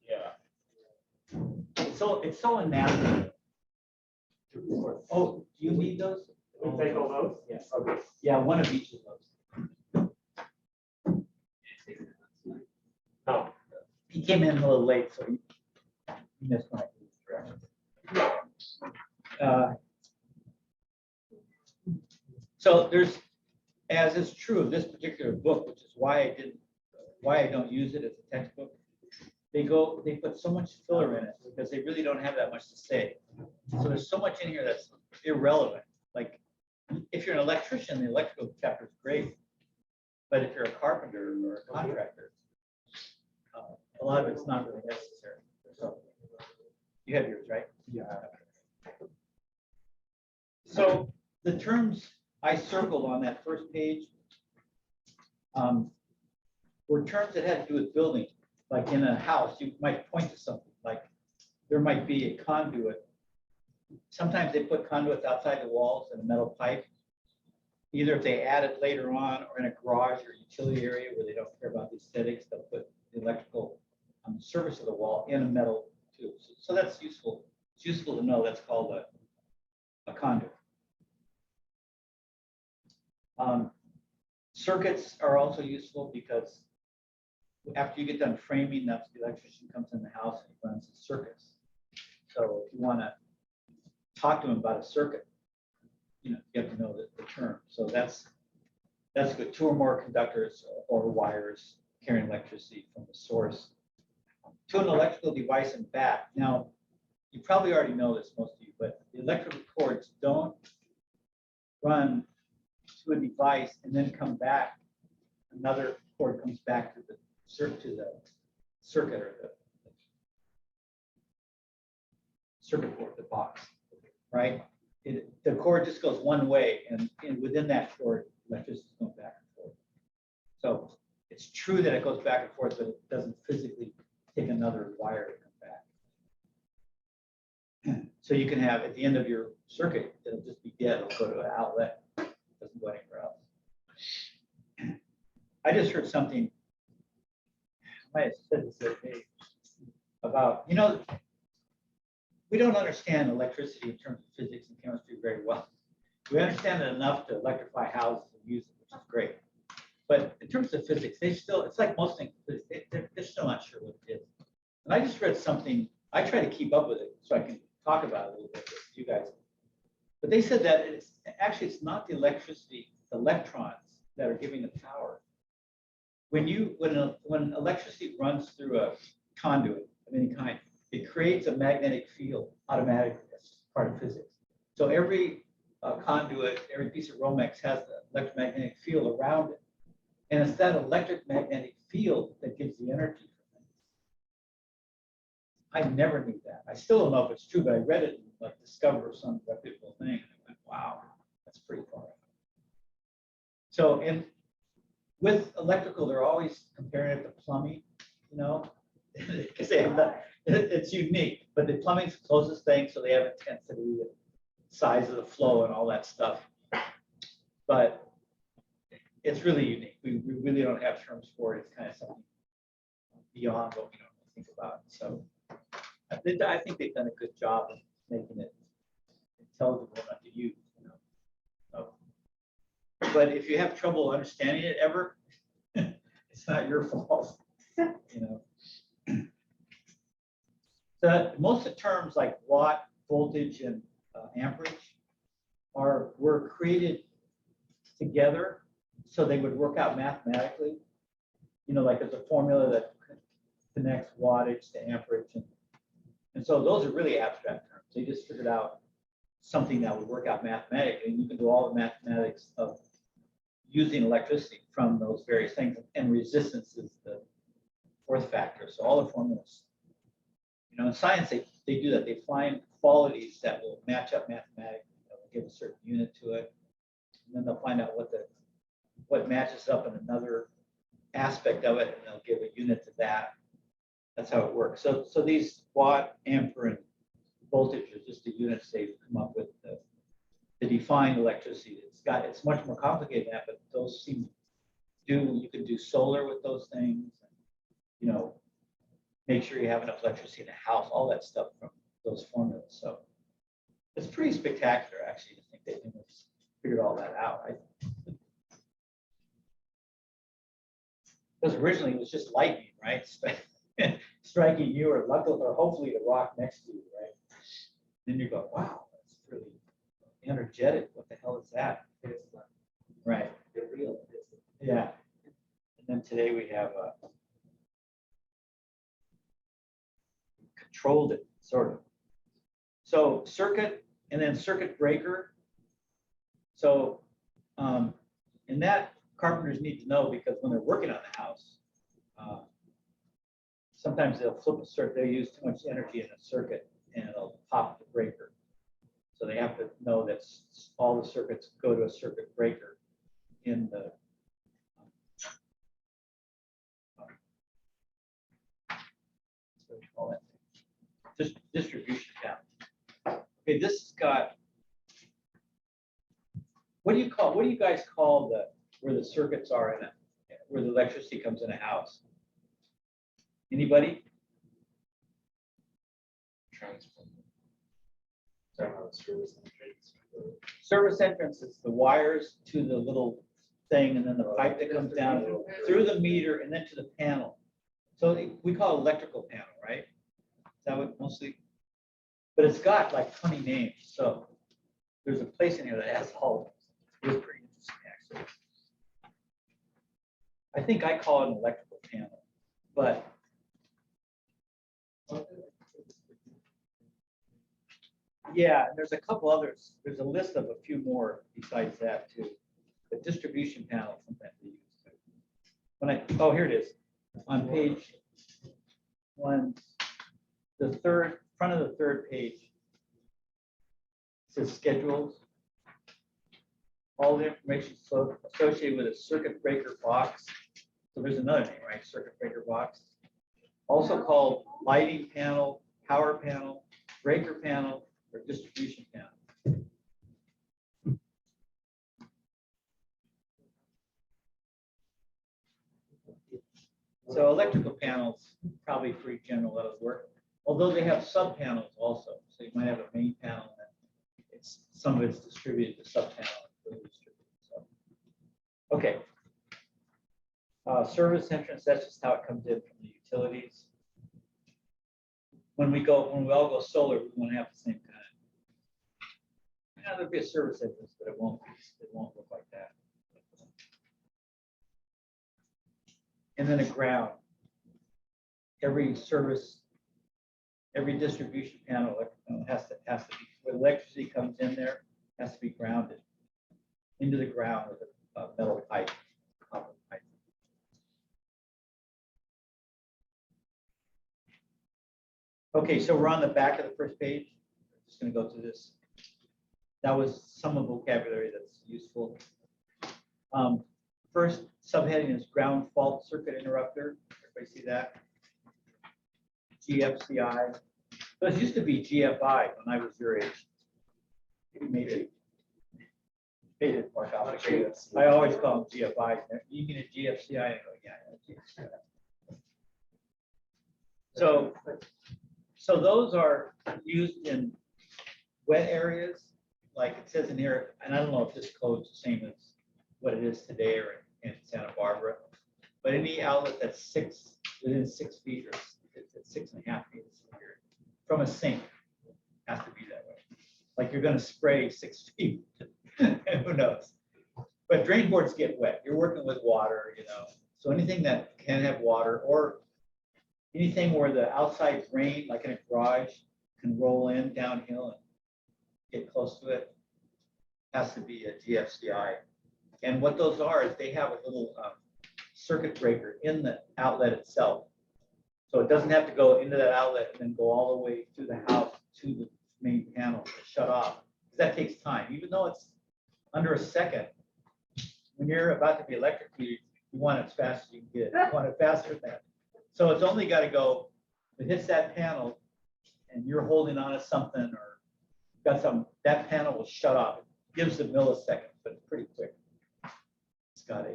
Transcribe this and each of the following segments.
Yeah. It's so unnatural. Oh, do you need those? We take all those? Yes. Okay. Yeah, one of each of those. No. He came in a little late, so he missed my directions. So there's, as is true of this particular book, which is why I don't use it as a textbook. They put so much filler in it because they really don't have that much to say. So there's so much in here that's irrelevant. Like if you're an electrician, the electrical chapter is great. But if you're a carpenter or a contractor, a lot of it's not really necessary. So you have yours, right? Yeah. So the terms I circled on that first page were terms that had to do with building. Like in a house, you might point to something, like there might be a conduit. Sometimes they put conduits outside the walls in a metal pipe, either if they add it later on or in a garage or utility area where they don't care about the aesthetics, they'll put the electrical on the surface of the wall in a metal tube. So that's useful. It's useful to know that's called a conduit. Circuits are also useful because after you get done framing, that's the electrician comes in the house and runs the circuits. So if you want to talk to him about a circuit, you have to know the term. So that's good. Two or more conductors or wires carrying electricity from the source to an electrical device and back. Now, you probably already know this, most of you, but the electrical cords don't run to a device and then come back. Another cord comes back to the circuit or the circuit board, the box, right? The cord just goes one way, and within that cord, electricity is going back and forth. So it's true that it goes back and forth, but it doesn't physically take another wire to come back. So you can have at the end of your circuit, it'll just be dead. It'll go to an outlet. It doesn't go anywhere else. I just heard something. I might have said this the other day about, we don't understand electricity in terms of physics and chemistry very well. We understand it enough to electrify houses and use it, which is great. But in terms of physics, it's like most things, they're still not sure what it is. And I just read something, I try to keep up with it so I can talk about it a little bit with you guys. But they said that it's not the electricity, the electrons that are giving the power. When electricity runs through a conduit of any kind, it creates a magnetic field automatically. That's part of physics. So every conduit, every piece of Romex has the electromagnetic field around it. And it's that electric magnetic field that gives the energy for things. I never knew that. I still don't know if it's true, but I read it and like discovered some reputable thing. And I went, wow, that's pretty far out. So, and with electrical, they're always comparing it to plumbing, because they have that, it's unique, but the plumbing's the closest thing, so they have intensity and size of the flow and all that stuff. But it's really unique. We really don't have terms for it. It's kind of something beyond what we normally think about. So I think they've done a good job of making it intelligible enough to use. So, but if you have trouble understanding it ever, it's not your fault. Most of the terms like watt, voltage, and amperage were created together so they would work out mathematically. Like there's a formula that connects wattage to amperage, and so those are really abstract terms. They just figured out something that would work out mathematically, and you can do all the mathematics of using electricity from those various things, and resistance is the fourth factor. So all the formulas, in science, they do that. They find qualities that will match up mathematically. They'll give a certain unit to it, and then they'll find out what matches up in another aspect of it, and they'll give a unit to that. That's how it works. So these watt, ampere, and voltage are just the units they've come up with to define electricity. It's much more complicated than that, but those you can do solar with those things. make sure you have enough electricity in the house, all that stuff from those formulas. So it's pretty spectacular, actually, to think they figured all that out. Because originally it was just lightning, right? Striking you or luckily or hopefully the rock next to you, right? Then you go, wow, that's really energetic. What the hell is that? Right. Yeah. And then today we have controlled it, sort of. So circuit and then circuit breaker. So and that carpenters need to know because when they're working on the house, sometimes they'll flip a circuit, they'll use too much energy in a circuit and it'll pop the breaker. So they have to know that all the circuits go to a circuit breaker in the what do you call that? Just distribution channel. Okay, this has got, what do you guys call where the circuits are in it, where the electricity comes in a house? Anybody? Service entrance is the wires to the little thing and then the pipe that comes down through the meter and then to the panel. So we call it electrical panel, right? Is that what mostly? But it's got like 20 names. So there's a place in here that has all of them. It's pretty interesting, actually. I think I call it an electrical panel, but yeah, there's a couple others. There's a list of a few more besides that too. The distribution panel sometimes they use too. Oh, here it is. On page 1, the front of the third page, it says schedules. All the information associated with a circuit breaker box. So there's another name, right? Circuit breaker box. Also called lighting panel, power panel, breaker panel, or distribution panel. So electrical panels, probably pretty general, that'll work. Although they have sub panels also. So you might have a main panel and some of it's distributed to sub panel. So, okay. Service entrance, that's just how it comes in from the utilities. When we all go solar, we want to have the same kind. Yeah, there'll be a service entrance, but it won't look like that. And then a ground. Every distribution panel has to be, where electricity comes in there, has to be grounded into the ground with a metal pipe, copper pipe. Okay, so we're on the back of the first page. I'm just going to go through this. That was some of the vocabulary that's useful. First subheading is ground fault circuit interrupter. Everybody see that? GFCI. Those used to be GFI when I was your age. Maybe it more complicated. I always call them GFI. You mean a GFCI? I go, yeah, GFCI. So those are used in wet areas, like it says in here, and I don't know if this code's the same as what it is today or in Santa Barbara, but any outlet that's within 6 feet or it's 6.5 feet from a sink has to be that way. Like you're going to spray 6 feet, who knows? But drain boards get wet. You're working with water, So anything that can have water or anything where the outside drain, like in a garage, can roll in downhill and get close to it, has to be a GFCI. And what those are is they have a little circuit breaker in the outlet itself. So it doesn't have to go into that outlet and then go all the way through the house to the main panel to shut off. That takes time. Even though it's under a second, when you're about to be electrocuted, you want it as fast as you can get it. You want it faster than that. So it's only got to go, if it hits that panel and you're holding on to something or got something, that panel will shut off. It gives a millisecond, but it's pretty quick. It's got a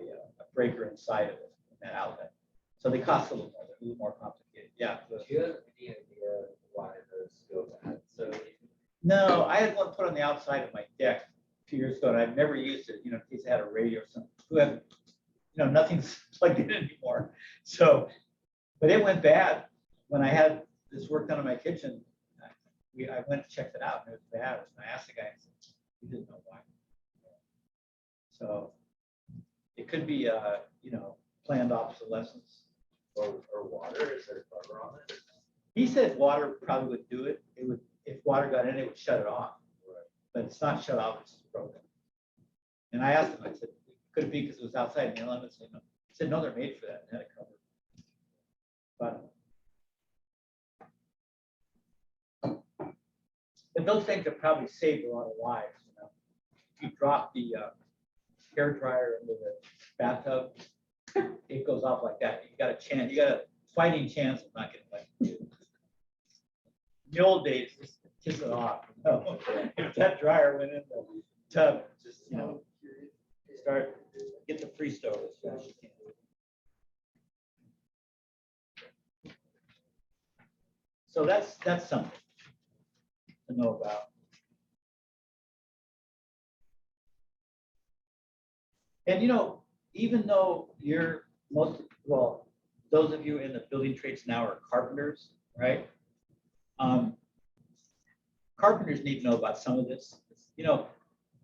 breaker inside of it, in that outlet. So they cost a little more. a little more complicated. Yeah. Do you have any idea why those go bad? So No, I had one put on the outside of my deck a few years ago, and I've never used it, in case I had a radio or something. Who have, nothing's plugged in anymore. So, but it went bad when I had this work done in my kitchen. I went and checked it out, and it was bad. And I asked the guy, and he didn't know why. So it could be, planned obsolescence. or water? Is there cover on it? He said water probably would do it. It would, if water got in, it would shut it off. Right. But it's not shut off, it's just broken. And I asked him, I said, could it be because it was outside in the elements? He said, no, they're made for that. They had a cover. But those things have probably saved a lot of lives. If you drop the hair dryer into the bathtub, it goes off like that. You got a fighting chance of not getting wet. In the old days, just kiss it off. If that dryer went in the tub, just start get the free stove as fast as you can. So that's something to know about. And even though those of you in the building trades now are carpenters, right? Carpenters need to know about some of this.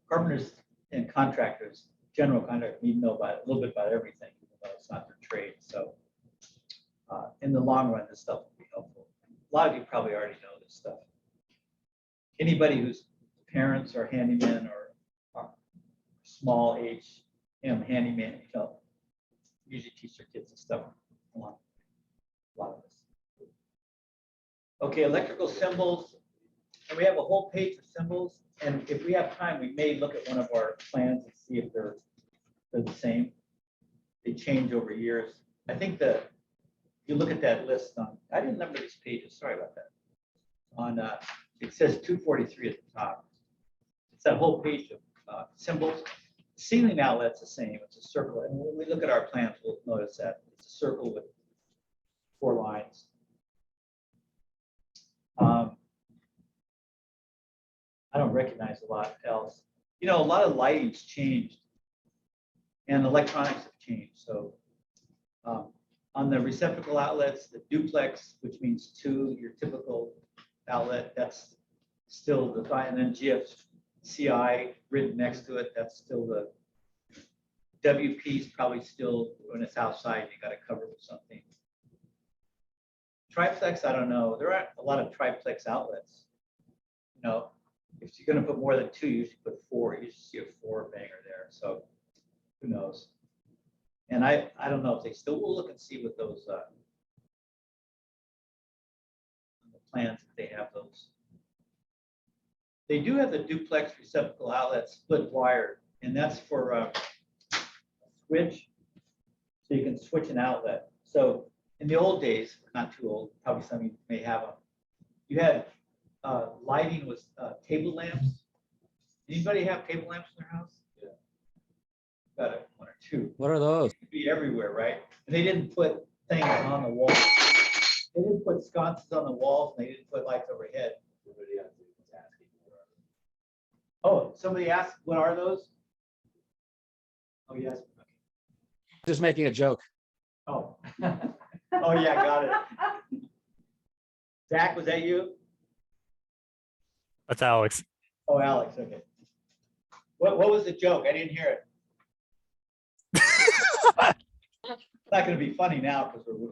Carpenters and contractors, general contractors, need to know about a little bit about everything, even though it's not their trade. So in the long run, this stuff will be helpful. A lot of you probably already know this stuff. Anybody whose parents are handymen or small age handyman, usually teach their kids this stuff. A lot of this. Okay, electrical symbols. And we have a whole page of symbols. And if we have time, we may look at one of our plans and see if they're the same. They change over years. I think that you look at that list on, I didn't number these pages, sorry about that. On it says 243 at the top. It's that whole page of symbols. Ceiling outlet's the same, it's a circle. And when we look at our plans, we'll notice that it's a circle with 4 lines. I don't recognize a lot else. A lot of lighting's changed and electronics have changed. So on the receptacle outlets, the duplex, which means 2, your typical outlet, that's still the fine. And then GFCI written next to it, that's still the WP is probably still, when it's outside, you got to cover with something. Triplex, I don't know. There aren't a lot of triplex outlets. If you're going to put more than 2, you usually put 4. You usually see a 4 banger there. So who knows? And I don't know if they still will look and see what those on the plans, if they have those. They do have the duplex receptacle outlet split wired, and that's for a switch, so you can switch an outlet. So in the old days, not too old, probably some of you may have them. You had lighting with table lamps. Anybody have table lamps in their house? Yeah. Got 1 or 2. What are those? Could be everywhere, right? And they didn't put things on the wall. They didn't put sconces on the walls, and they didn't put lights overhead. Somebody else was asking for Oh, somebody asked, what are those? Oh, yes. Okay. Just making a joke. Oh. Oh, yeah, got it. Zach, was that you? That's Alex. Oh, Alex, okay. What was the joke? I didn't hear it. It's not going to be funny now because we're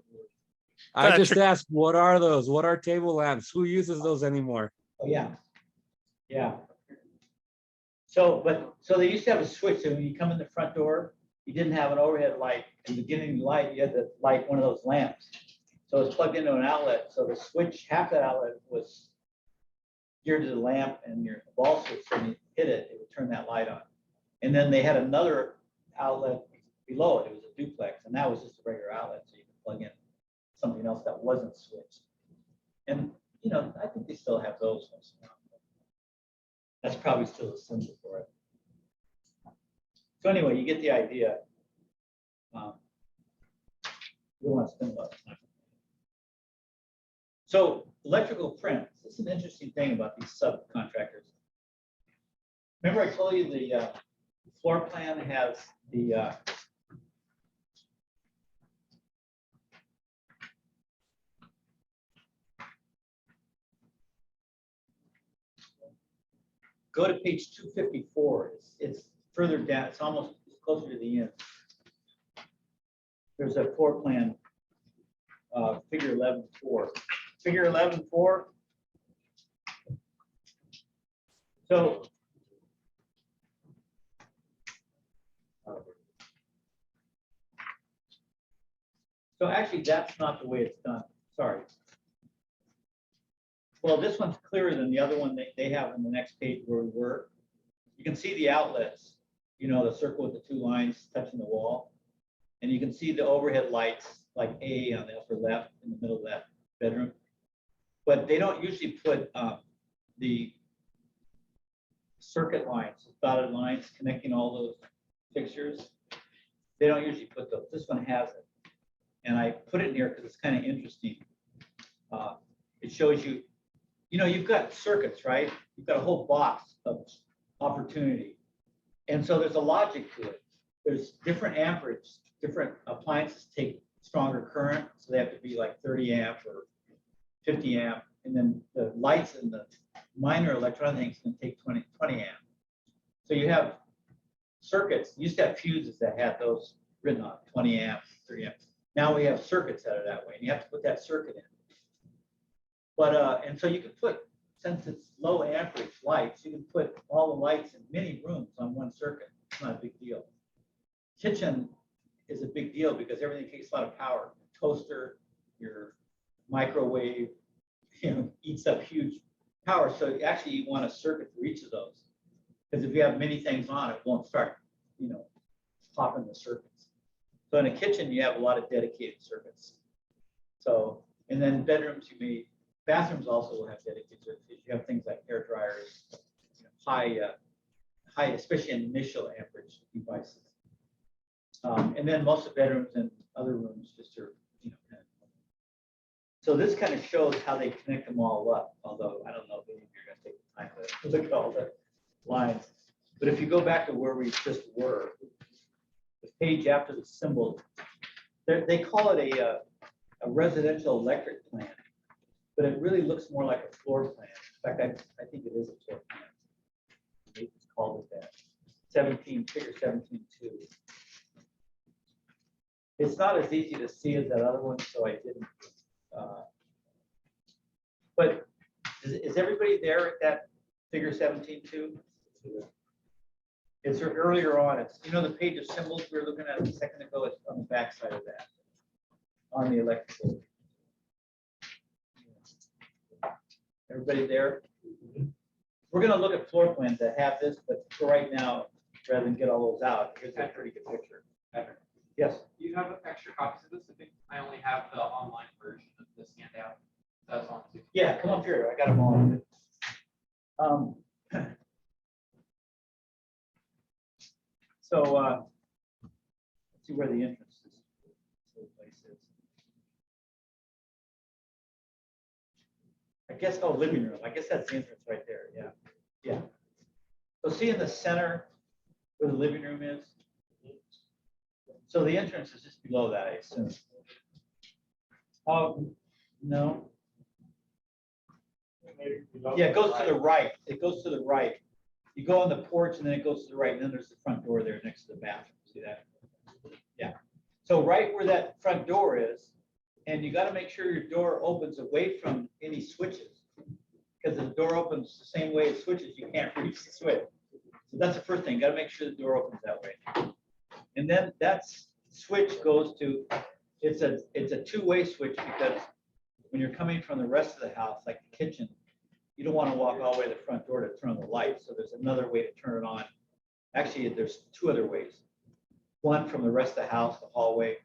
I just asked, what are those? What are table lamps? Who uses those anymore? oh, yeah. Yeah. So they used to have a switch. So when you come in the front door, you didn't have an overhead light. In the beginning of the light, you had to light one of those lamps. So it's plugged into an outlet. So the switch, half that outlet was geared to the lamp, and your ball switch, so when you hit it, it would turn that light on. And then they had another outlet below it. It was a duplex, and that was just a regular outlet, so you could plug in something else that wasn't switched. And I think they still have those ones now. That's probably still a symbol for it. So anyway, you get the idea. We don't want to spend a lot of time. So electrical print, this is an interesting thing about these subcontractors. Remember I told you the floor plan has the go to page 254. It's further down. It's almost closer to the end. There's a floor plan, figure 11.4. Figure 11.4. So actually, that's not the way it's done. Sorry. Well, this one's clearer than the other one that they have on the next page where we were. You can see the outlets, you know, the circle with the two lines touching the wall. And you can see the overhead lights like A on the upper left in the middle of that bedroom. But they don't usually put the circuit lines, dotted lines connecting all those fixtures. They don't usually put those. This one has it. And I put it in here because it's kind of interesting. It shows you, you know, you've got circuits, right? You've got a whole box of opportunity. And so there's a logic to it. There's different amperage, different appliances take stronger current. So they have to be like 30 amp or 50 amp. And then the lights and the minor electronic things can take 20 amp. So you have circuits. You used to have fuses that had those written on 20 amp, 30 amp. Now we have circuits that are that way, and you have to put that circuit in. But and so you can put, since it's low amperage lights, you can put all the lights in many rooms on one circuit. It's not a big deal. Kitchen is a big deal because everything takes a lot of power. Your toaster, your microwave, you know, eats up huge power. So actually, you want a circuit for each of those, because if you have many things on, it won't start, you know, popping the circuits. So in a kitchen, you have a lot of dedicated circuits. So, and then bedrooms, bathrooms also will have dedicated circuits. You have things like hair dryers, you know, high, especially in initial amperage devices. And then most of the bedrooms and other rooms just are, you know, kind of. So this kind of shows how they connect them all up. Although I don't know if any of you are going to take the time to look at all the lines. But if you go back to where we just were, the page after the symbol, they call it a residential electric plan, but it really looks more like a floor plan. In fact, I think it is a floor plan. They just called it that. 17, figure 17.2. It's not as easy to see as that other one, so I didn't. But is everybody there at that figure 17.2? It's earlier on. It's, you know, the page of symbols we were looking at a second ago. It's on the back side of that, on the electrical. Everybody there? We're going to look at floor plans that have this, but for right now, rather than get all those out, here's a pretty good picture. Yes. Do you have extra copies of this? I think I only have the online version of this handout. That's on too. Yeah, come up here. I got them all. So let's see where the entrance is. I guess, oh, living room. I guess that's the entrance right there. Yeah. Yeah. So see in the center where the living room is? So the entrance is just below that, I assume. Oh, no. Yeah, it goes to the right. It goes to the right. You go on the porch and then it goes to the right, and then there's the front door there next to the bathroom. See that? Yeah. So right where that front door is, and you got to make sure your door opens away from any switches, because if the door opens the same way it switches, you can't reach the switch. So that's the first thing. You got to make sure the door opens that way. And then that switch goes to, it's a two-way switch, because when you're coming from the rest of the house, like the kitchen, you don't want to walk all the way to the front door to turn on the light. So there's another way to turn it on. Actually, there's two other ways. One from the rest of the house, the hallway,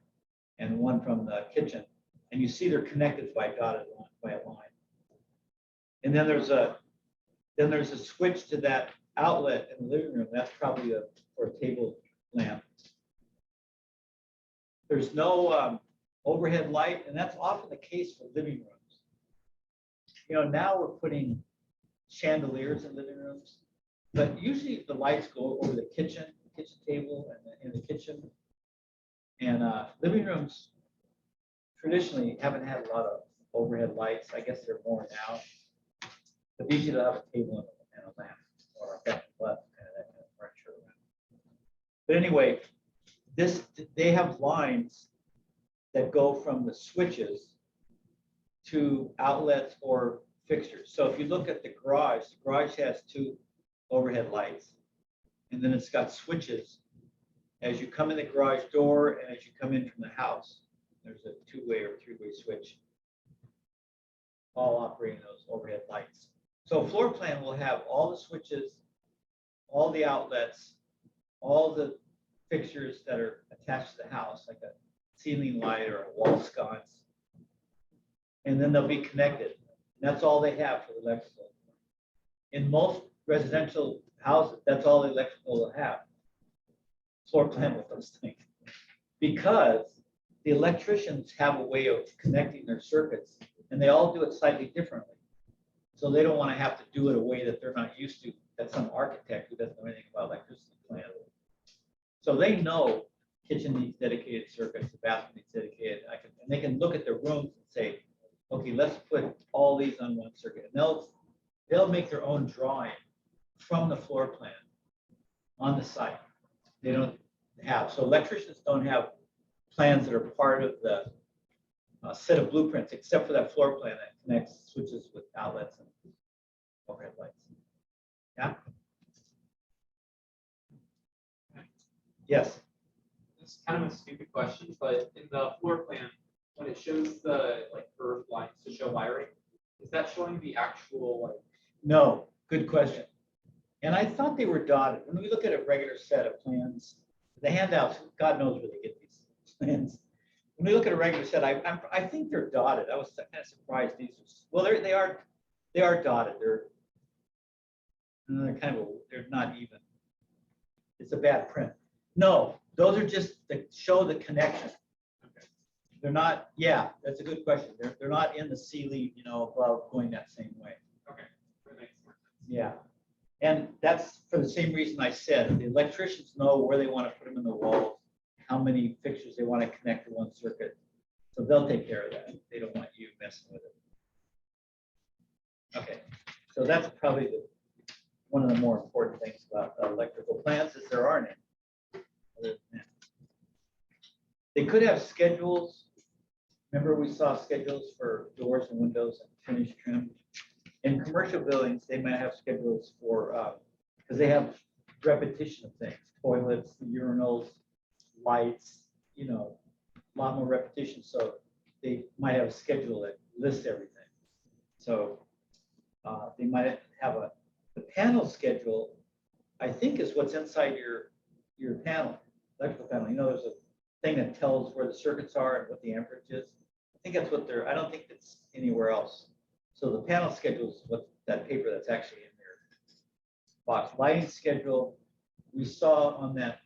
and one from the kitchen. And you see they're connected by a dotted line, by a line. And then there's a switch to that outlet in the living room. That's probably for a table lamp. There's no overhead light, and that's often the case for living rooms. now we're putting chandeliers in living rooms, but usually the lights go over the kitchen table and in the kitchen. And living rooms traditionally haven't had a lot of overhead lights. I guess they're more now. But usually they'll have a table and a lamp or a bed, kind of that kind of furniture around. But anyway, they have lines that go from the switches to outlets or fixtures. So if you look at the garage has 2 overhead lights, and then it's got switches as you come in the garage door and as you come in from the house. There's a 2-way or 3-way switch, all operating those overhead lights. So a floor plan will have all the switches, all the outlets, all the fixtures that are attached to the house, like a ceiling light or a wall sconce. And then they'll be connected. And that's all they have for the electrical. In most residential houses, that's all the electrical will have. Floor plan with those things. Because the electricians have a way of connecting their circuits, and they all do it slightly differently. So they don't want to have to do it a way that they're not used to. That's some architect who doesn't know anything about electricity plan. So they know kitchen needs dedicated circuits, the bathroom needs dedicated. And they can look at their rooms and say, okay, let's put all these on one circuit. And they'll make their own drawing from the floor plan on the site. They don't have. So electricians don't have plans that are part of the set of blueprints, except for that floor plan that connects switches with outlets and overhead lights. Yeah. Yes. This is kind of a stupid question, but in the floor plan, when it shows the curved lines to show wiring, is that showing the actual No, good question. And I thought they were dotted. When we look at a regular set of plans, the handouts, God knows where they get these plans. When we look at a regular set, I think they're dotted. I was kind of surprised these were, well, they are dotted. They're they're not even. It's a bad print. No, those are just to show the connection. They're not, yeah, that's a good question. They're not in the ceiling, above going that same way. okay, that makes more sense. Yeah. And that's for the same reason I said, the electricians know where they want to put them in the walls, how many fixtures they want to connect to one circuit. So they'll take care of that. They don't want you messing with it. Okay. So that's probably one of the more important things about electrical plans is there aren't any. They could have schedules. Remember we saw schedules for doors and windows and finish trim. In commercial buildings, they might have schedules for, because they have repetition of things, toilets, urinals, lights, a lot more repetition. So they might have a schedule that lists everything. So they might have the panel schedule, I think is what's inside your panel, electrical panel. There's a thing that tells where the circuits are and what the amperage is. I think that's what I don't think it's anywhere else. So the panel schedule is what that paper that's actually in their box. Lighting schedule, we saw on that,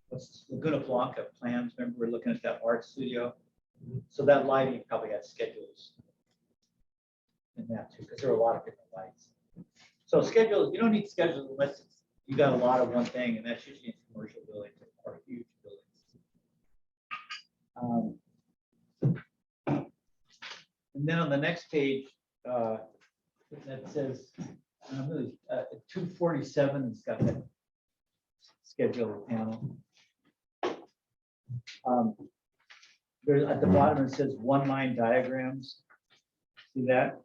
what's Laguna Blanca plans. Remember we're looking at that art studio? So that lighting probably has schedules in that too, because there are a lot of different lights. So schedules, you don't need schedules unless you got a lot of one thing, and that's usually in commercial buildings or huge buildings. And then on the next page, that says, 247 has got that schedule panel. There's at the bottom it says one-line diagrams. See that?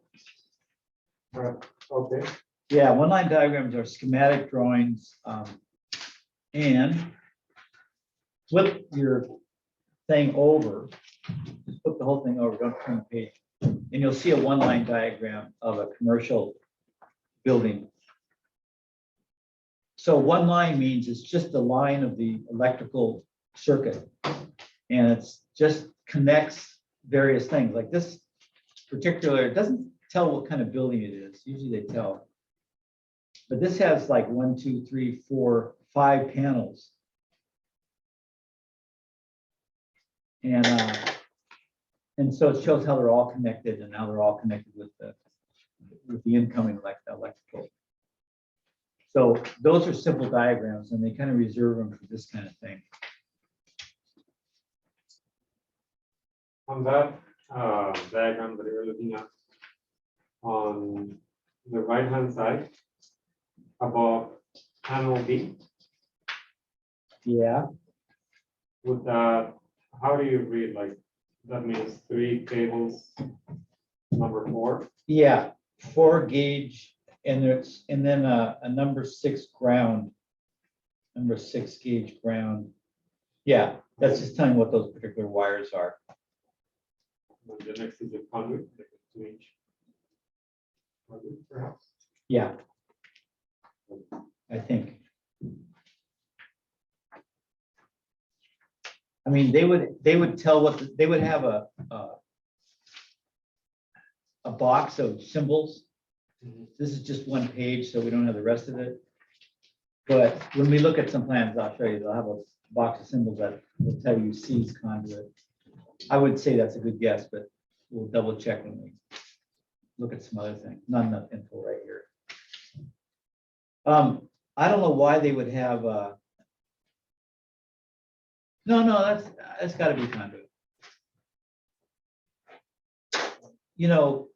Okay. Yeah, one-line diagrams are schematic drawings. And flip your thing over. Just flip the whole thing over. Don't turn the page. And you'll see a one-line diagram of a commercial building. So one line means it's just the line of the electrical circuit. And it's just connects various things. Like this particular, it doesn't tell what kind of building it is. Usually they tell. But this has like 1, 2, 3, 4, 5 panels. And And so it shows how they're all connected and how they're all connected with the incoming electrical. So those are simple diagrams and they kind of reserve them for this kind of thing. On that diagram that you were looking at, on the right-hand side, above panel B, Yeah. would that, how do you read, like, that means 3 cables, number 4? Yeah, 4 gauge and then a number 6 ground. Number 6 gauge ground. Yeah, that's just telling what those particular wires are. And the next is a conduit, like a 2-inch conduit, perhaps. Yeah. I think. I mean, they would tell they would have a box of symbols. This is just one page, so we don't have the rest of it. But when we look at some plans, I'll show you, they'll have a box of symbols that will tell you C's conduit. I would say that's a good guess, but we'll double check when we look at some other things. Not enough info right here. I don't know why they would have no, that's got to be conduit. You know,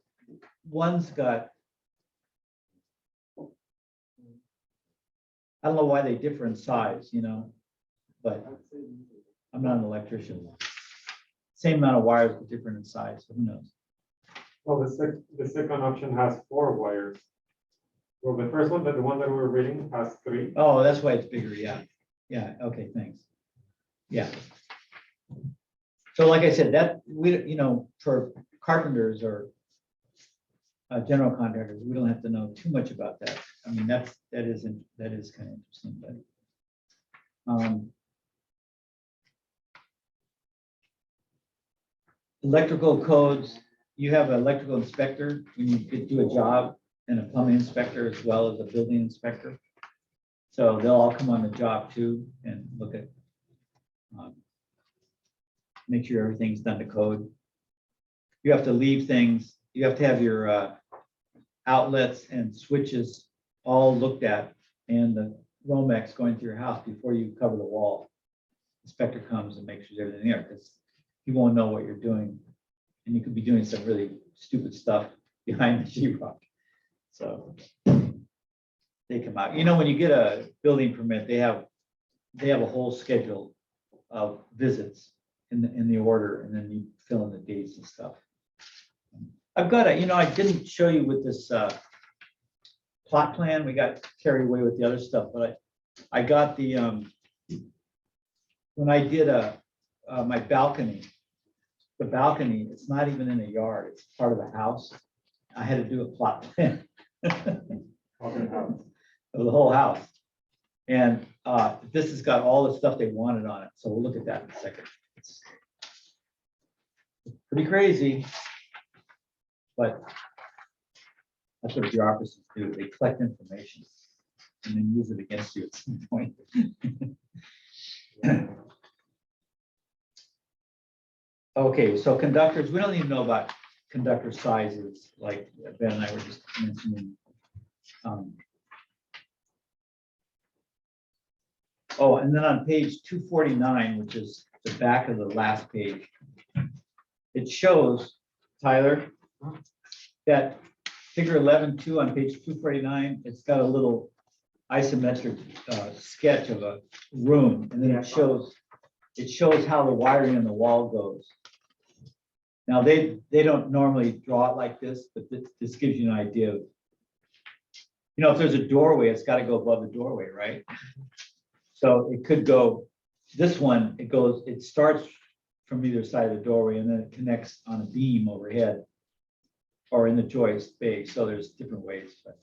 one's got, I don't know why they differ in size, you know, but I'm not an electrician. Same amount of wires, but different in size, so who knows? Well, the second option has 4 wires. Well, the first one, the one that we were reading, has 3. Oh, that's why it's bigger, yeah. Yeah, okay, thanks. Yeah. So like I said, that we, for carpenters or general contractors, we don't have to know too much about that. I mean, that is kind of interesting, but electrical codes, you have an electrical inspector when you do a job and a plumbing inspector as well as a building inspector. So they'll all come on the job too and look at, make sure everything's done to code. You have to leave things, you have to have your outlets and switches all looked at and the Romex going through your house before you cover the wall. Inspector comes and makes sure everything there because he won't know what you're doing. And you could be doing some really stupid stuff behind the sheetrock. So they come out. You know, when you get a building permit, they have a whole schedule of visits in the order, and then you fill in the dates and stuff. I've got I didn't show you with this plot plan. We got carried away with the other stuff, but I got the when I did my balcony. The balcony, it's not even in a yard, it's part of the house. I had to do a plot plan of the whole house. And this has got all the stuff they wanted on it. So we'll look at that in a second. It's pretty crazy, but that's what bureaucracies do. They collect information and then use it against you at some point. Okay, so conductors, we don't even know about conductor sizes, like Ben and I were just mentioning. Oh, and then on page 249, which is the back of the last page, it shows, Tyler, that figure 11.2 on page 249, it's got a little isometric sketch of a room, and then it shows how the wiring on the wall goes. Now, they don't normally draw it like this, but this gives you an idea of, if there's a doorway, it's got to go above the doorway, right? So it could go, this one, it starts from either side of the doorway and then it connects on a beam overhead or in the joist base. So there's different ways, but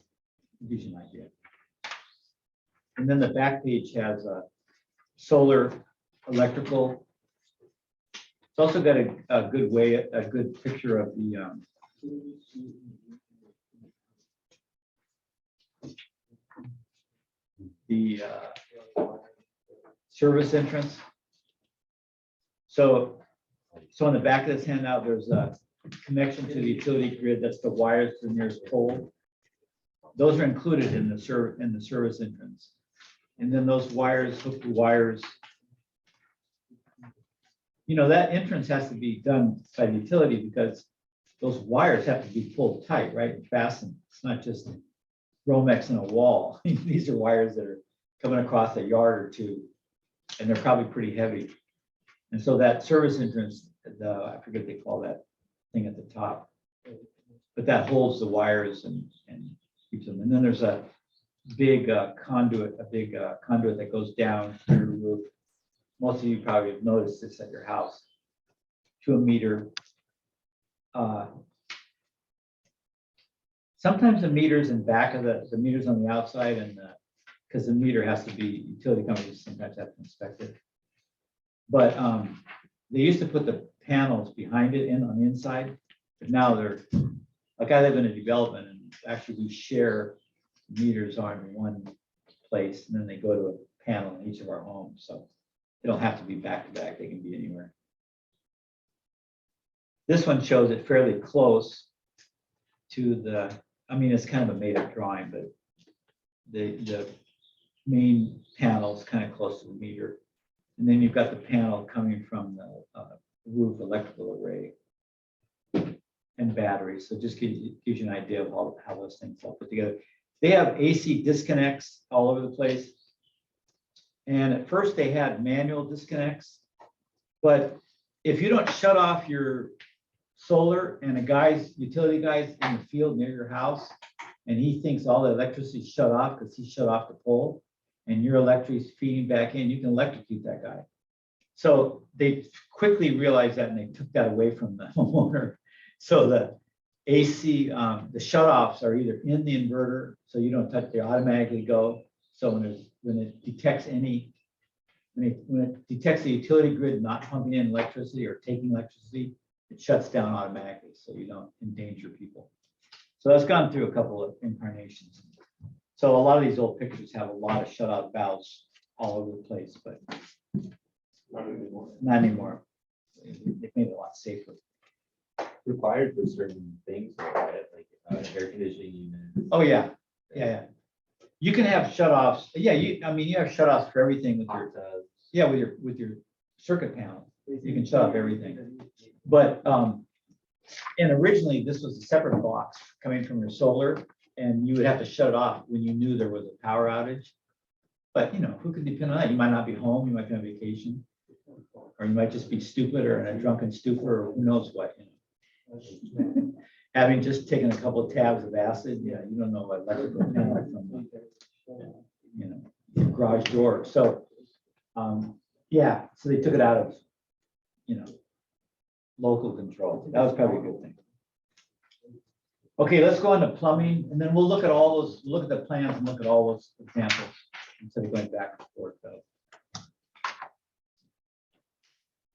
it gives you an idea. And then the back page has a solar, electrical. It's also got a good picture of the service entrance. So So on the back of this handout, there's a connection to the utility grid. That's the wires to the nearest pole. Those are included in the service entrance. And then those wires, hook the wires. You know, that entrance has to be done by the utility because those wires have to be pulled tight, right, and fastened. It's not just Romex in a wall. These are wires that are coming across a yard or two, and they're probably pretty heavy. And so that service entrance, I forget what they call that thing at the top, but that holds the wires and keeps them. And then there's a big conduit, that goes down through the roof. Most of you probably have noticed this at your house, to a meter. Sometimes the meters in back of the meters on the outside, and because the meter has to be, utility companies sometimes have to inspect it. But they used to put the panels behind it on the inside, but now they're, like I live in a development and actually we share meters on one place and then they go to a panel in each of our homes. So they don't have to be back to back, they can be anywhere. This one shows it fairly close to the, I mean, it's kind of a made up drawing, but the main panel is kind of close to the meter. And then you've got the panel coming from the roof electrical array and batteries. So just gives you an idea of how those things all put together. They have AC disconnects all over the place. And at first they had manual disconnects, but if you don't shut off your solar and utility guy's in the field near your house, and he thinks all the electricity is shut off because he shut off the pole, and your electricity is feeding back in, you can electrocute that guy. So they quickly realized that and they took that away from the homeowner. So the AC, the shutoffs are either in the inverter, so you don't touch, they automatically go. So when it detects when it detects the utility grid not pumping in electricity or taking electricity, it shuts down automatically, so you don't endanger people. So that's gone through a couple of incarnations. So a lot of these old pictures have a lot of shutoff valves all over the place, but Not anymore. not anymore. They've made it a lot safer. Required for certain things, right? Like air conditioning unit. Oh, yeah, yeah. You can have shutoffs. Yeah, you have shutoffs for everything with your, yeah, with your circuit panel. You can shut off everything. But and originally this was a separate box coming from your solar, and you would have to shut it off when you knew there was a power outage. But you know, who can depend on that? You might not be home, you might be on vacation, or you might just be stupid or in a drunken stupor, or who knows what, you know. Having just taken a couple of tabs of acid, yeah, you don't know what electrical panel from your garage door. So yeah, so they took it out of local control. That was probably a good thing. Okay, let's go on to plumbing, and then we'll look at all those, look at the plans and look at all those examples instead of going back and forth.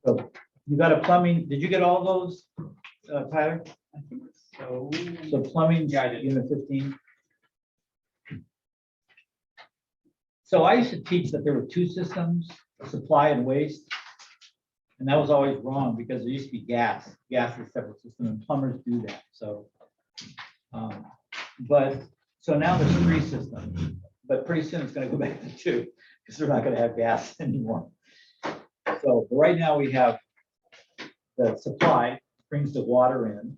So you got a plumbing, did you get all those, Tyler? I think so. So plumbing, Yeah, I did. unit 15. So I used to teach that there were two systems, supply and waste. And that was always wrong because there used to be gas. Gas is a separate system and plumbers do that. So, so now there's three systems, but pretty soon it's going to go back to two because they're not going to have gas anymore. So right now we have the supply brings the water in,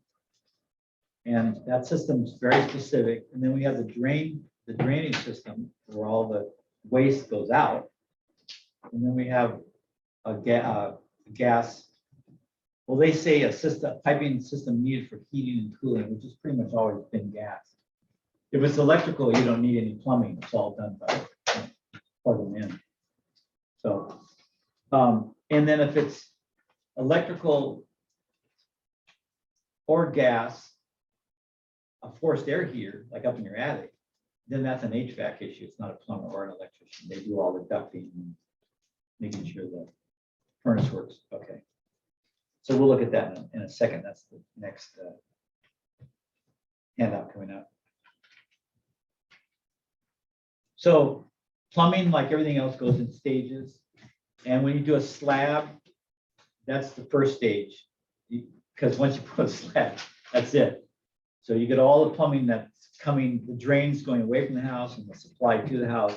and that system is very specific. And then we have the drainage system where all the waste goes out. And then we have a gas. Well, they say a piping system needed for heating and cooling, which has pretty much always been gas. If it's electrical, you don't need any plumbing. It's all done by plug them in. So, and then if it's electrical or gas, a forced air heater, like up in your attic, then that's an HVAC issue. It's not a plumber or an electrician. They do all the ducting and making sure the furnace works. Okay. So we'll look at that in a second. That's the next handout coming up. So plumbing, like everything else, goes in stages. And when you do a slab, that's the first stage. Because once you put a slab, that's it. So you get all the plumbing that's coming, the drains going away from the house and the supply to the house,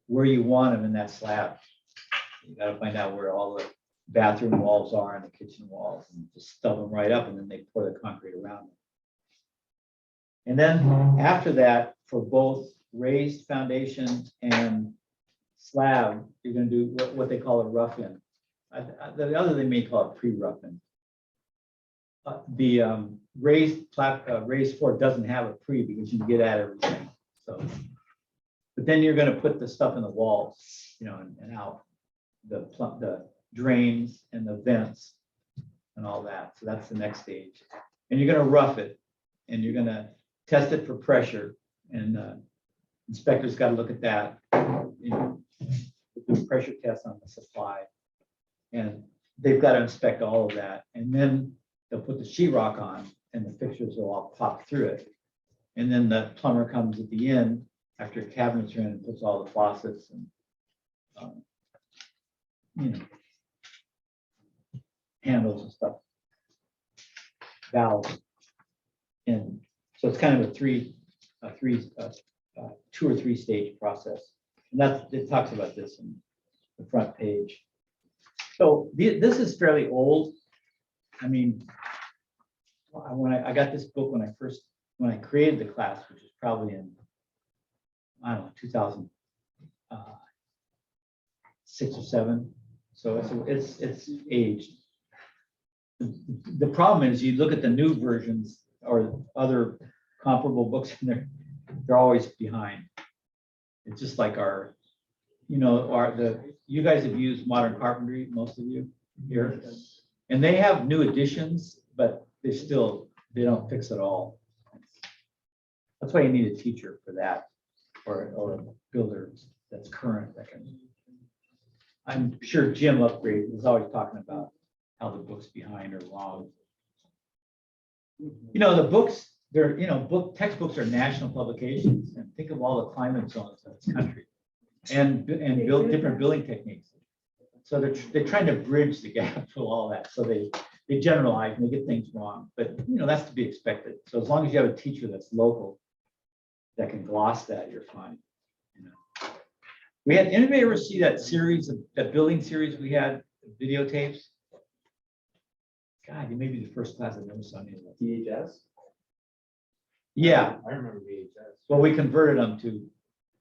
where you want them in that slab. You gotta find out where all the bathroom walls are and the kitchen walls, and just stuff them right up, and then they pour the concrete around them. And then after that, for both raised foundation and slab, you're gonna do what they call a rough-in. The other they may call it pre-rough-in. The raised floor doesn't have a pre because you can get at everything. So, but then you're gonna put the stuff in the walls, you know, and out the drains and the vents and all that. So that's the next stage. And you're gonna rough it, and you're gonna test it for pressure, and inspectors got to look at that. You know, do pressure tests on the supply, and they've got to inspect all of that, and then they'll put the sheetrock on, and the fixtures will all pop through it. And then the plumber comes at the end after cabinets are in and puts all the faucets and you know, handles and stuff, valves, and so it's kind of a two or three stage process. And it talks about this in the front page. So this is fairly old. I mean, when I got this book when I created the class, which was probably in, I don't know, 2006 or 7. So it's aged. The problem is you look at the new versions or other comparable books and they're always behind. It's just like you guys have used Modern Carpentry, most of you here, and they have new editions, but they don't fix it all. That's why you need a teacher for that, or a builder that's current that can. I'm sure Jim Upgrade was always talking about how the book's behind or wrong. You know, the books, textbooks are national publications, and think of all the climate zones in this country and build different building techniques. So they're trying to bridge the gap to all that. So they generalize and they get things wrong, but you know, that's to be expected. So as long as you have a teacher that's local that can gloss that, you're fine. You know, anybody ever see that building series we had, videotapes? God, you may be the first class I've never saw any of that. VHS? Yeah, I remember VHS. well, we converted them to,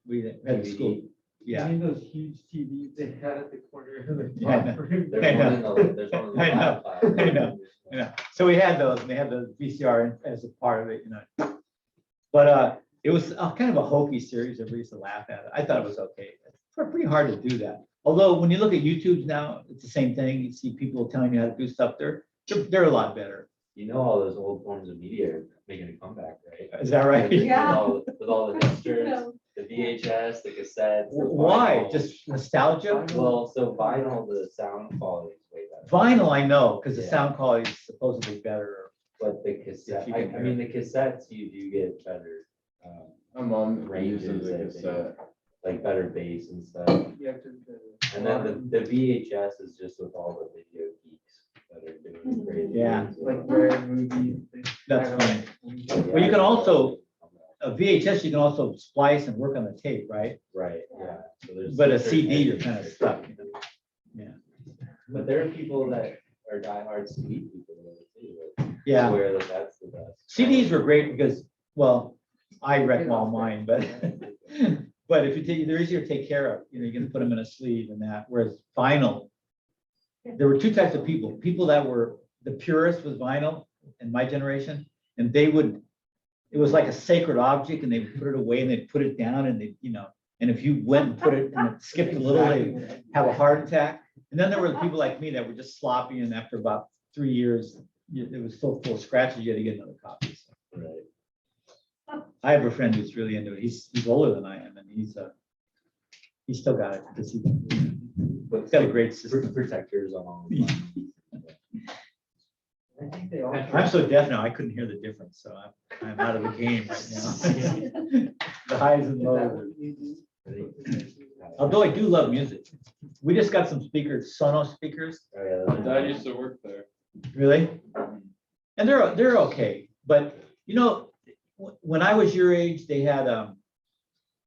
we had DVD. school. Yeah. I mean, those huge TVs they had at the corner of the Yeah, I know. room. There's I one in know. there's one in the I know. lab class. I know. Yeah, so we had those, and they had the VCR as a part of it, you know. But it was kind of a hokey series. Everybody used to laugh at it. I thought it was okay. It's pretty hard to do that. Although when you look at YouTube now, it's the same thing. You see people telling you how to do stuff. They're a lot better. You know, all those old forms of media are making a comeback, right? Is that right? Yeah. With all the textures, the VHS, the cassettes. the Why? vinyl. Just nostalgia? Well, so vinyl, the sound quality is way better. Vinyl, I know, because the Yeah. sound quality is supposedly better. But the cassette, If you I compare mean, the cassettes, you do get better, My mom ranges, uses I a think, cassette. like better bass and stuff. You have to- And then the VHS is just with all the video geeks that are doing crazy. Yeah. things. Like rare movies. That's fine. Yeah, Well, you can also, a VHS, you can also splice and work on the tape, right? Right, yeah. So there's But a certain CD, you're kind of edges. stuck. Yeah. But there are people that are diehard CD people that too, that Yeah. swear that that's the best. CDs were great because, well, I wreck all mine, but but if you take, they're easier to take care of. You know, you can put them in a sleeve and that. Whereas vinyl, there were two types of people. People that were the purists with vinyl in my generation, and it was like a sacred object, and they would put it away and they'd put it down, and they, you know, and if you went and put it and it skipped a little, they'd have a heart attack. And then there were the people like me that were just sloppy, and after about 3 years, it was still full of scratches. You had to get another copy. So Right. I have a friend who's really into it. He's older than I am, and he's still got it because he's got a great system. Protectors on all. I think they all. I'm so deaf now, I couldn't hear the difference, so I'm out of the game right now. The highs and lows. Although I do love music. We just got some speakers, Sonos speakers, Oh, yeah, My those dad are- used to work there. really? And they're okay, but you know, when I was your age, they had,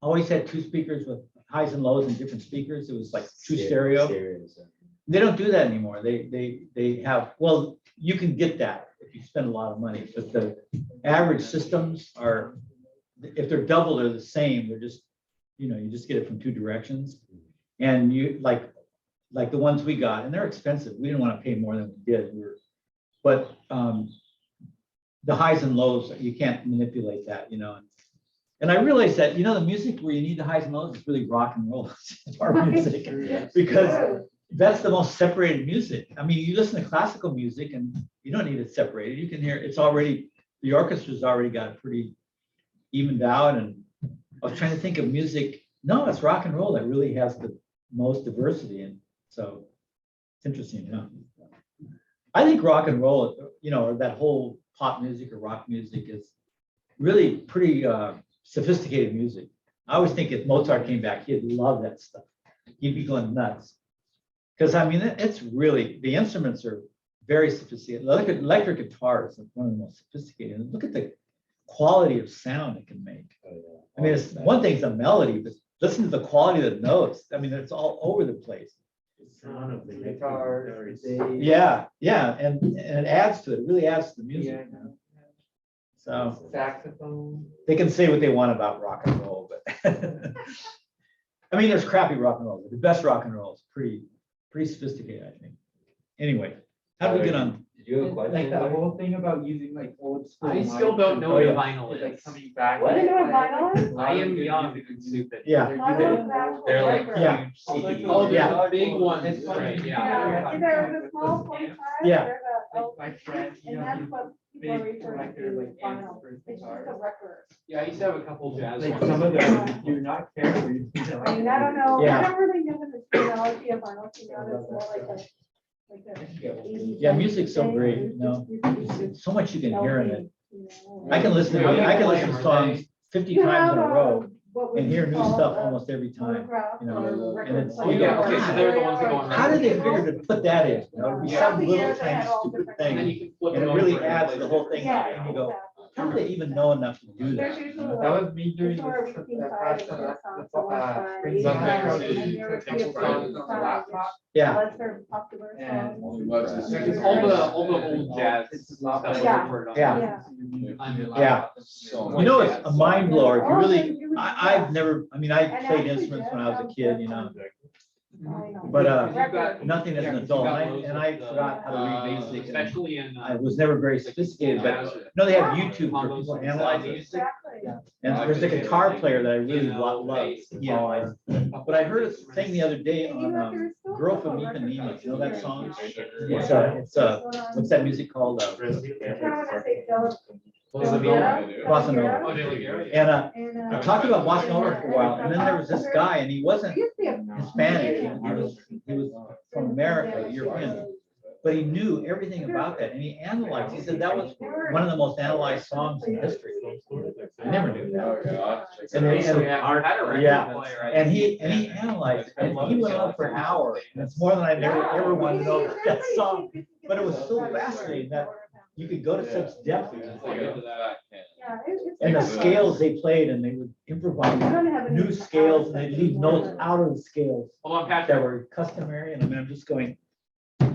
always had two speakers with highs and lows and different speakers. It was like two stereo. Stereos. They don't do that anymore. They have, well, you can get that if you spend a lot of money, but the average systems are, if they're double, they're the same. They're just, you know, you just get it from two directions. And you, like the ones we got, and they're expensive. We didn't want to pay more than we did. But the highs and lows, you can't manipulate that, you know. And I realized that, you know, the music where you need the highs and lows is really rock and roll. It's our music, because that's the most separated music. I mean, you listen to classical music and you don't need it separated. You can hear it's already, the orchestra's already got it pretty evened out. And I was trying to think of music. No, it's rock and roll that really has the most diversity. And so it's interesting, you know. I think rock and roll, you know, or that whole pop music or rock music is really pretty sophisticated music. I always think if Mozart came back, he'd love that stuff. He'd be going nuts. Because I mean, it's really, the instruments are very sophisticated. Electric guitar is one of the most sophisticated. And look at the quality of sound it can make. Oh, yeah. I mean, it's one thing's a melody, but listen to the quality of the notes. I mean, it's all over the place. The sound of the Guitar, guitars. Yeah, and it adds to it. It really adds to the music. Yeah. So Saxophone. they can say what they want about rock and roll, but I mean, there's crappy rock and roll. But the best rock and roll is pretty sophisticated, I think. Anyway, how do we get on? Did you have a Like question? that whole thing about using like old school. I still mics don't and know Oh, what yeah. a vinyl it's, like is. coming back. What? You know what vinyl is? I am young and stupid. Yeah, They're like Yeah. huge Oh, CDs. yeah. Oh, Yeah. they're big ones, It's funny. right, Yeah, yeah. there's a small 45. Yeah. there's a Like my friend, you And know, that's he's what people are big referring collector, to like as vinyl. amps for his It's just a guitars. record. Yeah, I used to have a couple jazz Like ones. some of them do not care. What you think I mean, I don't know, Yeah. I don't really know the terminology of vinyl, to be honest, more like a. Yeah, music's so great, you know. So much you can hear in it. I can listen to songs 50 times in a row and hear new stuff almost every time. you know, and it's- Oh, yeah, okay, so they're the ones that go on How did they record. figure to put that in? You know, it'd be some little tiny stupid And then thing, you can flip and it them really over adds and the play whole thing, Yeah. and you go, how do they even know enough to do There's that? usually That like. was me during somewhere the between the five past and the six songs spring on break. one Sunday, side, Sunday, and then there would be a Sunday, song on the side, laptop. Yeah, Unless they're popular And- songs. Because all the old jazz It's stuff not- was Yeah. recorded on. Yeah. on the Yeah. laptop. So you know, it's a mind blower. If you Oh, really, then you would- I've never, I mean, I And played actually, instruments when I was a Jeff kid, you know, Vinyl. but, Because you've got- nothing as yeah, an 'cause adult, you've got and loads I of the, forgot how to read basic, and Especially in. I was never very sophisticated, but, no, they have YouTube where combos people and analyze sound. music. Exactly. And there's a guitar player that I really You know, love. bass, He analyzed. But I heard a thing the other day And you on know, there's still a Girl couple from records Ipanema. out You know that there. song? Yeah. It's what's that music called? I kind of want to say Philip. Bossa Bossa Nova. Oh, there we go. And I talked about Bossa Nova for a while, and then there was this guy, and he wasn't Hispanic. He was from America, European. But he knew everything about that, and he analyzed. He said that was one of the most analyzed songs in history. I never knew that. Okay, I'll have to check And that they- out. and- had a record Yeah. player, I And he think. analyzed it, and he went on for hours, and it's more than I ever wanted to know that song. But it was so fascinating that you could go to such depth with it. I'll get to that. Yeah, it's. And the scales they played, and they would improvise I don't have any new scales, and they'd leave notes out of the scales Hold on, that Patrick. were customary, and I mean, I'm just going,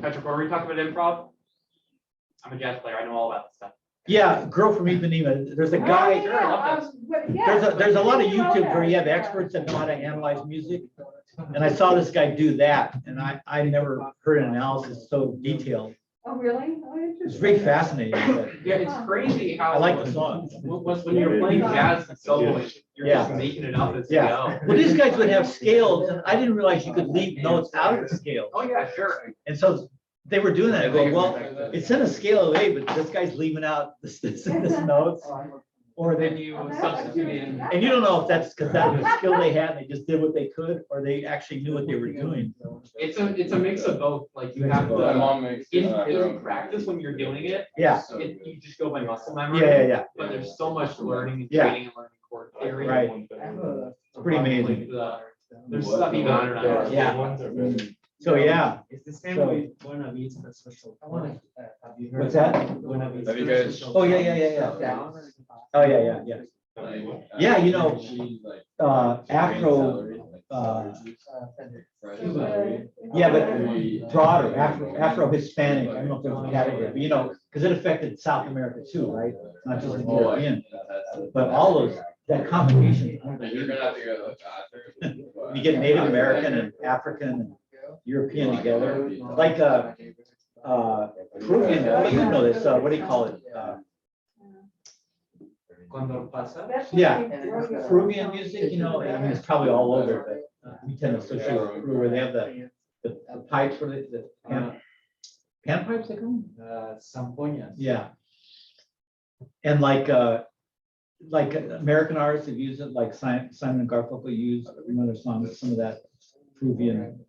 Patrick, were we talking about improv? I'm a jazz player. I know all about this stuff. yeah, Girl from Ipanema, there's a Oh, guy, Sure, I love this. there's a lot of YouTube where you have experts that know how to analyze music. And I saw this guy do that, and I never heard an analysis so detailed. Oh, really? Oh, It's interesting. very fascinating, but Yeah, it's crazy how. I like the song. When you're playing jazz and soloist, you're Yeah. just making it up as you Yeah. go. Well, these guys would have scales, and I didn't realize you could leave notes out of the scale. Oh, yeah, sure. And so they were doing that. I go, well, it's in a scale of A, but this guy's leaving out this notes. Or Then they, you substitute in. and you don't know if that's because that was a skill they had, and they just did what they could, or they actually knew what they were doing. It's a mix of both. Like you Mix have of My to, mom makes. in practice, when you're doing it, Yeah, you just go by muscle memory. yeah. But there's so much learning and Yeah. training and learning chord theory. Right. I have a- It's pretty amazing. Like the There's stuff even on. Yeah. So, yeah, It's the same So- with Buena Vista Social. I Club. Have you heard? What's that? of Buena Vista Have you guys- Social Oh, yeah, Club? yeah, yeah, yeah. Down or- Oh, yeah. Yeah, you know, Afro, yeah, but broader, Afro-Hispanic, I don't know if there's a category, but you know, because it affected South America too, right? Not just the European, but all those, that combination. You're gonna have to go to the bathroom. You get Native American and African and European together, like, Peruvian, well, you know this, what do you call it? Condor pasa. Yeah, Peruvian music, you know, I mean, it's probably all over, but we tend to associate with Peru where they have the pipes, where the pan pipes they call them? Zampoñas. Yeah. And like American artists have used it, like Simon and Garfunkel used in one of their songs, some of that Peruvian.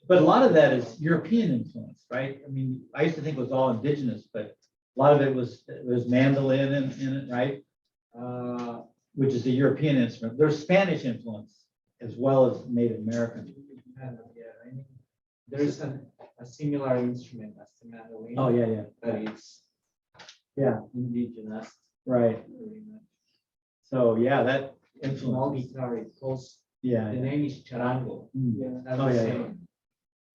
But a lot of that is European influence, right? I mean, I used to think it was all indigenous, but a lot of it was mandolin in it, right? Which is a European instrument. There's Spanish influence as well as Native American. Yeah, I mean, there's a similar instrument as the mandolin. Oh, yeah, That is yeah, indigenous. right. Very much. So, yeah, that Small influence, guitar, it calls, yeah. the name is charango. Mm. That's Oh, the yeah, same.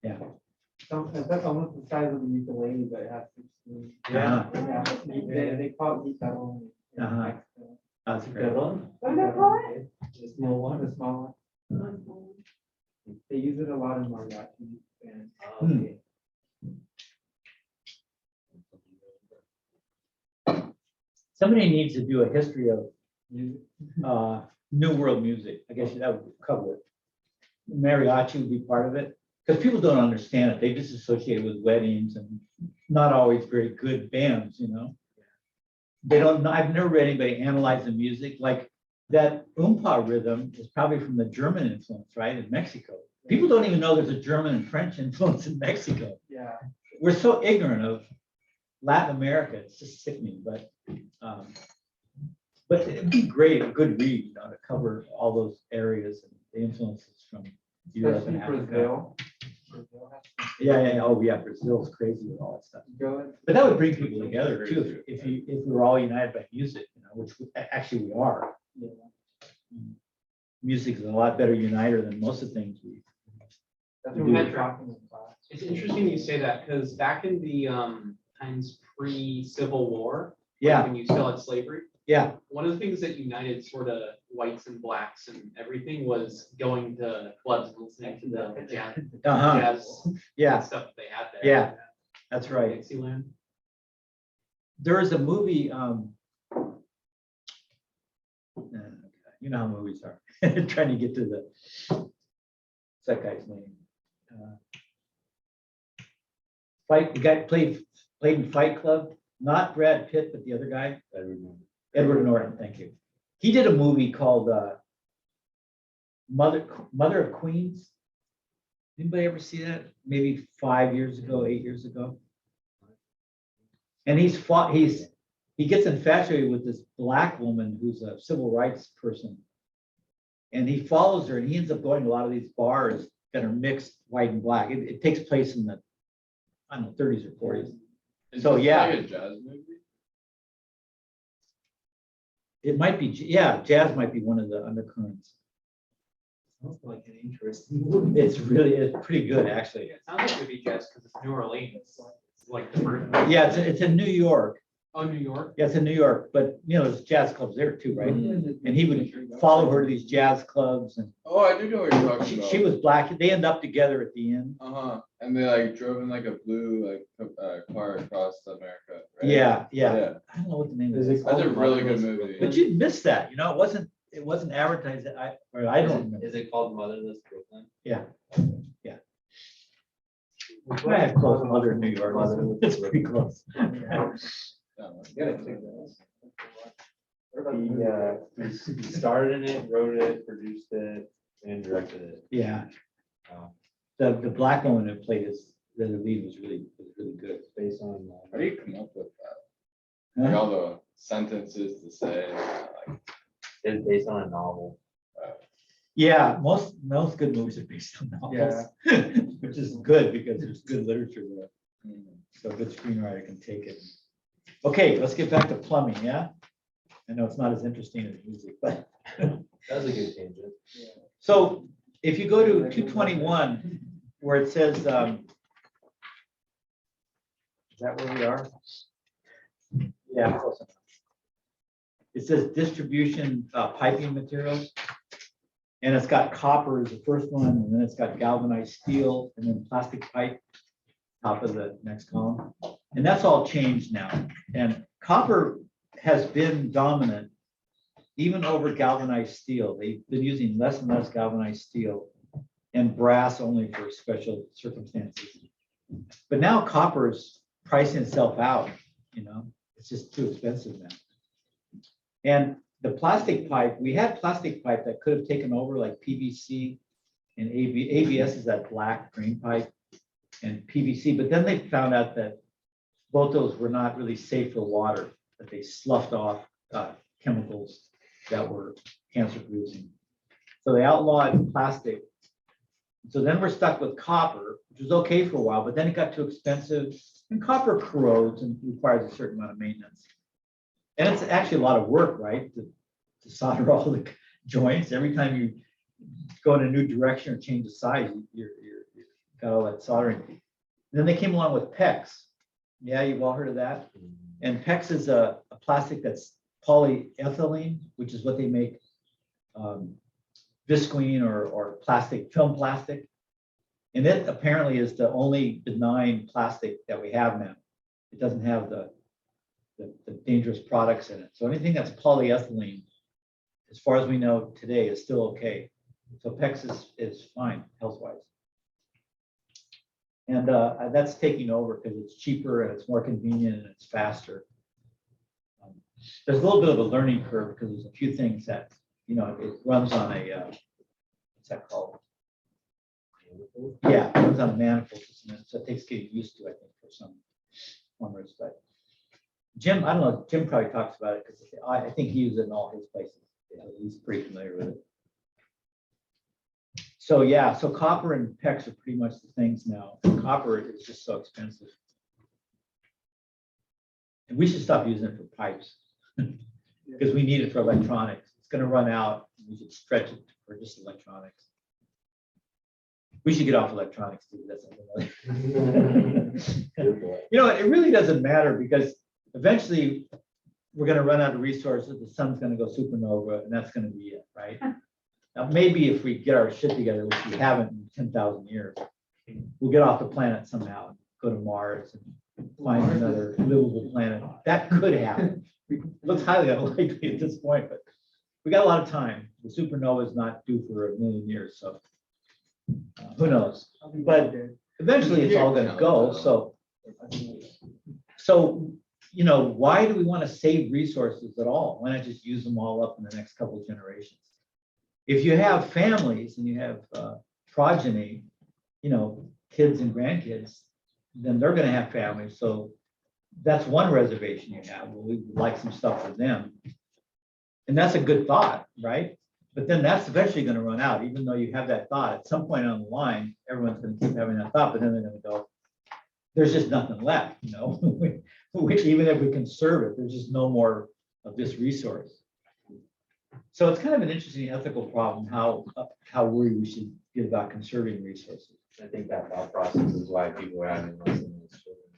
yeah. That's almost the size of the ukulele, but it has 16. Yeah. They call it guitarrón. in Uh-huh. Mexico. That's great. What do they call it? The small one, the small one. They use it a lot in mariachi and. Hmm. Somebody needs to do a history of New World music. I guess that would cover it. Mariachi would be part of it, because people don't understand it. They just associate it with weddings and not always very good bands, you know? They don't know, I've never read anybody analyze the music, like that oompa rhythm is probably from the German influence, right, in Mexico. People don't even know there's a German and French influence in Mexico. Yeah. We're so ignorant of Latin America, it's just sickening, but it'd be great, a good read, you know, to cover all those areas and the influences from Europe and Especially Africa. Brazil. Brazil has Yeah, oh yeah, Brazil's crazy with all that stuff. Go But that would bring people together too, if we were all united by music, you know, actually we are. Yeah. Music is a lot better uniter than most of the things we. That's We what do. we're talking about. It's interesting you say that, because back in the times pre-Civil War, Yeah, when you still had slavery, yeah, one of the things that united sort of whites and blacks and everything was going to clubs and listening to the jazz, uh-huh, jazz yeah, stuff that they had there. yeah, that's right. Dixieland. There is a movie, you know how movies are, trying to get to what's that guy's name? The guy played in Fight Club, not Brad Pitt, but the other guy, Edward Norton, thank you. He did a movie called Mother of Queens. Anybody ever see that? Maybe 5 years ago, 8 years ago. And he gets infatuated with this black woman who's a civil rights person. And he follows her and he ends up going to a lot of these bars that are mixed white and black. It takes place in the, I don't know, 30s or 40s. So, yeah. Like a jazz movie? It might be, yeah, jazz might be one of the undercurrents. Sounds like an interesting movie. It's pretty good, actually. It sounds like it would be jazz because it's New Orleans. It's like the birth. Yeah, it's in New York. Oh, New York. Yeah, it's in New York, but you know, there's jazz clubs there too, right? And And he would follow her to these jazz clubs and Oh, I do know what you're talking about. she was black. They end up together at the end. Uh-huh. And they like drove in like a blue car across America, right? Yeah, yeah. Yeah. I don't know what the name Is is. it That's a called really good Motherless movie. But you'd miss that, you know, it wasn't advertised. I don't remember. Is it called Motherless Brooklyn? Yeah. I have close mother in New York. It's pretty close. He started in it, wrote it, produced it, and directed it. Yeah. Um, The black woman that played the lead was really good. Based on. How do you come up with that? Like all the sentences to say, like, It's based on a novel. Yeah, most good movies are based on novels, which is good because there's good literature there. So a good screenwriter can take it. Okay, let's get back to plumbing, yeah? I know it's not as interesting as music, but. That was a good tangent. So if you go to 221, where it says, is that where we are? Yeah, close enough. It says distribution piping materials. And it's got copper as the first one, and then it's got galvanized steel, and then plastic pipe, top of the next column. And that's all changed now. And copper has been dominant even over galvanized steel. They've been using less and less galvanized steel and brass only for special circumstances. But now copper is pricing itself out, it's just too expensive now. And the plastic pipe, we had plastic pipe that could have taken over like PVC and ABS is that black green pipe and PVC, but then they found out that both those were not really safe for water, that they sloughed off chemicals that were cancer producing. So they outlawed plastic. So then we're stuck with copper, which was okay for a while, but then it got too expensive and copper corrodes and requires a certain amount of maintenance. And it's actually a lot of work, right? To solder all the joints. Every time you go in a new direction or change the size, you're got all that soldering. And then they came along with PEX. Yeah, you've all heard of that. And PEX is a plastic that's polyethylene, which is what they make visqueen or plastic, film plastic. And it apparently is the only benign plastic that we have now. It doesn't have the dangerous products in it. So anything that's polyethylene, as far as we know today, is still okay. So PEX is fine health-wise. And that's taking over because it's cheaper and it's more convenient and it's faster. There's a little bit of a learning curve because there's a few things that, it runs on a, what's that called? Yeah, it runs on a manifold system. So it takes getting used to, I think, for some plumbers. But Jim, I don't know, Jim probably talks about it because I think he uses it in all his places. He's pretty familiar with it. So yeah, so copper and PEX are pretty much the things now. Copper is just so expensive. And we should stop using it for pipes because we need it for electronics. It's going to run out. We should stretch it for just electronics. We should get off electronics too. That's another. It really doesn't matter because eventually we're going to run out of resources. The sun's going to go supernova, and that's going to be it, right? Now, maybe if we get our shit together, which we haven't in 10,000 years, we'll get off the planet somehow, go to Mars and find another livable planet. That could happen. Looks highly unlikely at this point, but we got a lot of time. The supernova is not due for 1 million years, so who knows? But eventually it's all going to go. So why do we want to save resources at all? Why not just use them all up in the next couple of generations? If you have families and you have progeny, kids and grandkids, then they're going to have families. So that's one reservation you have. Well, we would like some stuff for them. And that's a good thought, right? But then that's eventually going to run out, even though you have that thought. At some point on the line, everyone's going to keep having that thought, but then they're going to go, there's just nothing left, which even if we conserve it, there's just no more of this resource. So it's kind of an interesting ethical problem, how worried we should get about conserving resources. I think that thought process is why people are having less and less children.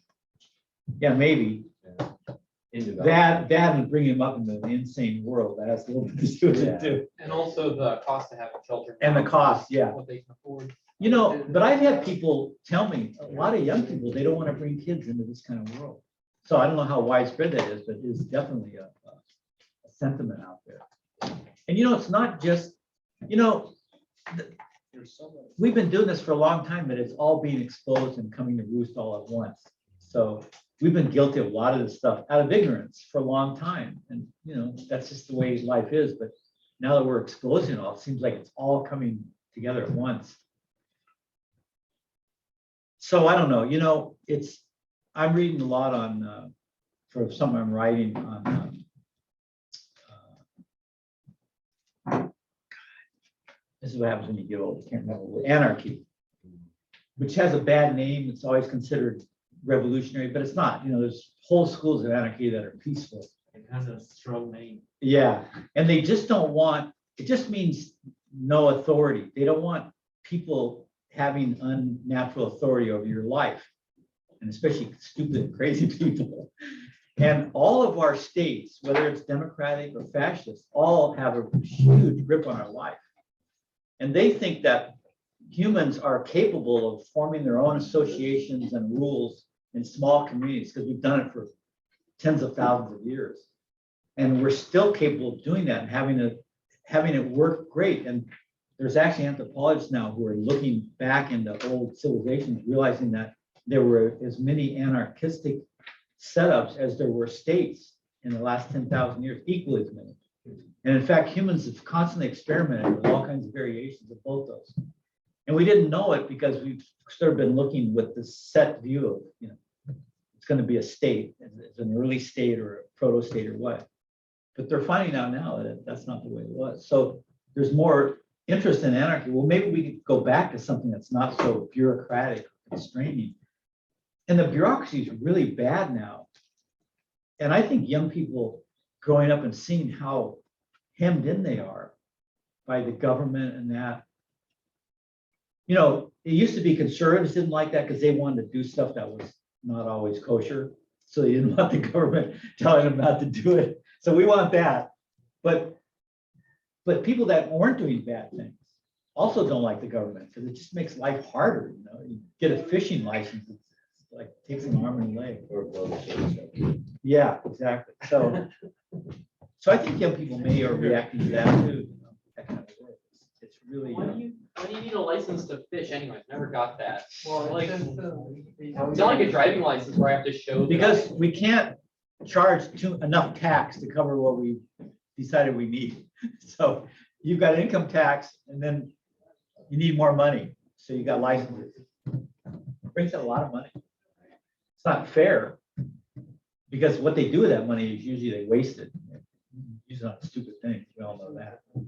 Yeah, maybe. Yeah. In development. That and bringing them up into the insane world, that has a little bit to do with it too. And also the cost of having children. And the cost, yeah. What they can afford. But I've had people tell me, a lot of young people, they don't want to bring kids into this kind of world. So I don't know how widespread that is, but it is definitely a sentiment out there. And it's not just, we've been doing this for a long time, but it's all being exposed and coming to roost all at once. So we've been guilty of a lot of this stuff out of ignorance for a long time. And, that's just the way life is. But now that we're exposing it all, it seems like it's all coming together at once. So I don't know, I'm reading a lot on, for something I'm writing on, this is what happens when you get old, I can't remember, anarchy, which has a bad name. It's always considered revolutionary, but it's not. You know, there's whole schools of anarchy that are peaceful. It has a strong name. Yeah, and they just don't want, it just means no authority. They don't want people having unnatural authority over your life, and especially stupid, crazy people. And all of our states, whether it's democratic or fascist, all have a huge grip on our life. And they think that humans are capable of forming their own associations and rules in small communities, because we've done it for tens of thousands of years. And we're still capable of doing that and having it work great. And there's actually anthropologists now who are looking back into old civilizations, realizing that there were as many anarchistic setups as there were states in the last 10,000 years, equally as many. And in fact, humans have constantly experimented with all kinds of variations of both those. And we didn't know it because we've sort of been looking with this set view of, you know, it's going to be a state, it's an early state or a proto state or what. But they're finding out now that that's not the way it was. So there's more interest in anarchy. Well, maybe we could go back to something that's not so bureaucratic or constraining. And the bureaucracy is really bad now. And I think young people growing up and seeing how hemmed in they are by the government and that, you know, it used to be conservatives didn't like that because they wanted to do stuff that was not always kosher. So they didn't want the government telling them not to do it. So we want that. But people that weren't doing bad things also don't like the government because it just makes life harder. You know, you get a fishing license, it's like takes an arm and a leg. Or blow the shit. Yeah, exactly. So I think young people may are reacting to that too. You know, that kind of way. It's really. Why do you need a license to fish anyways? Never got that. Well, Like, it's it's not like a driving license where I have to show. that Because we can't charge enough tax to cover what we decided we need. So you've got income tax and then you need more money. So you got licenses. It brings in a lot of money. It's not fair because what they do with that money is usually they waste it. Use it on stupid things. We all know that. Well,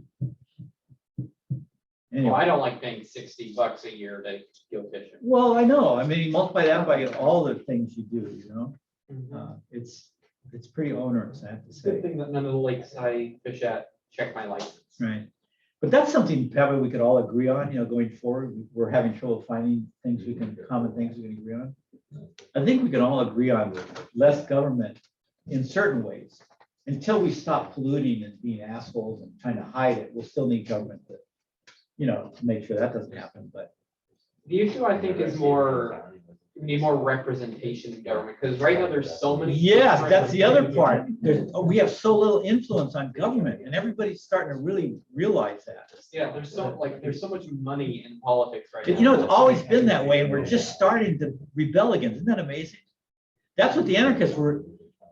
Anyway. I don't like paying $60 a year to go fishing. Well, I know. I mean, multiply that by all the things you do, you know? It's pretty onerous, I have to It's a say. good thing that none of the lakes I fish at check my license. Right. But that's something probably we could all agree on, you know, going forward. We're having trouble finding things common things we can agree on. I think we can all agree on less government in certain ways. Until we stop polluting and being assholes and trying to hide it, we'll still need government to, you know, to make sure that doesn't happen, but. The issue I think is more, we need more representation in government, because right now there's so many. Yes, that's the other part. We have so little influence on government and everybody's starting to really realize that. Yeah, there's so much money in politics right now. You know, it's always been that way and we're just starting to rebel again. Isn't that amazing? That's what the anarchists were.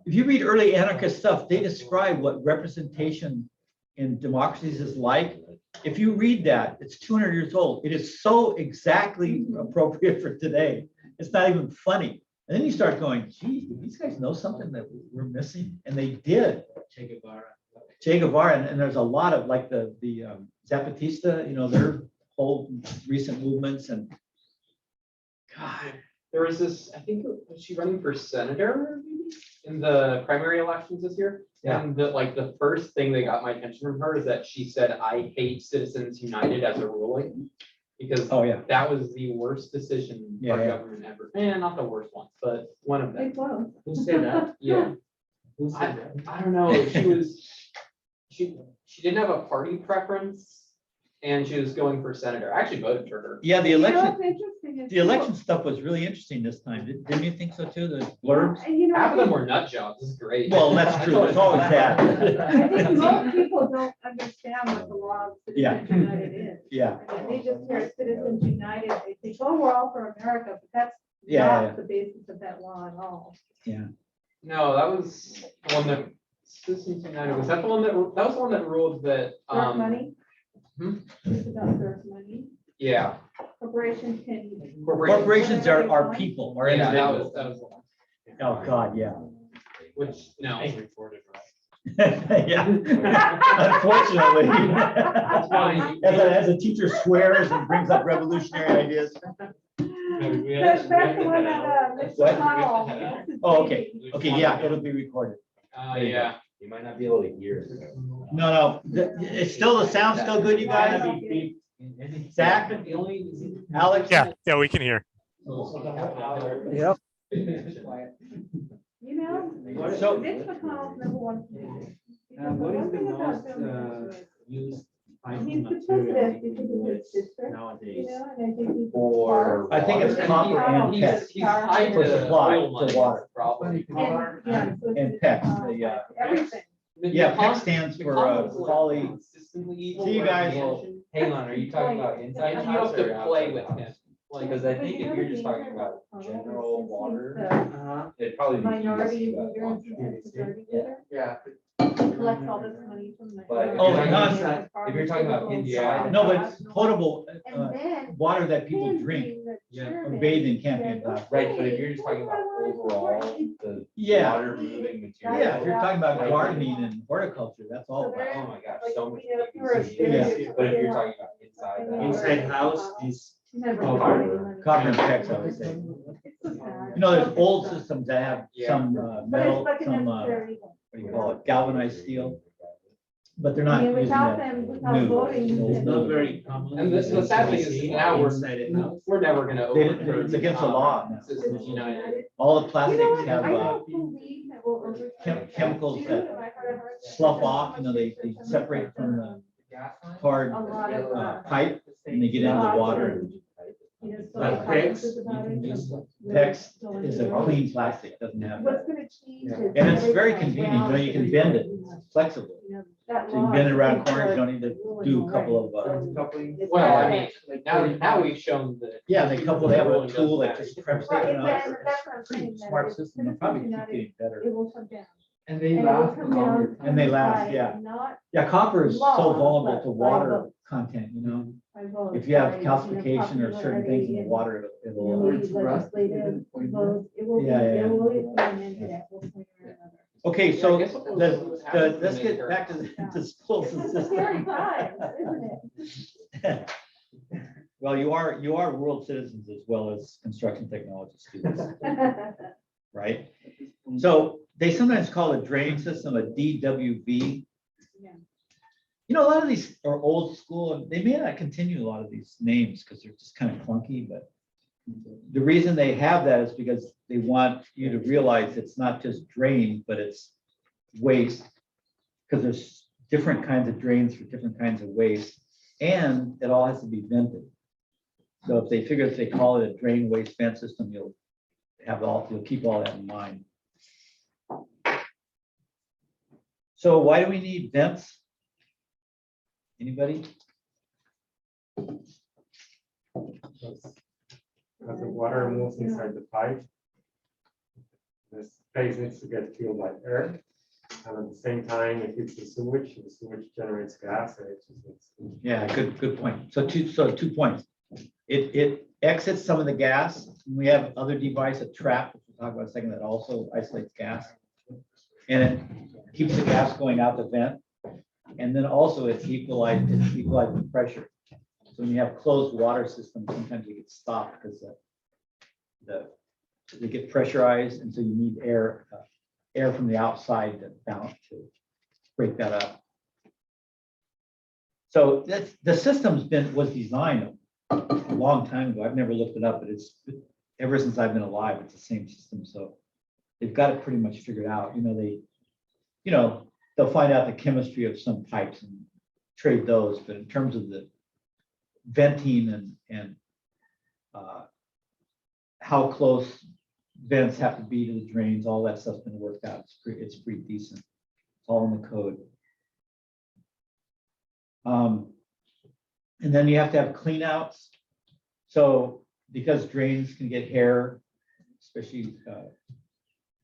If you read early anarchist stuff, they describe what representation in democracies is like. If you read that, it's 200 years old. It is so exactly appropriate for today. It's not even funny. And then you start going, gee, do these guys know something that we're missing? And they did. Che Guevara, and there's a lot of like the Zapatista, you know, their whole recent movements and God. There was this, I think, was she running for senator maybe in the primary elections this year? Yeah. And the first thing that got my attention from her is that she said, "I hate Citizens United" as a ruling, because Oh, yeah. that was the worst decision Yeah, our yeah. government ever, and not the worst one, but one of them. They close. Who said that? Yeah, Who said that? I don't know. She didn't have a party preference, and she was going for senator. I actually voted for her. Yeah, the You know, election, what's interesting is the election stuff was really interesting this time. Didn't you think so too? The blurbs? And you know, Half of them were nut jobs. This is great. Well, that's true. It's always that. I think most people don't understand what the law of Yeah. Citizens United is. Yeah, I mean, they just hear Citizens United, they think, oh, we're all for America, but that's Yeah, yeah. not the basis of that law at all. No, that was the one that Citizens United, was that the one that was the one that ruled that, Dirt money. hmm? It's about dirt money. Yeah. Corporations can. corporations are people, are Yeah, individuals. that was the one. Oh, God, yeah. Which, no, Yeah, unfortunately. As a teacher swears and brings up revolutionary ideas. That's the one that, Mr. What? Powell, that's his Oh, okay, baby. okay, yeah, it'll be recorded. Yeah. You might not be able to hear. it. No, it's still, the sound's still good, you guys? Zach, Alex? Yeah, we can hear. Yep. You know, So- Mitch McConnell's number one. fan. Because What is one the thing about most film industry used? is He's the president because of his sister, you Nowadays. know, and I think he's. For. I think it's water. copper and He's- PEX. he's tied For to supply, oil to money, water. Probably. And, yeah, so And it's, PEX, the, everything. yeah, PEX stands for poly. See you guys. Hang on, are you talking about inside the You house have to or outside play the with house? him. Like, Because I But think you if know you're the just thing talking about about general Powell, water, since Uh-huh. it'd probably be. Minority easy to leader and contract. majority Yeah. leader, Yeah. he collects all this money from the. But if Oh, you're no, talking- farmers, if you're talking about farmers, inside- No, but it's potable, And then. water that people him drink. being the Yeah. chairman Bathe in camping said, glass. Right, but if "Okay, you're just talking what do I about wanna overall, support?" the Yeah. water moving material. Yeah, if you're talking about Right. gardening and horticulture, that's all So about. there- Oh my gosh, Like, so much. you know, if you were a Yeah. serious- But if you're talking about inside the house. Inside house is. Never Oh, got any money. Copper and PEX, I would say. It's so sad. You know, there's old systems that have some But metal, it's like a some, necessary evil. what do you call it, galvanized steel, but they're I not mean, using without that. them, without new. voting. It's Not very common. And the sad thing is now we're never gonna They- overturn. it's against the law now. Citizens United. All the You plastics know what? have I don't believe that we'll overturn it. chemicals Dude, that and I heard her say slough there's so off, much you know, they research on separate this, from that, the hard a lot of, pipe and they get into the water. And you know, so Like many PEX, conferences about you it. can just- PEX Going is to a the- clean plastic, doesn't have. What's gonna change is. And it's very everything convenient, you know, you can bend it, it's flexible. You know, that So you law bend it around is corners, you don't what need to ruling do a the couple way. of, So Coupling. it's Well, I better. mean, now we've shown that. yeah, they couple, they have a Ruling tool that doesn't just matter. preps it, Right, you know, and it's that's what I'm a pretty saying, that smart if system, they'll citizens probably keep united, getting better. It will come down. And they And it will last come longer. down. And they last, by yeah. Not Yeah, copper is so Law, vulnerable but to by water vote. content, you know, by vote, if you have by, calcification or certain things in the popularity water, and, it'll, maybe legislative votes, it will be, Yeah, yeah. it will be implemented at one point or another. okay, Yeah, I so guess we'll see what happens when let's they get turn back to on. the school It's a system. scary time, isn't it? Well, you are world citizens as well as construction technology students, right? So they sometimes call a drain system a DWV. Yeah. You know, a lot of these are old school and they may not continue a lot of these names because they're just kind of clunky, but the reason they have that is because they want you to realize it's not just drain, but it's waste. Because there's different kinds of drains for different kinds of waste, and it all has to be vented. So if they call it a drain waste vent system, you'll keep all that in mind. So why do we need vents? Anybody? As the water moves inside the pipe, the space needs to get filled by air. And at the same time, it hits the sewage generates gas. And it just makes- Yeah, good point. So two points. It exits some of the gas. We have other device, a trap, which we'll talk about in a second, that also isolates gas. And it keeps the gas going out the vent. And then also it's equalizing pressure. So when you have closed water systems, sometimes you get stopped because they get pressurized, and so you need air from the outside to balance, to break that up. So the system's was designed a long time ago. I've never looked it up, but it's ever since I've been alive, it's the same system. So they've got it pretty much figured out. They'll find out the chemistry of some pipes and trade those, but in terms of the venting and how close vents have to be to the drains, all that stuff's been worked out. It's pretty decent. It's all in the code. And then you have to have clean outs. So because drains can get hair, especially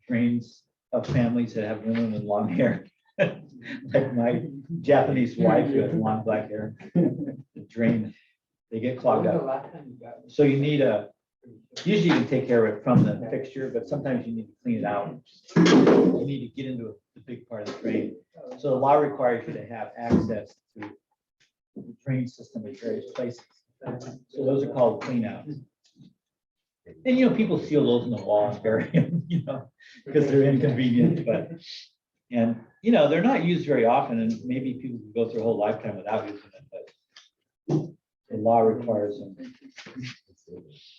drains of families that have women with long hair, like my Japanese wife who has long black hair, the drain, they get clogged up. So you need usually you can take care of it from the fixture, but sometimes you need to clean it out. You need to get into the big part of the drain. So the law requires you to have access to the drain system at various places. So those are called cleanouts. And, people seal those in the wall and bury them, because they're inconvenient, but, and, they're not used very often, and maybe people can go through a whole lifetime without using it, but the law requires them.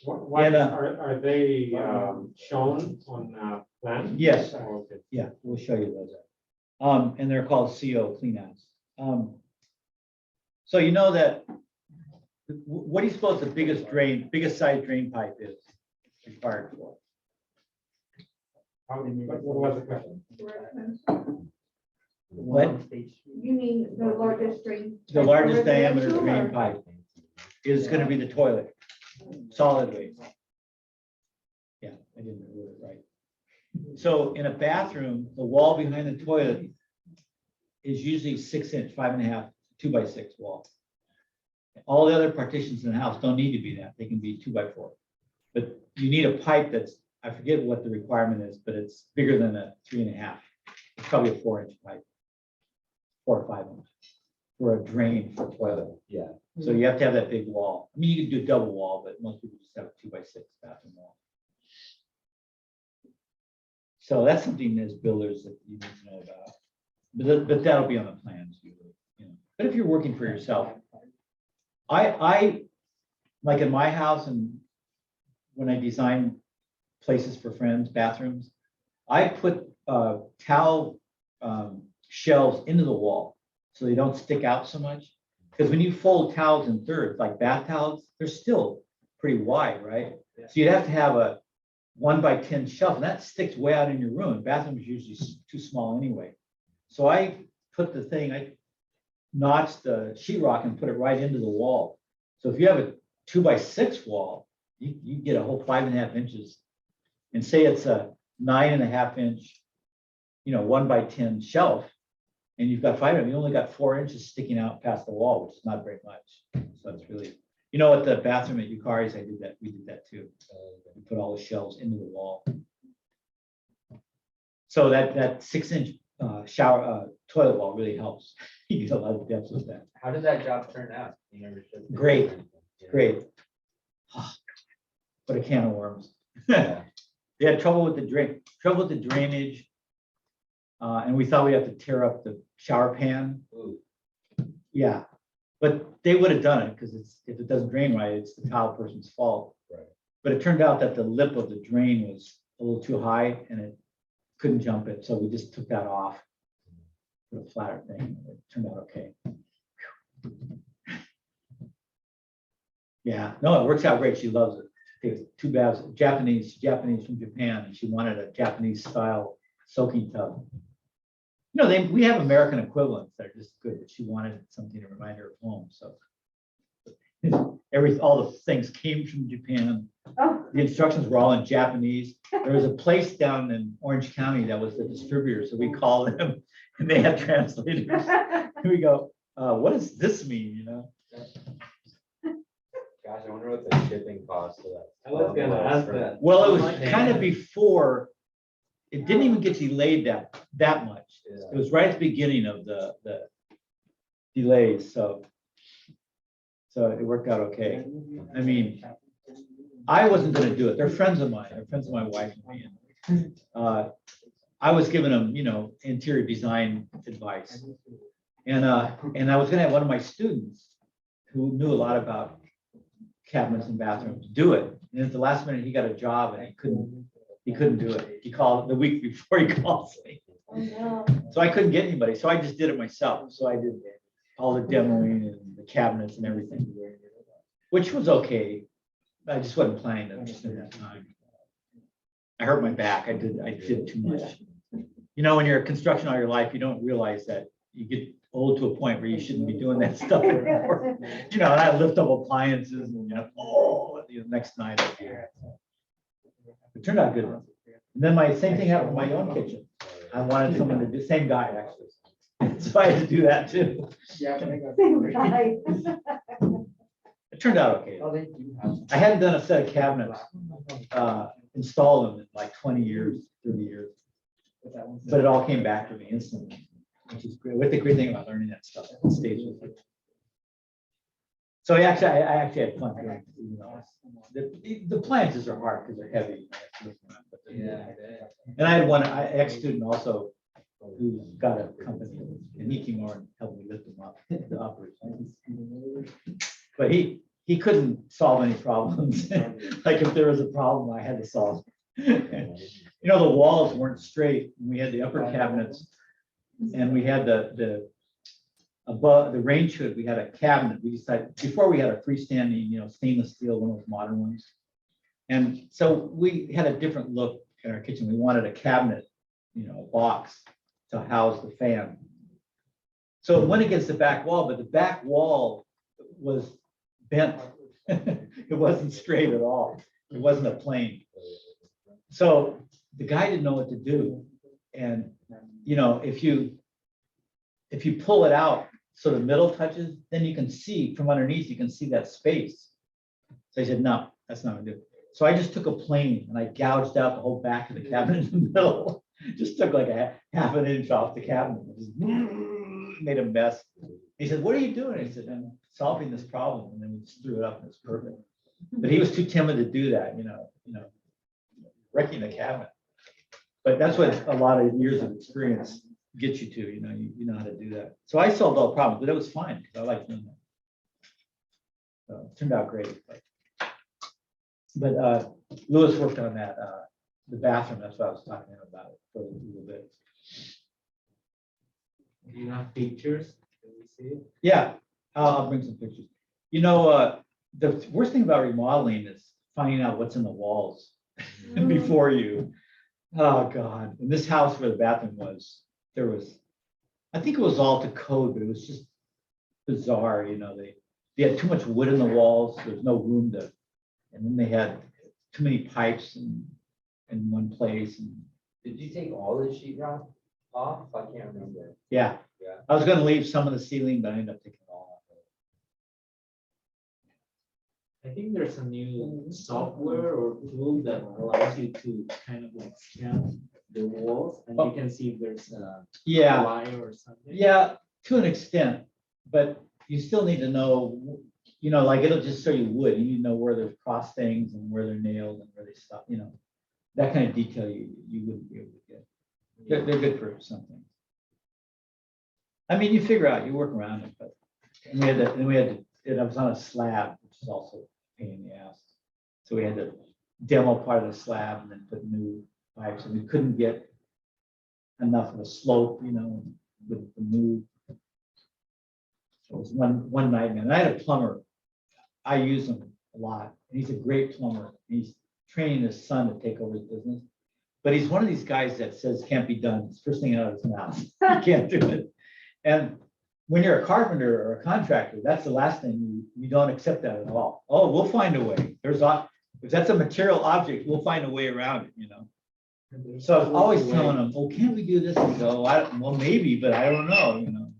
What And, are they shown on plan? Yes. Oh, okay. Yeah, we'll show you those. And they're called CO cleanouts. So you know that, what do you suppose the biggest size drain pipe is required for? What was the question? What? You mean the largest drain? The largest like diameter residential drain or- pipe is gonna be the toilet, solid waste. Yeah, I didn't word it right. So in a bathroom, the wall behind the toilet is usually 6 inch, 5.5, 2x6 wall. All the other partitions in the house don't need to be that. They can be 2x4. But you need a pipe that's, I forget what the requirement is, but it's bigger than a 3.5. It's probably a 4 inch pipe. 4 or 5 inch for a drain for toilet. Yeah. So you have to have that big wall. I mean, you can do a double wall, but most people just have a 2x6 bathroom wall. So that's something as builders that you need to know about. But that'll be on the plans usually, But if you're working for yourself, I like in my house and when I design places for friends, bathrooms, I put towel shelves into the wall so they don't stick out so much. Because when you fold towels in thirds, like bath towels, they're still pretty wide, right? So you'd have to have a 1x10 shelf, and that sticks way out in your room. Bathroom is usually too small anyway. So I put the thing, I notched the sheetrock and put it right into the wall. So if you have a 2x6 wall, you get a whole 5.5 inches. And say it's a 9.5 inch, 1x10 shelf, and you've got 5 of them, you only got 4 inches sticking out past the wall, which is not very much. So it's really, at the bathroom at Yukari's, we did that too. We put all the shelves into the wall. So that 6 inch shower toilet wall really helps. You get a lot of depth with that. How did that job turn out? You never showed me. Great. Yeah. Great. What a can of worms. Yeah. They had trouble with the drainage. And we thought we'd have to tear up the shower pan. Ooh. Yeah, but they would have done it because if it doesn't drain right, it's the tile person's fault. Right. But it turned out that the lip of the drain was a little too high and it couldn't jump it. So we just took that off. Put a flatter thing. It turned out okay. Yeah, no, it works out great. She loves it. She takes 2 baths, Japanese from Japan, and she wanted a Japanese style soaking tub. We have American equivalents that are just good, but she wanted something to remind her of home. So all the things came from Japan. Oh. The instructions were all in Japanese. There was a place down in Orange County that was the distributor, so we called them and they had translators. And we go, what does this mean? Gosh, I wonder what the shipping cost of that. I was gonna ask that. Well, it was kind of before. It didn't even get delayed that much. It was right at the beginning of the delays, so it worked out okay. I mean, I wasn't gonna do it. They're friends of mine. They're friends of my wife and me. I was giving them, interior design advice. And I was gonna have one of my students who knew a lot about cabinets and bathrooms do it. And at the last minute, he got a job and he couldn't do it. He called the week before he called me. Oh, no. So I couldn't get anybody. So I just did it myself. So I did all the demoing and the cabinets and everything, which was okay. I just wasn't planning to spend that time. I hurt my back. I did too much. When you're in construction all your life, you don't realize that you get old to a point where you shouldn't be doing that stuff anymore. And I lift up appliances and, the next night. It turned out good. And then same thing happened with my own kitchen. I wanted someone to do, same guy actually. So I had to do that too. Right. It turned out okay. Oh, they do have. I hadn't done a set of cabinets, installed them in like 20 years, 30 years, but it all came back to me instantly. which is great. What the great thing about learning that stuff, it stays with you. So I actually had fun doing it, even though the appliances are hard because they're heavy. Yeah. And I had one ex-student also who's got a company, and he came over and helped me lift them up. The operations. But he couldn't solve any problems. Like if there was a problem, I had to solve. You know, the walls weren't straight. We had the upper cabinets, and we had the above the range hood. We had a cabinet. We decided before we had a freestanding, you know, stainless steel, one of those modern ones. And so we had a different look in our kitchen. We wanted a cabinet, you know, a box to house the fan. So it went against the back wall, but the back wall was bent. It wasn't straight at all. It wasn't a plane. So the guy didn't know what to do. And, you know, if you pull it out so the middle touches, then you can see from underneath, you can see that space. So he said, no, that's not gonna do it. So I just took a plane and I gouged out the whole back of the cabinet in the middle. Just took like a half an inch off the cabinet. Just made a mess. He said, what are you doing? I said, I'm solving this problem. And then we just threw it up and it's perfect. But he was too timid to do that, you know, wrecking the cabinet. But that's what a lot of years of experience gets you to, you know how to do that. So I solved all the problems, but it was fine because I like doing that. So it turned out great. But Lewis worked on that, the bathroom. That's what I was talking to him about it for a little bit. Do you have pictures? Can we see it? Yeah, I'll bring some pictures. You know, the worst thing about remodeling is finding out what's in the walls before you. Oh God! In this house where the bathroom was, there was, I think it was all to code, but it was just bizarre. You know, they had too much wood in the walls. There's no room to, and then they had too many pipes in one place. And Did you take all the sheetrock off? I can't remember. yeah, Yeah. I was going to leave some of the ceiling, but I ended up taking it all off. I think there's a new software or tool that allows you to kind of like scan the walls and you can see if there's a Yeah. wire or something. Yeah, to an extent, but you still need to know, you know, like it'll just show you wood. You need to know where there's cross things and where they're nailed and where they stop, you know, that kind of detail you wouldn't be able to get. They're good for something. I mean, you figure out, you work around it, but and it was on a slab, which is also a pain in the ass. So we had to demo part of the slab and then put new pipes, and we couldn't get enough of a slope, you know, with the move. So it was one nightmare. And I had a plumber. I use him a lot. And he's a great plumber. He's training his son to take over his business. But he's one of these guys that says can't be done. It's first thing out of his mouth. You can't do it. And when you're a carpenter or a contractor, that's the last thing you don't accept that at all. Oh, we'll find a way. If that's a material object, we'll find a way around it, you know. So I was always telling him, oh, can't we do this? And go, well, maybe, but I don't know, you know.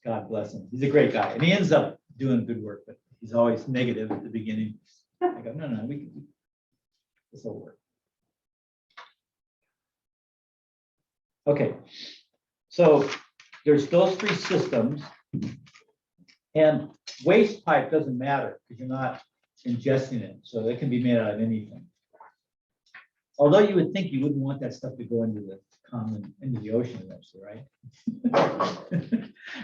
God bless him. He's a great guy. And he ends up doing good work, but he's always negative at the beginning. I go, no, this will work. Okay. So there's those three systems. And waste pipe doesn't matter because you're not ingesting it. So it can be made out of anything. Although you would think you wouldn't want that stuff to go into the ocean eventually, right?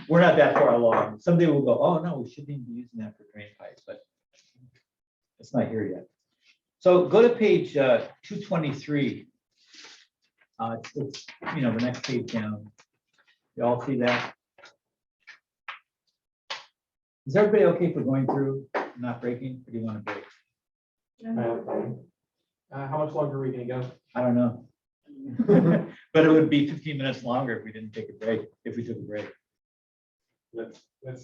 We're not that far along. Someday we'll go, oh no, we shouldn't even be using that for drain pipes, but it's not here yet. So go to page 223. It's you know, the next page down. You all see that? Is everybody okay for going through, not breaking, or do you want to break? How much longer are we gonna go? I don't know. But it would be 15 minutes longer if we didn't take a break, if we took a break. Let's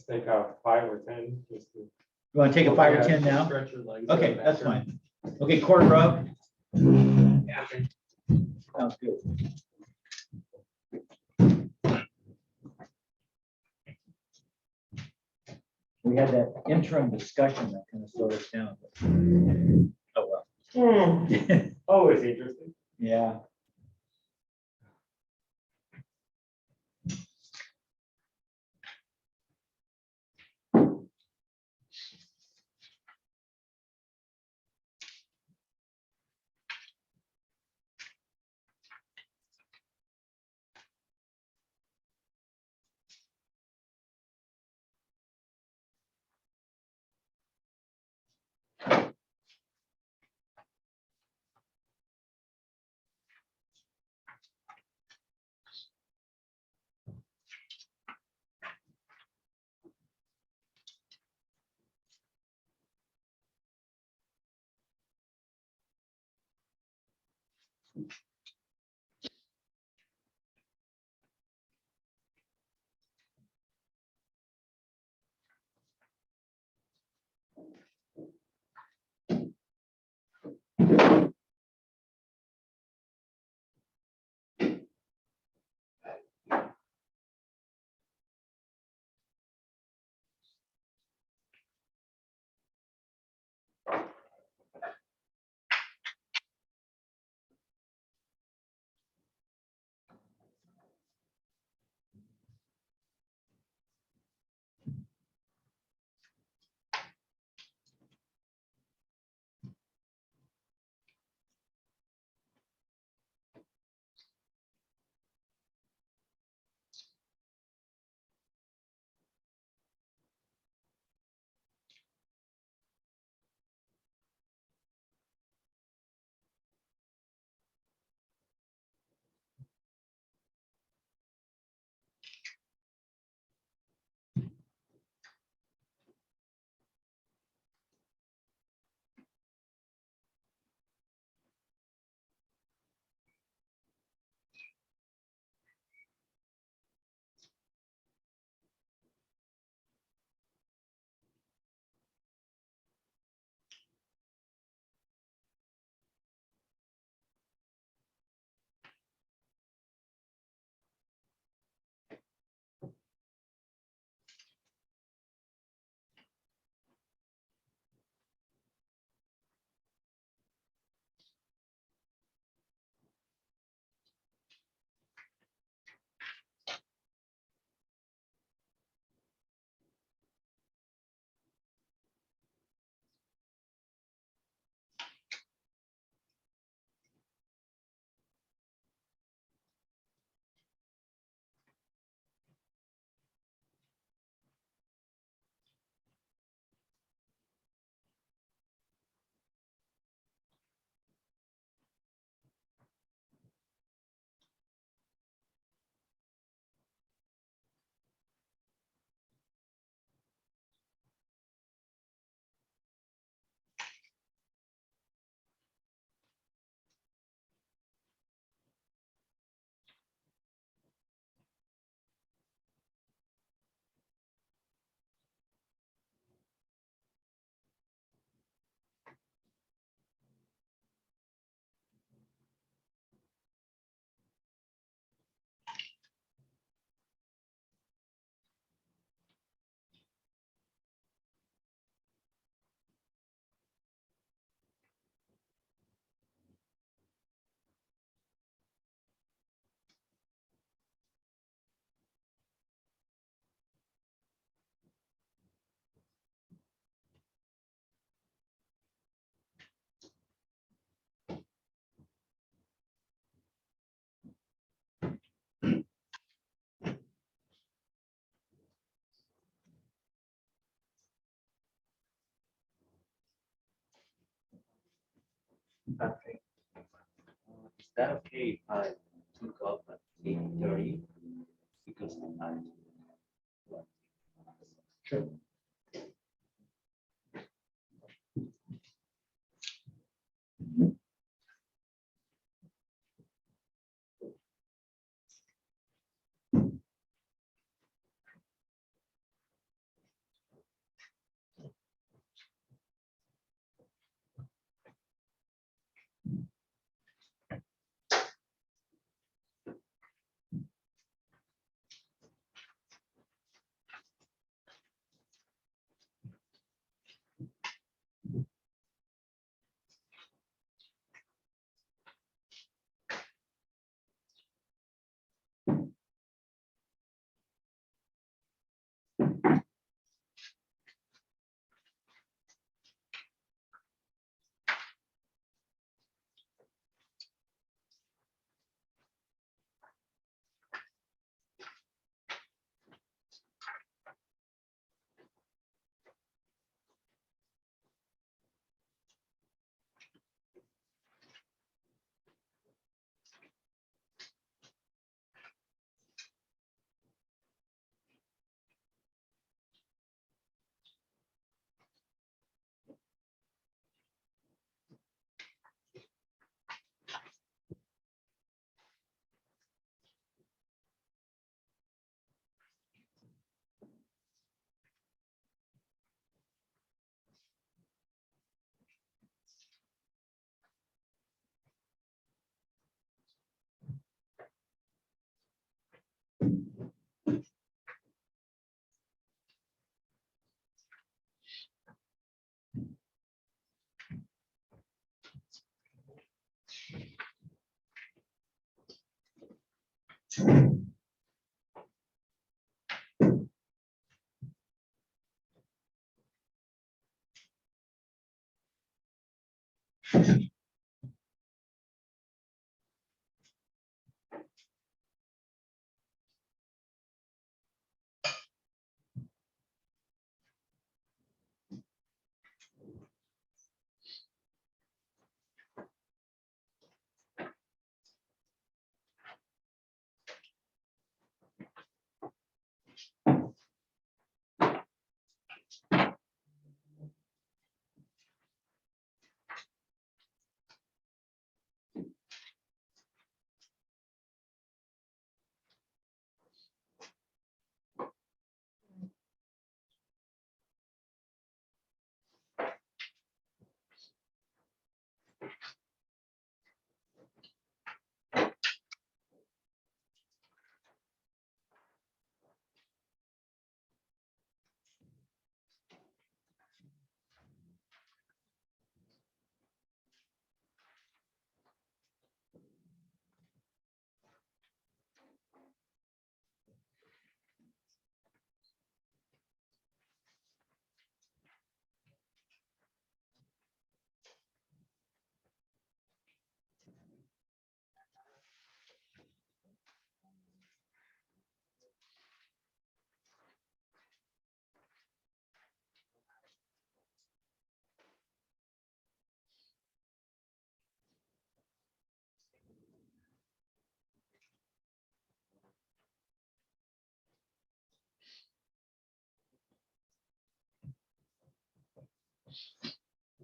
take a 5 or 10. Just to, You want to take a 5 or 10 now? Stretch your legs. Okay, that's fine. Okay, quarter rub. Yeah. Sounds good. We had that interim discussion that kind of slowed us down. Oh, well. always interesting. Yeah. Patrick, is that okay if I took off at 8:30? Because I. Sure.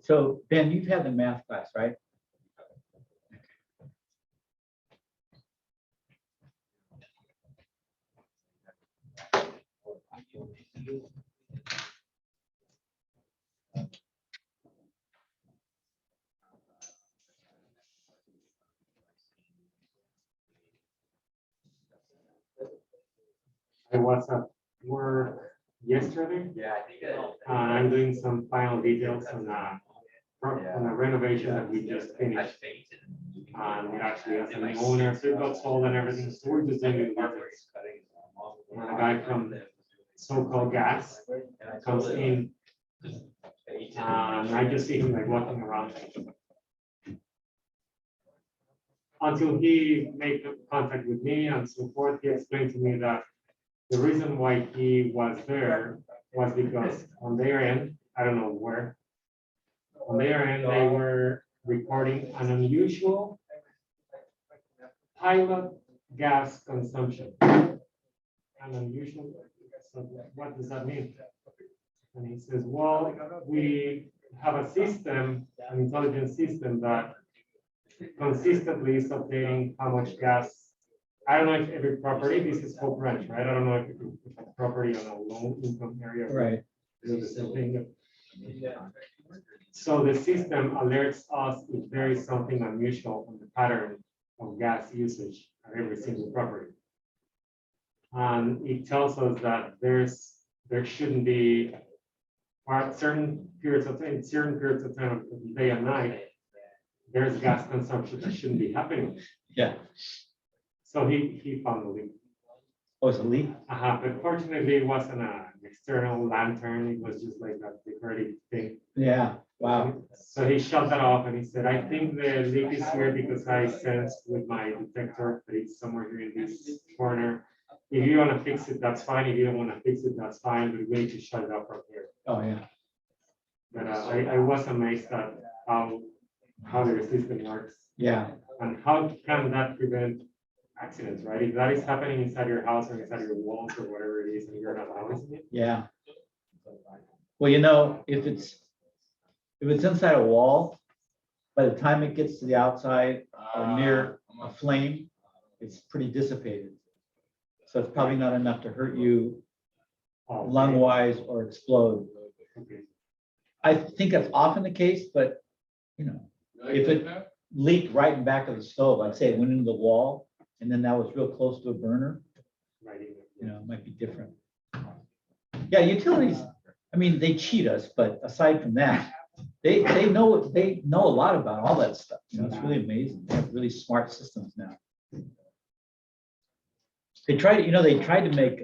So Ben, you've had the math class, right? I was at work yesterday. Yeah, I think I'm doing some final details on a renovation that we just finished. And it actually has a new owner, so it got sold and everything, so we're just doing it. And a guy from so-called gas comes in, and I just see him like walking around. Until he made contact with me and so forth, he explained to me that the reason why he was there was because on their end, I don't know where, on their end, they were recording an unusual pilot gas consumption. An unusual, so what does that mean? And he says, well, we have a system, an intelligent system that consistently is updating how much gas. I don't know if every property, this is Hope Ranch, right? I don't know if a property on a low income area. Right. Is the same thing. So the system alerts us if there is something unusual on the pattern of gas usage at every single property. And it tells us that there shouldn't be certain periods of time of the day and night, there's gas consumption that shouldn't be happening. Yeah. So he found the leak. Oh, it's a leak? But fortunately, it wasn't an external lantern. It was just like a decorative thing. Yeah, wow. So he shut that off and he said, I think the leak is here because I sensed with my detector that it's somewhere here in this corner. If you want to fix it, that's fine. If you don't want to fix it, that's fine. But we need to shut it off from here. Oh, yeah. But I was amazed at how their system works. Yeah. And how can that prevent accidents, right? If that is happening inside your house or inside your walls or whatever it is, and you're not noticing it. Yeah. Well, you know, if it's inside a wall, by the time it gets to the outside or near a flame, it's pretty dissipated. So it's probably not enough to hurt you lung-wise or explode. Okay. I think that's often the case, but you know, if it leaked right in back of the stove, like say it went into the wall and then that was real close to a burner, Right. you know, it might be different. Yeah, utilities, I mean, they cheat us, but aside from that, they know a lot about all that stuff. You know, it's really amazing. They have really smart systems now. They tried, they tried to make,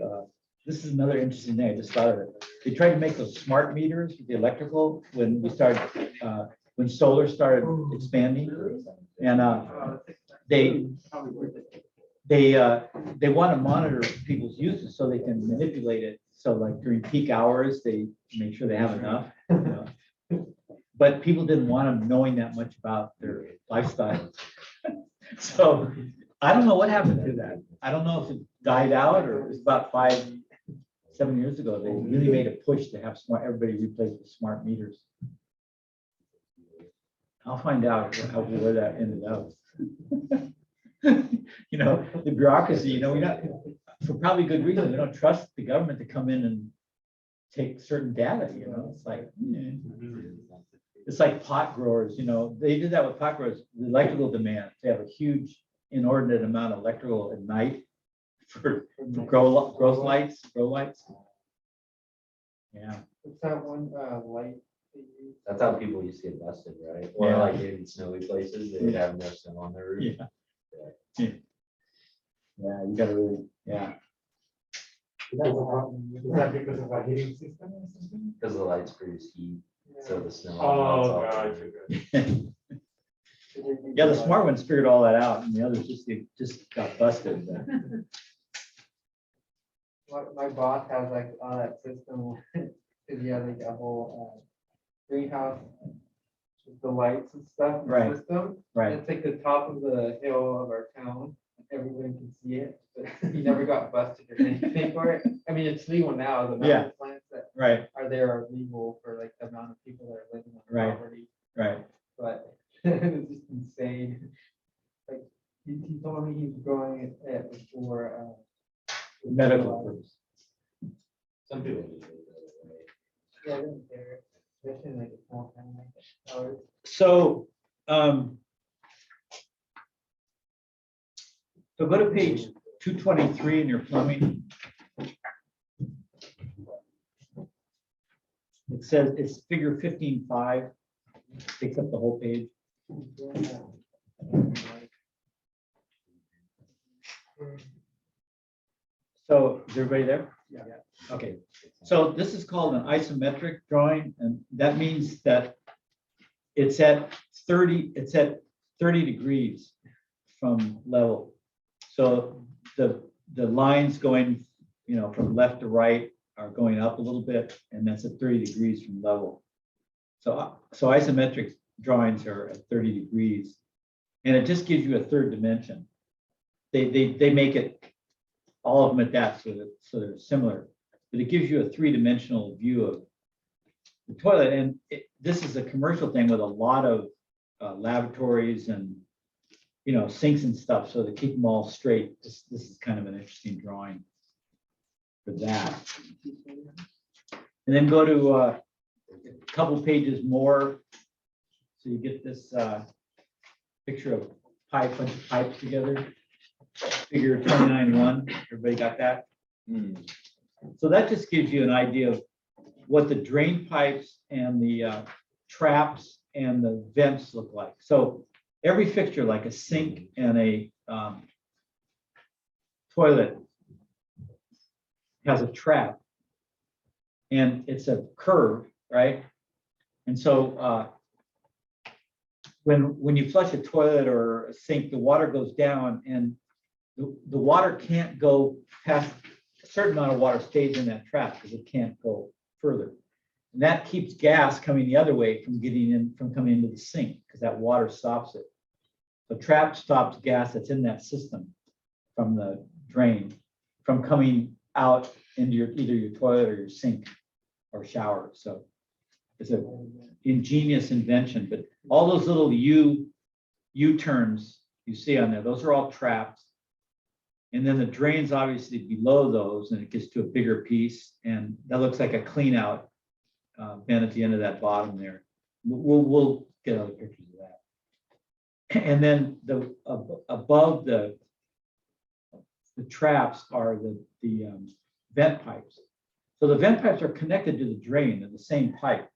this is another interesting thing, I just thought of it. They tried to make those smart meters, the electrical, when we started, when solar started expanding. And they want to monitor people's uses so they can manipulate it. So like during peak hours, they make sure they have enough. But people didn't want them knowing that much about their lifestyle. So I don't know what happened to that. I don't know if it died out or it was about 5-7 years ago. They really made a push to have everybody replaced with smart meters. I'll find out where that ended up. The bureaucracy, we don't, for probably good reason, we don't trust the government to come in and take certain data, it's like, it's like pot growers, they did that with pot growers, the electrical demand. They have a huge inordinate amount of electrical at night for grow lights. Yeah. What's that one light? That's how people used to get busted, right? Or Yeah. like in snowy places, they would have no snow on their roof. Yeah, you gotta really, yeah. Is that because of a heating system or something? Because the lights produce heat, so the snow. melts Oh, off the gotcha. roof. Yeah, the smart ones figured all that out, and the others just got busted. My boss has like all that system, because he has like a whole greenhouse with the lights and stuff in the Right. system. Right. It's like the top of the hill of our town. Everyone can see it, but he never got busted or anything for it. I mean, it's legal now. The Yeah. mountain plants that Right, are there are legal for like the amount of people that are living on the Right. property. right. But it's just insane. Like he told me he's growing it for Medical purpose. Some people do it the other way. Yeah, I don't care. Especially in, like a small town like that. Ours. So, so go to page 223 in your plumbing. It says it's figure 15.5, takes up the whole page. So is everybody there? Yeah. Okay, so this is called an isometric drawing, and that means that it's at 30 degrees from level. So the lines going, from left to right are going up a little bit, and that's at 30 degrees from level. So isometric drawings are at 30 degrees, and it just gives you a third dimension. They make it all of them at that, so they're similar, but it gives you a three-dimensional view of the toilet. And this is a commercial thing with a lot of laboratories and sinks and stuff, so to keep them all straight. This is kind of an interesting drawing for that. And then go to a couple pages more, so you get this picture of bunch of pipes together. Figure 29.1. Everybody got that? So that just gives you an idea of what the drain pipes and the traps and the vents look like. So every fixture, like a sink and a toilet, has a trap, and it's a curve, right? And so when you flush a toilet or a sink, the water goes down, and the water can't go past a certain amount of water stays in that trap because it can't go further. And that keeps gas coming the other way from coming into the sink, because that water stops it. The trap stops gas that's in that system from the drain from coming out into either your toilet or your sink or shower. So it's an ingenious invention, but all those little U-turns you see on there, those are all traps. And then the drain's obviously below those, and it gets to a bigger piece, and that looks like a clean out vent at the end of that bottom there. We'll get other pictures of that. And then above the traps are the vent pipes. So the vent pipes are connected to the drain in the same pipe,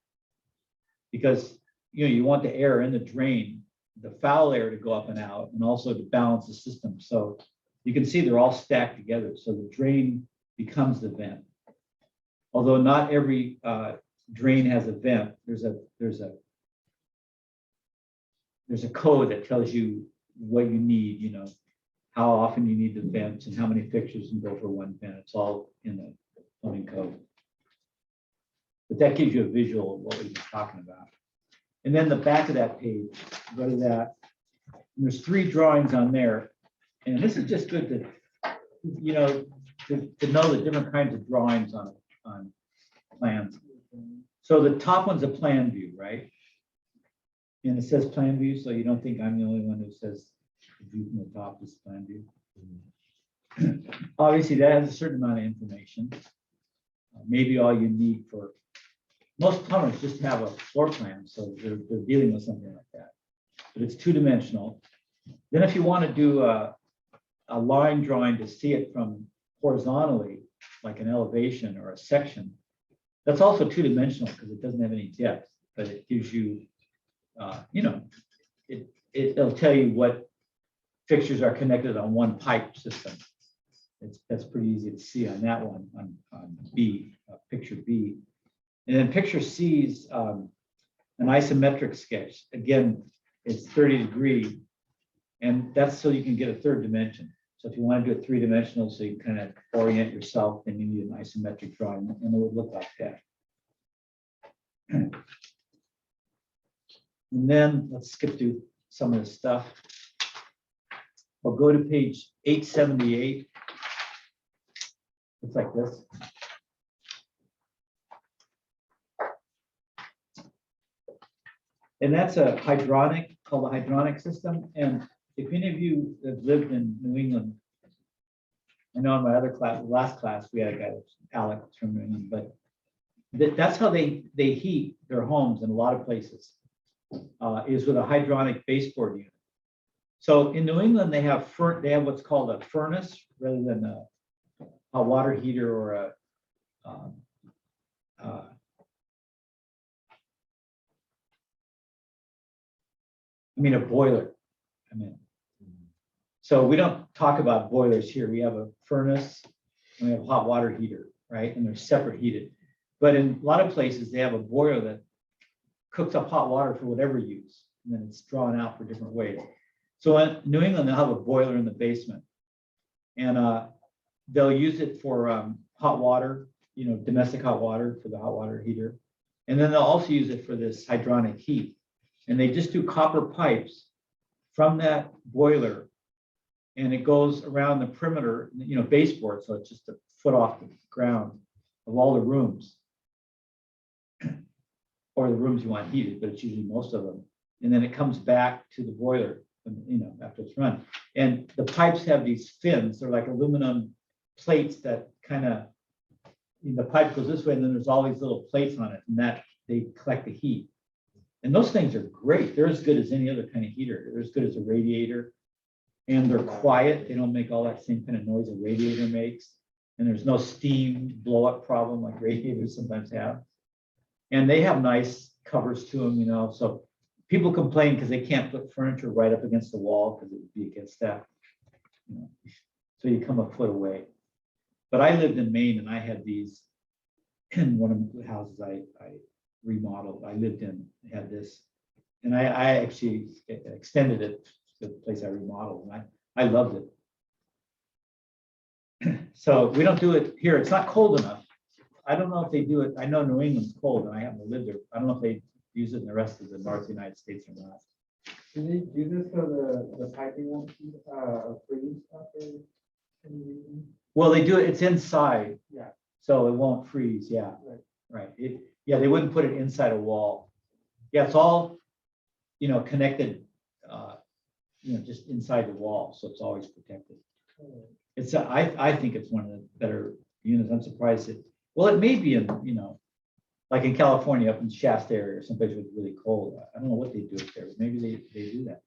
because you want the air in the drain, the foul air to go up and out, and also to balance the system. So you can see they're all stacked together. So the drain becomes the vent. Although not every drain has a vent, there's a code that tells you what you need, you know, how often you need the vents and how many fixtures can go for one vent. It's all in the plumbing code. But that gives you a visual of what we've been talking about. And then the back of that page, go to that. And there's 3 drawings on there. And this is just good to, you know, to know the different kinds of drawings on plans. So the top one's a plan view, right? And it says plan view, so you don't think I'm the only one who says the view from the top is plan view. Obviously, that has a certain amount of information. Maybe all you need for most plumbers just have a floor plan, so they're dealing with something like that. But it's 2-dimensional. Then if you want to do a line drawing to see it from horizontally, like an elevation or a section, that's also 2-dimensional because it doesn't have any depth, but it gives you, you know, it'll tell you what fixtures are connected on one pipe system. That's pretty easy to see on that one, on B, picture B. And then picture C is an isometric sketch. Again, it's 30 degree, and that's so you can get a 3rd dimension. So if you want to do it 3-dimensional, so you kind of orient yourself, then you need an isometric drawing, and it would look like that. And then let's skip through some of the stuff. I'll go to page 878. It's like this. And that's a hydronic, called a hydronic system. And if any of you have lived in New England, I know in my other class, last class, we had a guy, Alex from New England, but that's how they heat their homes in a lot of places, is with a hydronic baseboard unit. So in New England, they have what's called a furnace rather than a hot water heater or a boiler. So we don't talk about boilers here. We have a furnace, and we have a hot water heater, right? And they're separate heated. But in a lot of places, they have a boiler that cooks up hot water for whatever use, and then it's drawn out for different ways. So in New England, they'll have a boiler in the basement, and they'll use it for hot water, you know, domestic hot water for the hot water heater. And then they'll also use it for this hydronic heat. And they just do copper pipes from that boiler, and it goes around the perimeter, you know, baseboard, so it's just a foot off the ground of all the rooms, or the rooms you want heated, but it's usually most of them. And then it comes back to the boiler, you know, after it's run. And the pipes have these fins. They're like aluminum plates that kind of, the pipe goes this way, and then there's all these little plates on it, and that they collect the heat. And those things are great. They're as good as any other kind of heater. They're as good as a radiator, and they're quiet. They don't make all that same kind of noise a radiator makes. And there's no steam blow up problem like radiators sometimes have. And they have nice covers to them, you know. So people complain because they can't put furniture right up against the wall because it would be against that. You know, so you come a foot away. But I lived in Maine, and I had these in one of the houses I remodeled. I lived in, had this, and I actually extended it to the place I remodeled, and I loved it. So we don't do it here. It's not cold enough. I don't know if they do it. I know New England's cold, and I happen to live there. I don't know if they use it in the rest of the North United States or not. Do they do this so the piping won't freeze after any reason? Well, they do it. It's inside, Yeah. so it won't freeze. Yeah, Right. right. Yeah, they wouldn't put it inside a wall. Yeah, it's all, you know, connected, you know, just inside the wall, so it's always protected. It's I think it's one of the better units. I'm surprised it. Well, it may be in, you know, like in California, up in Shasta area, or someplace where it's really cold. I don't know what they do up there, but maybe they do that.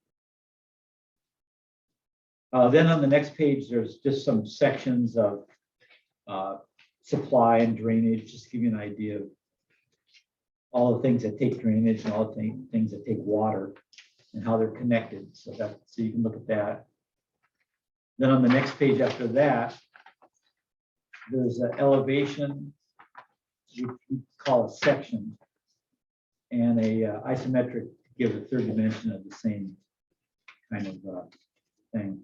Then on the next page, there's just some sections of supply and drainage, just to give you an idea of all the things that take drainage and all the things that take water and how they're connected. So you can look at that. Then on the next page after that, there's an elevation, we call a section, and a isometric to give a third dimension of the same kind of thing.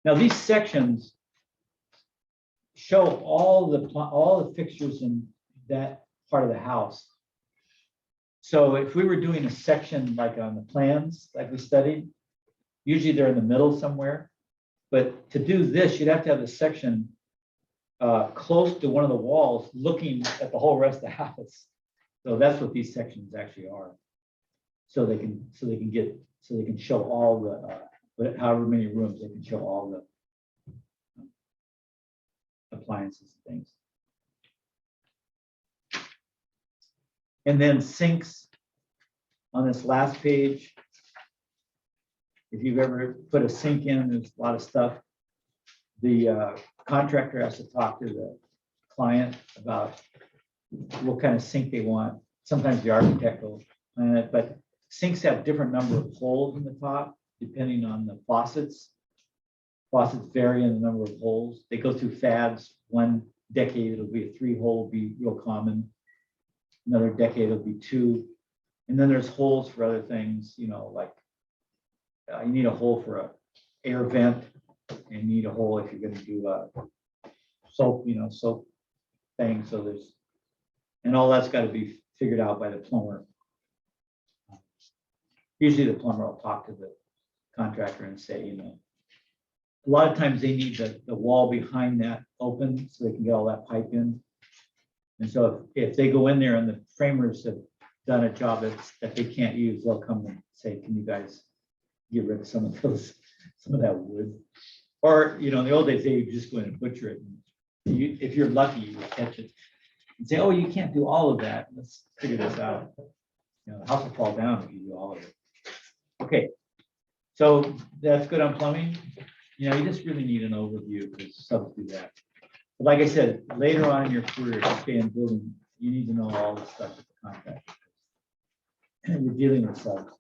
Now, these sections show all the fixtures in that part of the house. So if we were doing a section like on the plans, like we studied, usually they're in the middle somewhere. But to do this, you'd have to have the section close to one of the walls, looking at the whole rest of the house. So that's what these sections actually are. So they can show all the however many rooms, they can show all the appliances and things. And then sinks on this last page. If you've ever put a sink in, there's a lot of stuff. The contractor has to talk to the client about what kind of sink they want. Sometimes the architect will plan it, but sinks have different number of holes in the top, depending on the faucets. Faucets vary in the number of holes. They go through fads. One decade, it'll be a 3-hole, be real common. Another decade, it'll be 2. And then there's holes for other things, you know, like you need a hole for a air vent, and you need a hole if you're going to do a soap, you know, soap thing. So there's, and all that's got to be figured out by the plumber. Usually the plumber will talk to the contractor and say, you know, a lot of times they need the wall behind that open so they can get all that pipe in. And so if they go in there and the framers have done a job that they can't use, they'll come and say, can you guys get rid of some of that wood? Or, you know, in the old days, they would just go in and butcher it. And if you're lucky, you would catch it and say, oh, you can't do all of that. Let's figure this out. You know, the house will fall down if you do all of it. Okay, so that's good on plumbing. You know, you just really need an overview because subs do that. But like I said, later on in your career, to stay in building, you need to know all the stuff with the contractor. And you're dealing with subs.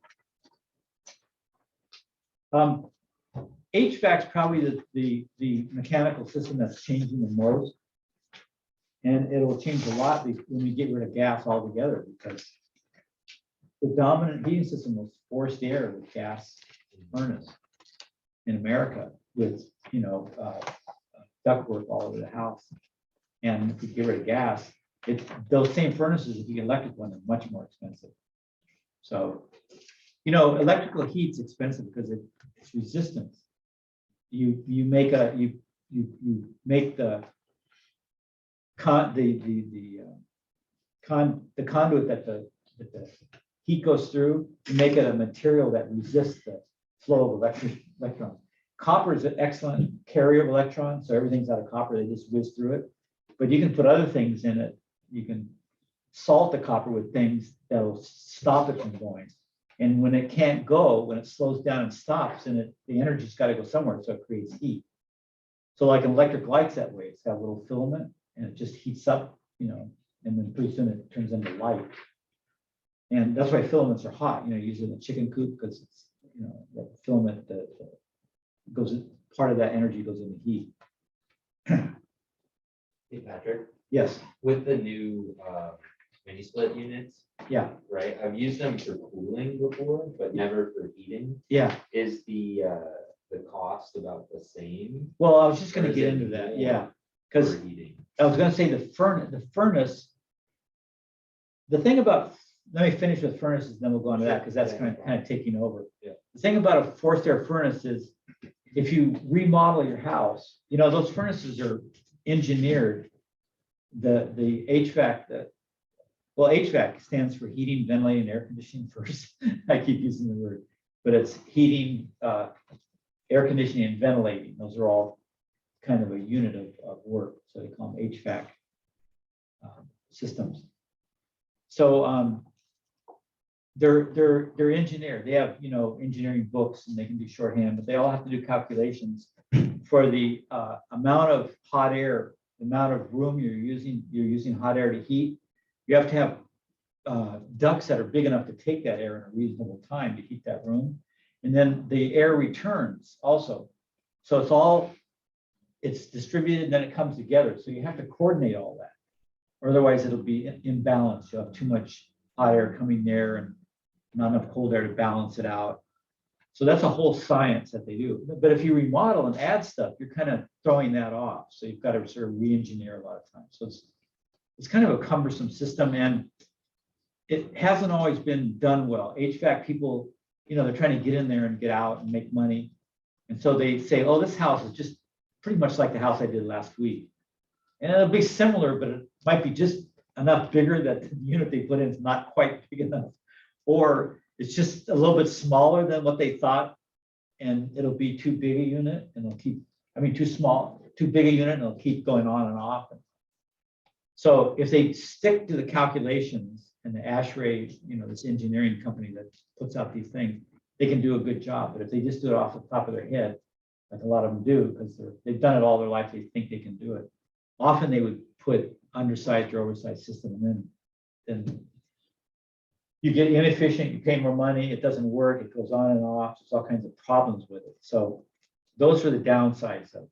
HVAC is probably the mechanical system that's changing the most. And it'll change a lot when we get rid of gas altogether, because the dominant heating system was forced air with gas furnace in America, with, you know, ductwork all over the house. And if you get rid of gas, those same furnaces, if you get electric ones, are much more expensive. So, you know, electrical heat's expensive because it's resistance. You make the conduit that the heat goes through, you make it a material that resists the flow of electrons. Copper is an excellent carrier of electrons, so everything's out of copper, they just whiz through it. But you can put other things in it. You can salt the copper with things that'll stop it from going. And when it can't go, when it slows down and stops, and the energy's got to go somewhere, so it creates heat. So like an electric light's that way. It's got a little filament, and it just heats up, you know, and then pretty soon it turns into light. And that's why filaments are hot. You know, usually in a chicken coop, because it's, you know, that filament that goes, part of that energy goes into heat. Hey, Patrick, Yes. with the new mini split units, Yeah. right? I've used them for cooling before, but never for heating. Yeah. Is the cost about the same Well, I was just going Or to is get it into that. more Yeah. Because for heating? I was going to say the furnace. The thing about, let me finish with furnaces, then we'll go on to that because that's kind of taking over. Yeah. The thing about a forced air furnace is if you remodel your house, you know, those furnaces are engineered. The HVAC, well, HVAC stands for heating, ventilating, air conditioning first. I keep using the word, but it's heating, air conditioning, and ventilating. Those are all kind of a unit of work. So they call them HVAC systems. So they're engineered. They have, you know, engineering books, and they can do shorthand, but they all have to do calculations for the amount of hot air, the amount of room you're using hot air to heat. You have to have ducts that are big enough to take that air in a reasonable time to heat that room. And then the air returns also. So it's distributed and then it comes together. So you have to coordinate all that. Or otherwise it'll be imbalanced. You'll have too much hot air coming there and not enough cold air to balance it out. So that's a whole science that they do. But if you remodel and add stuff, you're kind of throwing that off. So you've got to sort of re-engineer a lot of times. So it's kind of a cumbersome system, and it hasn't always been done well. HVAC people, they're trying to get in there and get out and make money. And so they say, oh, this house is just pretty much like the house I did last week. And it'll be similar, but it might be just enough bigger that the unit they put in is not quite big enough. Or it's just a little bit smaller than what they thought, and it'll be too big a unit, and too small, too big a unit, and it'll keep going on and off. So if they stick to the calculations and the ASHRAE, this engineering company that puts out these things, they can do a good job. But if they just do it off the top of their head, like a lot of them do, because they've done it all their life, they think they can do it. Often they would put undersized or oversized system, and then you get inefficient, you pay more money, it doesn't work, it goes on and off, there's all kinds of problems with it. So those are the downsides of it.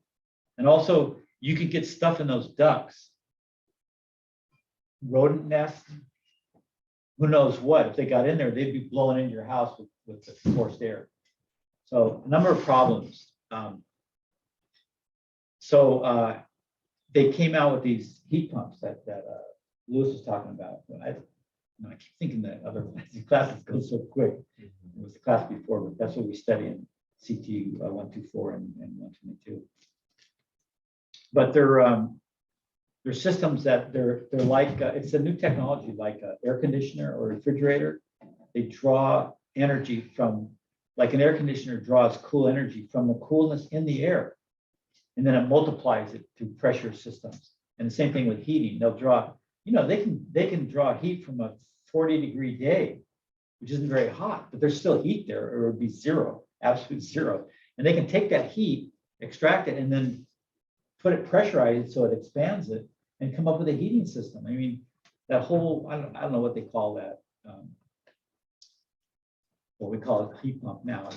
And also, you could get stuff in those ducts, rodent nests, who knows what. If they got in there, they'd be blowing into your house with the forced air. So a number of problems. They came out with these heat pumps that Lewis was talking about. I keep thinking that other classes go so quick. It was the class before, but that's what we study in CT 124 and 122. But they're systems that they're like, it's a new technology like an air conditioner or refrigerator. They draw energy from, like an air conditioner draws cool energy from the coolness in the air. And then it multiplies it through pressure systems. And the same thing with heating. They'll draw, they can draw heat from a 40-degree day, which isn't very hot, but there's still heat there, or it would be zero, absolute zero. And they can take that heat, extract it, and then put it pressurized so it expands it and come up with a heating system. I mean, that whole, I don't know what they call that. What we call it heat pump now.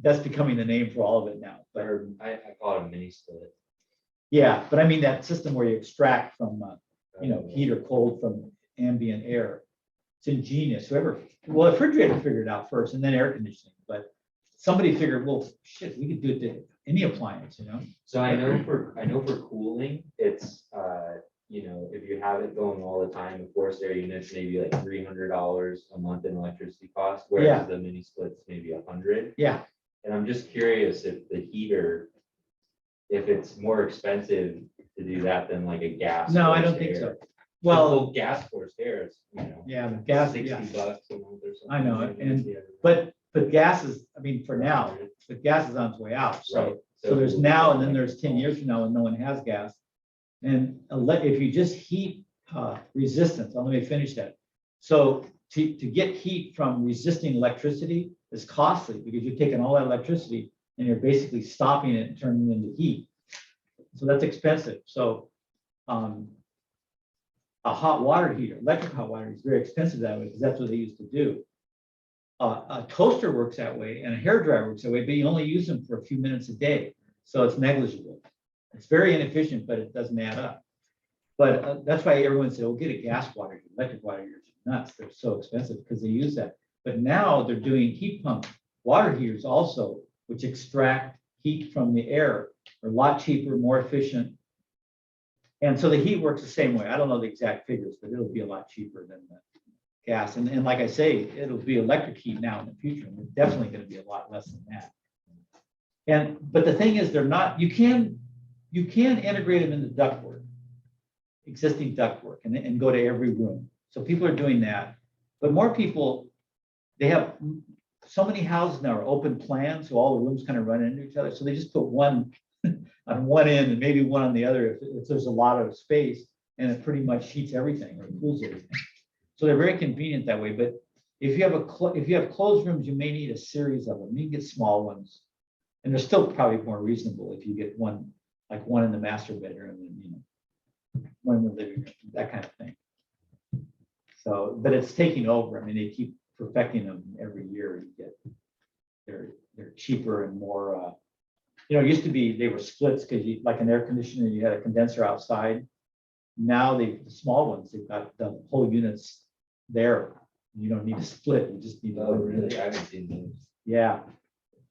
That's becoming the name for all of it now. But I call it a mini split. yeah, but I mean that system where you extract from heat or cold from ambient air. It's ingenious. The refrigerator figured it out first, and then air conditioning. But somebody figured, well, shit, we could do it to any appliance, So I know for cooling, it's if you have it going all the time, the forced air units maybe like $300 a month in electricity cost, whereas the mini splits maybe $100. Yeah. And I'm just curious if the heater, if it's more expensive to do that than like a gas. No, I forced don't think air. so. Well, Gas forced air is, yeah, the gas, $60 yeah. a month or something. I know it, but gas is, for now, the gas is on its way out. So Right. so there's now, and then there's 10 years from now when no one has gas. And if you just heat resistance, let me finish that. So to get heat from resisting electricity is costly because you're taking all that electricity and you're basically stopping it and turning it into heat. So that's expensive. So a hot water heater, electric hot water is very expensive that way because that's what they used to do. A toaster works that way and a hairdryer works that way, but you only use them for a few minutes a day. So it's negligible. It's very inefficient, but it doesn't add up. But that's why everyone said, oh, get a gas water heater, electric water heaters are nuts. They're so expensive because they use that. But now they're doing heat pump water heaters also, which extract heat from the air. They're a lot cheaper, more efficient. And so the heat works the same way. I don't know the exact figures, but it'll be a lot cheaper than the gas. And like I say, it'll be electric heat now in the future. And it's definitely going to be a lot less than that. But the thing is, they're not, you can integrate them into ductwork, existing ductwork, and go to every room. So people are doing that. But more people, they have so many houses now are open plan, so all the rooms kind of run into each other. So they just put one on one end and maybe one on the other if there's a lot of space, and it pretty much heats everything or cools everything. So they're very convenient that way. But if you have closed rooms, you may need a series of them. You can get small ones, and they're still probably more reasonable if you get one, like one in the master bedroom and one in the living room, that kind of thing. So, but it's taking over. I mean, they keep perfecting them every year. they're cheaper and more, it used to be, they were splits because you, like an air conditioner, you had a condenser outside. Now the small ones, they've got the whole units there. You don't need a split, you just need Oh, one. really? I haven't seen those. Yeah.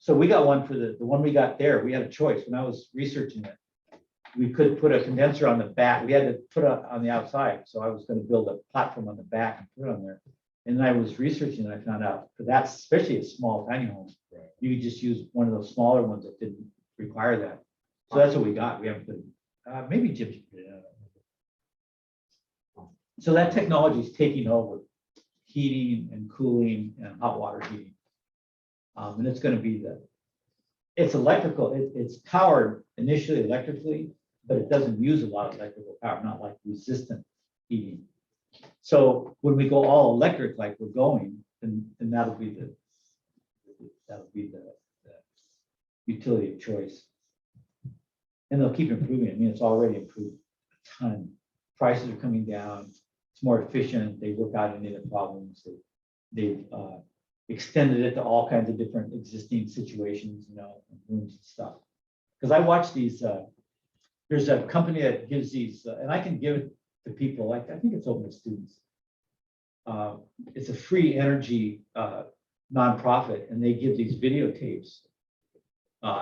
So we got one for the one we got there. We had a choice. When I was researching it, we could put a condenser on the back. We had to put it on the outside. So I was going to build a platform on the back and put it on there. And I was researching and I found out for that, especially a small tiny home, you could just use one of those smaller ones that didn't require that. So that's what we got. We haven't put, maybe Jim's put it out. So that technology is taking over heating and cooling and hot water heating. And it's going to be it's electrical, it's powered initially electrically, but it doesn't use a lot of electrical power, not like resistant heating. So when we go all electric like we're going, then that'll be the utility of choice. And they'll keep improving. I mean, it's already improved a ton. Prices are coming down. It's more efficient. They work out any of the problems. They've extended it to all kinds of different existing situations, rooms and stuff. Because I watch these, there's a company that gives these, and I can give it to people, like, I think it's open to students. It's a free energy nonprofit, and they give these videotapes.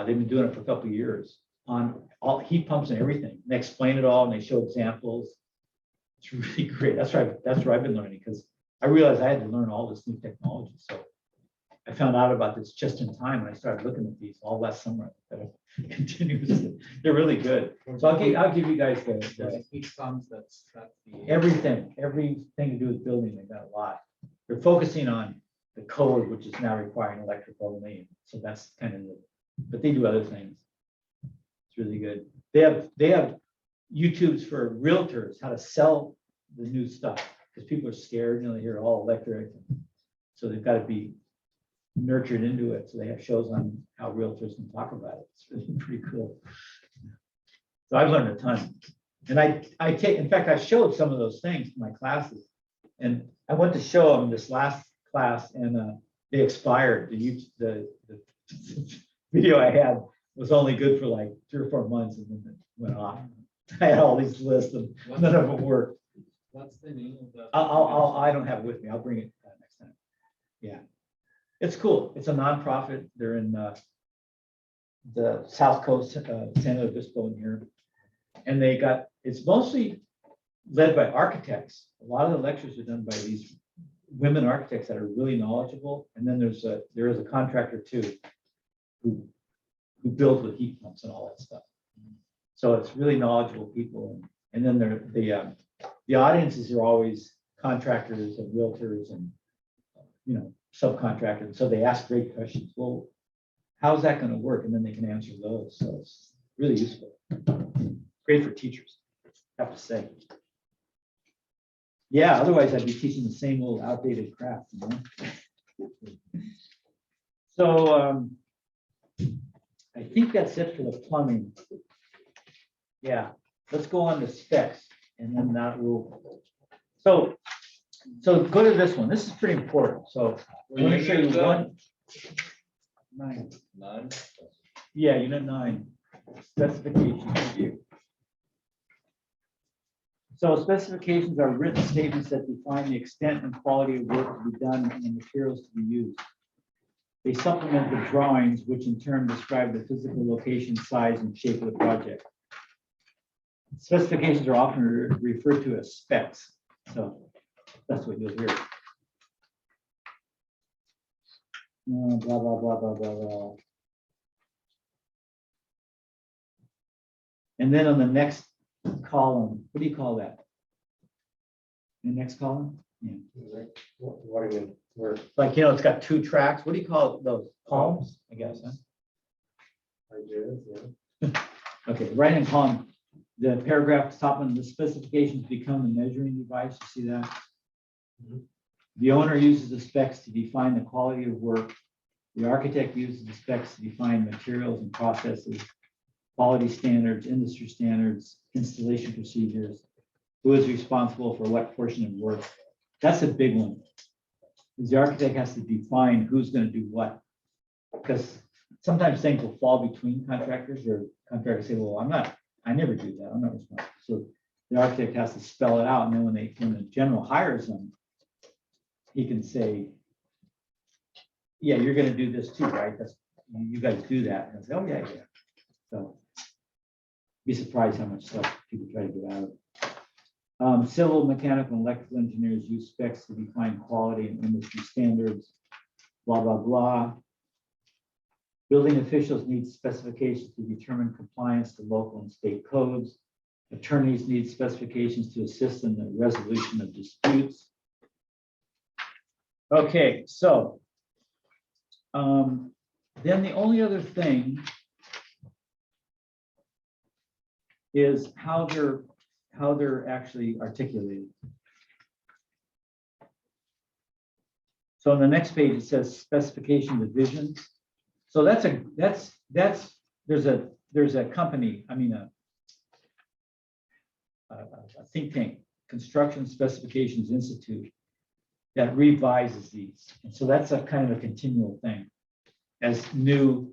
They've been doing it for a couple of years on all heat pumps and everything. And they explain it all and they show examples. It's really great. That's where I've been learning, because I realized I had to learn all this new technology. So I found out about this just in time, and I started looking at these all last summer. Continuously, they're really good. So I'll give you guys the Heat pumps, that's the. everything to do with building. They've got a lot. They're focusing on the code, which is now requiring electric only. So that's kind of but they do other things. It's really good. They have YouTubes for realtors, how to sell the new stuff, because people are scared, they hear all electric. So they've got to be nurtured into it. So they have shows on how realtors can talk about it. It's really pretty cool. So I've learned a ton. And in fact, I showed some of those things to my classes. And I went to show them this last class, and they expired. The video I had was only good for like 3 or 4 months, and then it went off. I had all these lists, and none of them worked. What's the name of the? I don't have it with me. I'll bring it next time. Yeah, it's cool. It's a nonprofit. They're in the South Coast, San Luis Obispo in here, and it's mostly led by architects. A lot of the lectures are done by these women architects that are really knowledgeable. And then there is a contractor too, who builds with heat pumps and all that stuff. So it's really knowledgeable people. And then the audiences are always contractors and realtors and subcontractors. So they ask great questions. Well, how's that going to work? And then they can answer those. So it's really useful. Great for teachers, I have to say. Yeah, otherwise I'd be teaching the same old outdated crap. So I think that's it for the plumbing. Yeah, let's go on to specs, and then that will. So go to this one. This is pretty important. So I'm going to show you 9. Yeah, unit 9, specification review. So specifications are written statements that define the extent and quality of work to be done and the materials to be used. They supplement the drawings, which in turn describe the physical location, size, and shape of the project. Specifications are often referred to as specs. So that's what you'll hear. Blah, blah, blah, blah, blah, blah. And then on the next column, what do you call that? The next column? Yeah. What do you mean? Where Like, it's got 2 tracks. What do you call those? Columns, I guess, huh? ideas, yeah. Okay, right-hand column, the paragraph at the top of the specifications become the measuring device. You see that? Mhm. The owner uses the specs to define the quality of work. The architect uses the specs to define materials and processes, quality standards, industry standards, installation procedures, who is responsible for what portion of work. That's a big one. Because the architect has to define who's going to do what. Because sometimes things will fall between contractors, or contractors say, well, I never do that, I'm not responsible. So the architect has to spell it out, and then when the general hires them, he can say, yeah, you're gonna do this too, right? You guys do that. And I say, oh, yeah, yeah. So be surprised how much stuff people try to get out of. Civil, mechanical, and electrical engineers use specs to define quality and industry standards, blah, blah, blah. Building officials need specifications to determine compliance to local and state codes. Attorneys need specifications to assist in the resolution of disputes. Okay, so then the only other thing is how they're actually articulated. So on the next page, it says specification divisions. So there's a company, I mean, a think tank, Construction Specifications Institute, that revises these. And so that's a kind of a continual thing. As new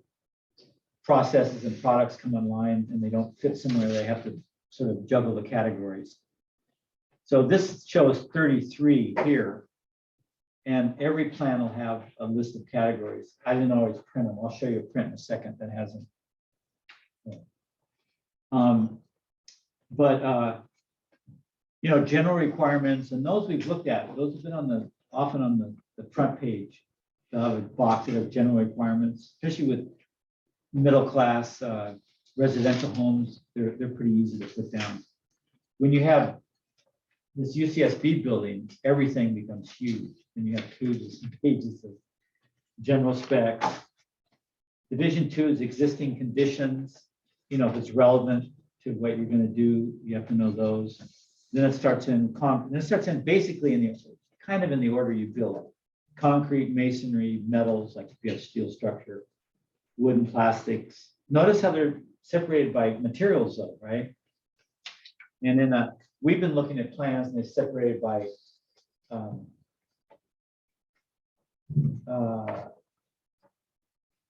processes and products come online and they don't fit somewhere, they have to sort of juggle the categories. So this shows 33 here. And every plan will have a list of categories. I didn't always print them. I'll show you a print in a second that has them. You know, general requirements, and those we've looked at, those have been often on the front page. They'll have a box that have general requirements, especially with middle class residential homes. They're pretty easy to put down. When you have this UCSB building, everything becomes huge. And you have pages and pages of general specs. Division 2 is existing conditions. You know, if it's relevant to what you're going to do, you have to know those. Then it starts in basically kind of in the order you build. Concrete, masonry, metals, like if you have steel structure, wood and plastics. Notice how they're separated by materials though, right? And then we've been looking at plans and they're separated by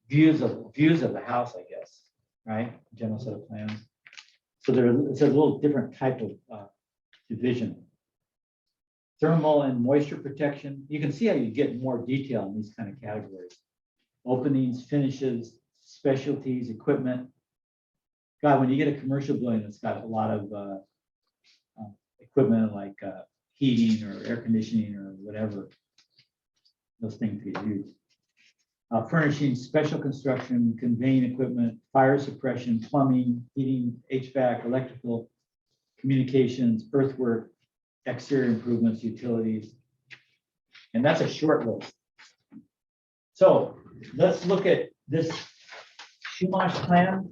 views of the house, I guess, right? General set of plans. So it's a little different type of division. Thermal and moisture protection. You can see how you get more detail in these kind of categories. Openings, finishes, specialties, equipment. God, when you get a commercial building that's got a lot of equipment like heating or air conditioning or whatever, those things get huge. Furnishing, special construction, conveying equipment, fire suppression, plumbing, heating, HVAC, electrical, communications, earthwork, exterior improvements, utilities. And that's a short list. So let's look at this Chumash plan.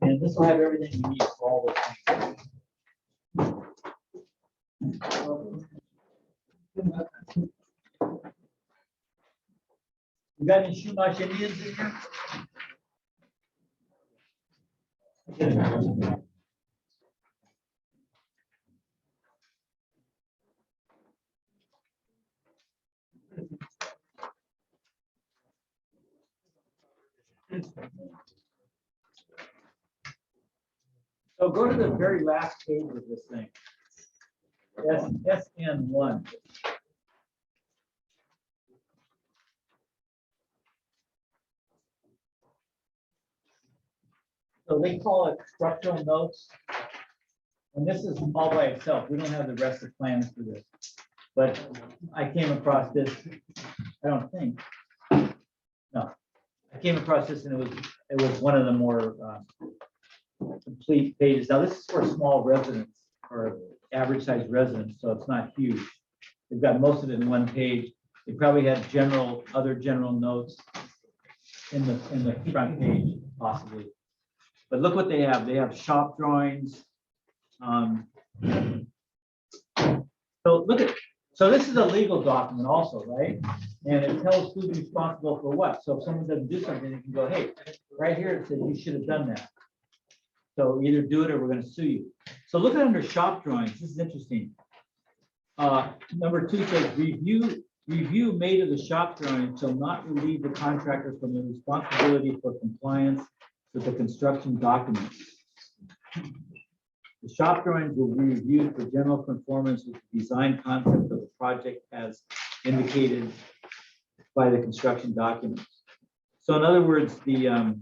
And this will have everything you need for all those things. You got any Chumash Indians in here? So go to the very last page of this thing. SN1. So they call it structural notes. And this is all by itself. We don't have the rest of plans for this. But I came across this, I don't think. No, I came across this and it was one of the more complete pages. Now this is for small residents or average sized residents, so it's not huge. They've got most of it in one page. They probably had other general notes in the front page, possibly. But look what they have. They have shop drawings. So this is a legal document also, right? And it tells who's responsible for what. So if someone doesn't do something, they can go, hey, right here it says you should have done that. So either do it or we're going to sue you. So look at under shop drawings. This is interesting. Number 2 says review review made of the shop drawing shall not relieve the contractor from the responsibility for compliance with the construction documents. The shop drawings will be reviewed for general conformance with the design concept of the project as indicated by the construction documents. So in other words, the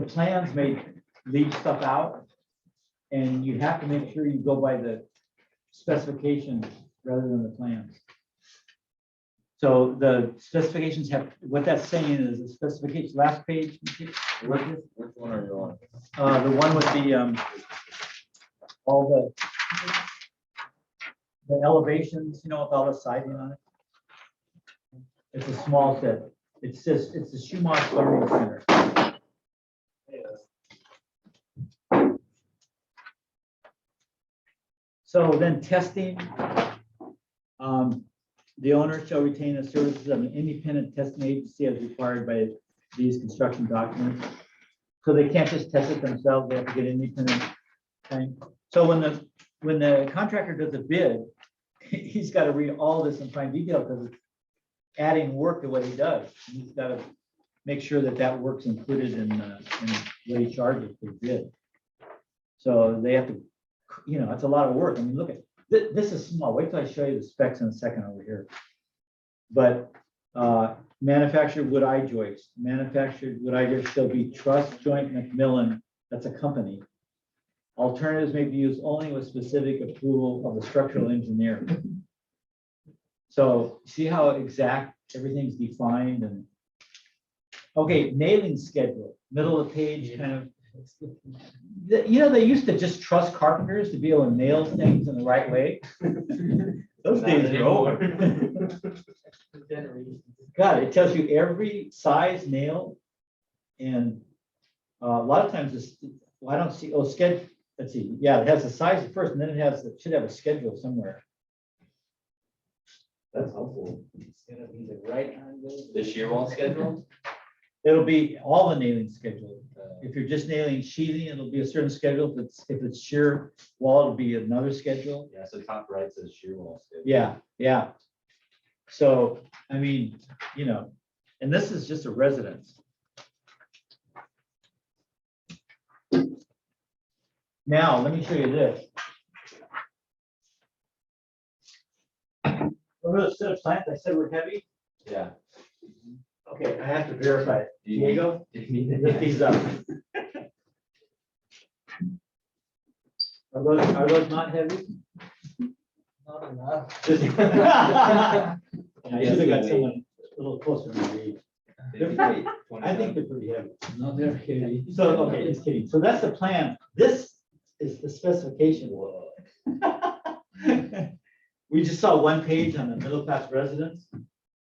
plans may leave stuff out, and you have to make sure you go by the specifications rather than the plans. So the specifications have, what that's saying is the specifications, last page. Which one are you on? The one with the, all the elevations, you know, with all the siding on it. It's a small set. It's just, it's the Schumacher Learning Center. So then testing. The owner shall retain the services of an independent testing agency as required by these construction documents. So they can't just test it themselves, they have to get independent thing. So when the contractor does a bid, he's got to read all this in fine detail because it's adding work to what he does. He's got to make sure that that work's included in what he charges for the bid. So they have to, you know, it's a lot of work. I mean, look at, this is small. Wait till I show you the specs in a second over here. But manufactured wood eye joists, manufactured wood eye joists shall be Truss Joint Macmillan, that's a company. Alternatives may be used only with specific approval of the structural engineer. So see how exact everything's defined and. Okay, nailing schedule, middle of the page kind of. You know, they used to just trust carpenters to be able to nail things in the right way. Those days are over. God, it tells you every size nail. And a lot of times it's, well, I don't see, oh, schedule, let's see. Yeah, it has the size first and then it has, it should have a schedule somewhere. That's helpful. It's gonna be the right angle. The shear wall schedule? It'll be all the nailing schedule. If you're just nailing sheathing, it'll be a certain schedule. If it's shear wall, it'll be another schedule. Yeah, so top right says shear wall schedule. Yeah, yeah. So, I mean, you know, and this is just a residence. Now, let me show you this. Remember the set of plants I said were heavy? Yeah. Okay, I have to verify it. Do you need- Diego, do you need lift these up. Are those not heavy? Not enough. Just- Yeah, I should have got someone a little closer to my age. They're pretty, I think they're pretty heavy. No, they're heavy. So, okay, just kidding. So that's the plan. This is the specification. We just saw one page on the middle class residence.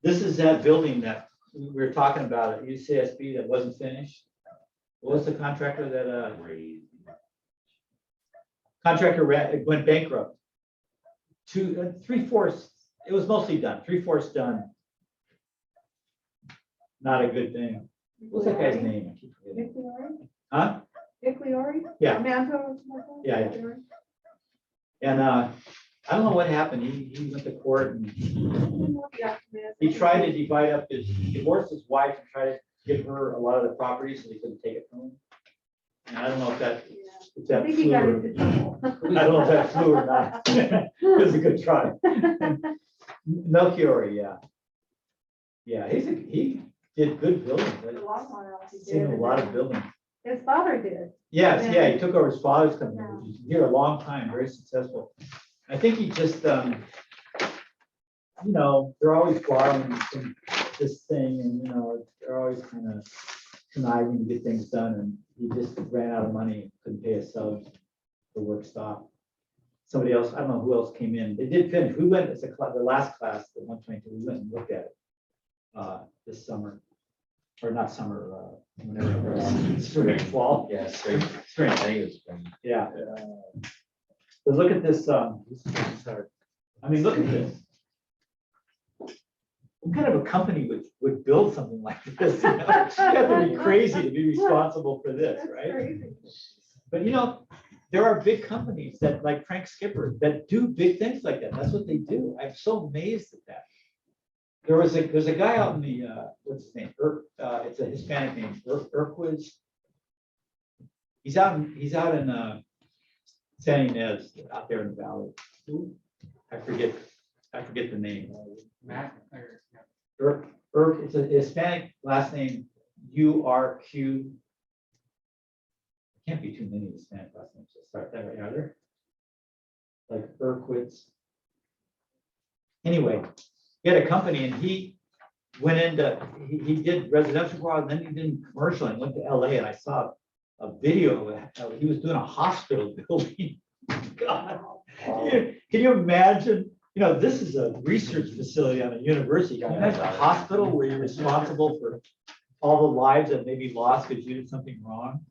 This is that building that we were talking about at UCSB that wasn't finished. What was the contractor that, went bankrupt? 3/4, it was mostly done, 3/4 done. Not a good thing. What's that guy's name? I keep forgetting. Nick Leori? Huh? Nick Leori? Yeah. Manto? Yeah, yeah. And I don't know what happened. He went to court and he tried to divide up his, divorced his wife and tried to give her a lot of the property so he couldn't take it from him. And I don't know if that, if I that think he flew got or, into trouble. I don't know if that flew or not. It was a good try. Melchior, yeah. Yeah, he did good buildings. A lot of miles he I've seen did. a lot of buildings. His father did. Yes, yeah, he took over his father's company, which is here a long time, very successful. I think he just, you know, they're always borrowing from this thing and, you know, they're always kind of conniving to get things done and he just ran out of money, couldn't pay his subs, the work stopped. Somebody else, I don't know who else came in. They did finish. We went as the last class, the 122, we went and looked at it this summer. Or not summer, whenever it was, spring, fall. Yeah, spring. Spring. I think it was spring. Yeah. But look at this, sorry. I mean, look at this. What kind of a company would build something like this? You know? You have to be crazy to be responsible for this, That's right? crazy. But you know, there are big companies that, like Frank Skipper, that do big things like that. That's what they do. I'm so amazed at that. there's a guy out in the, what's his name? It's a Hispanic name, Urquiz. He's out in San Ynez, out there in the valley. I forget the name. Mac, or, It's a Hispanic last name, URQ. Can't be too many Hispanic last names to start that right, are there? Like Urquiz. Anyway, he had a company and he went into, he did residential for a while, and then he did commercial and went to LA, and I saw a video of he was doing a hospital building. God, can you imagine? You know, this is a research facility on a university. Can you imagine a hospital where you're responsible for all the lives that may be lost because you did something wrong?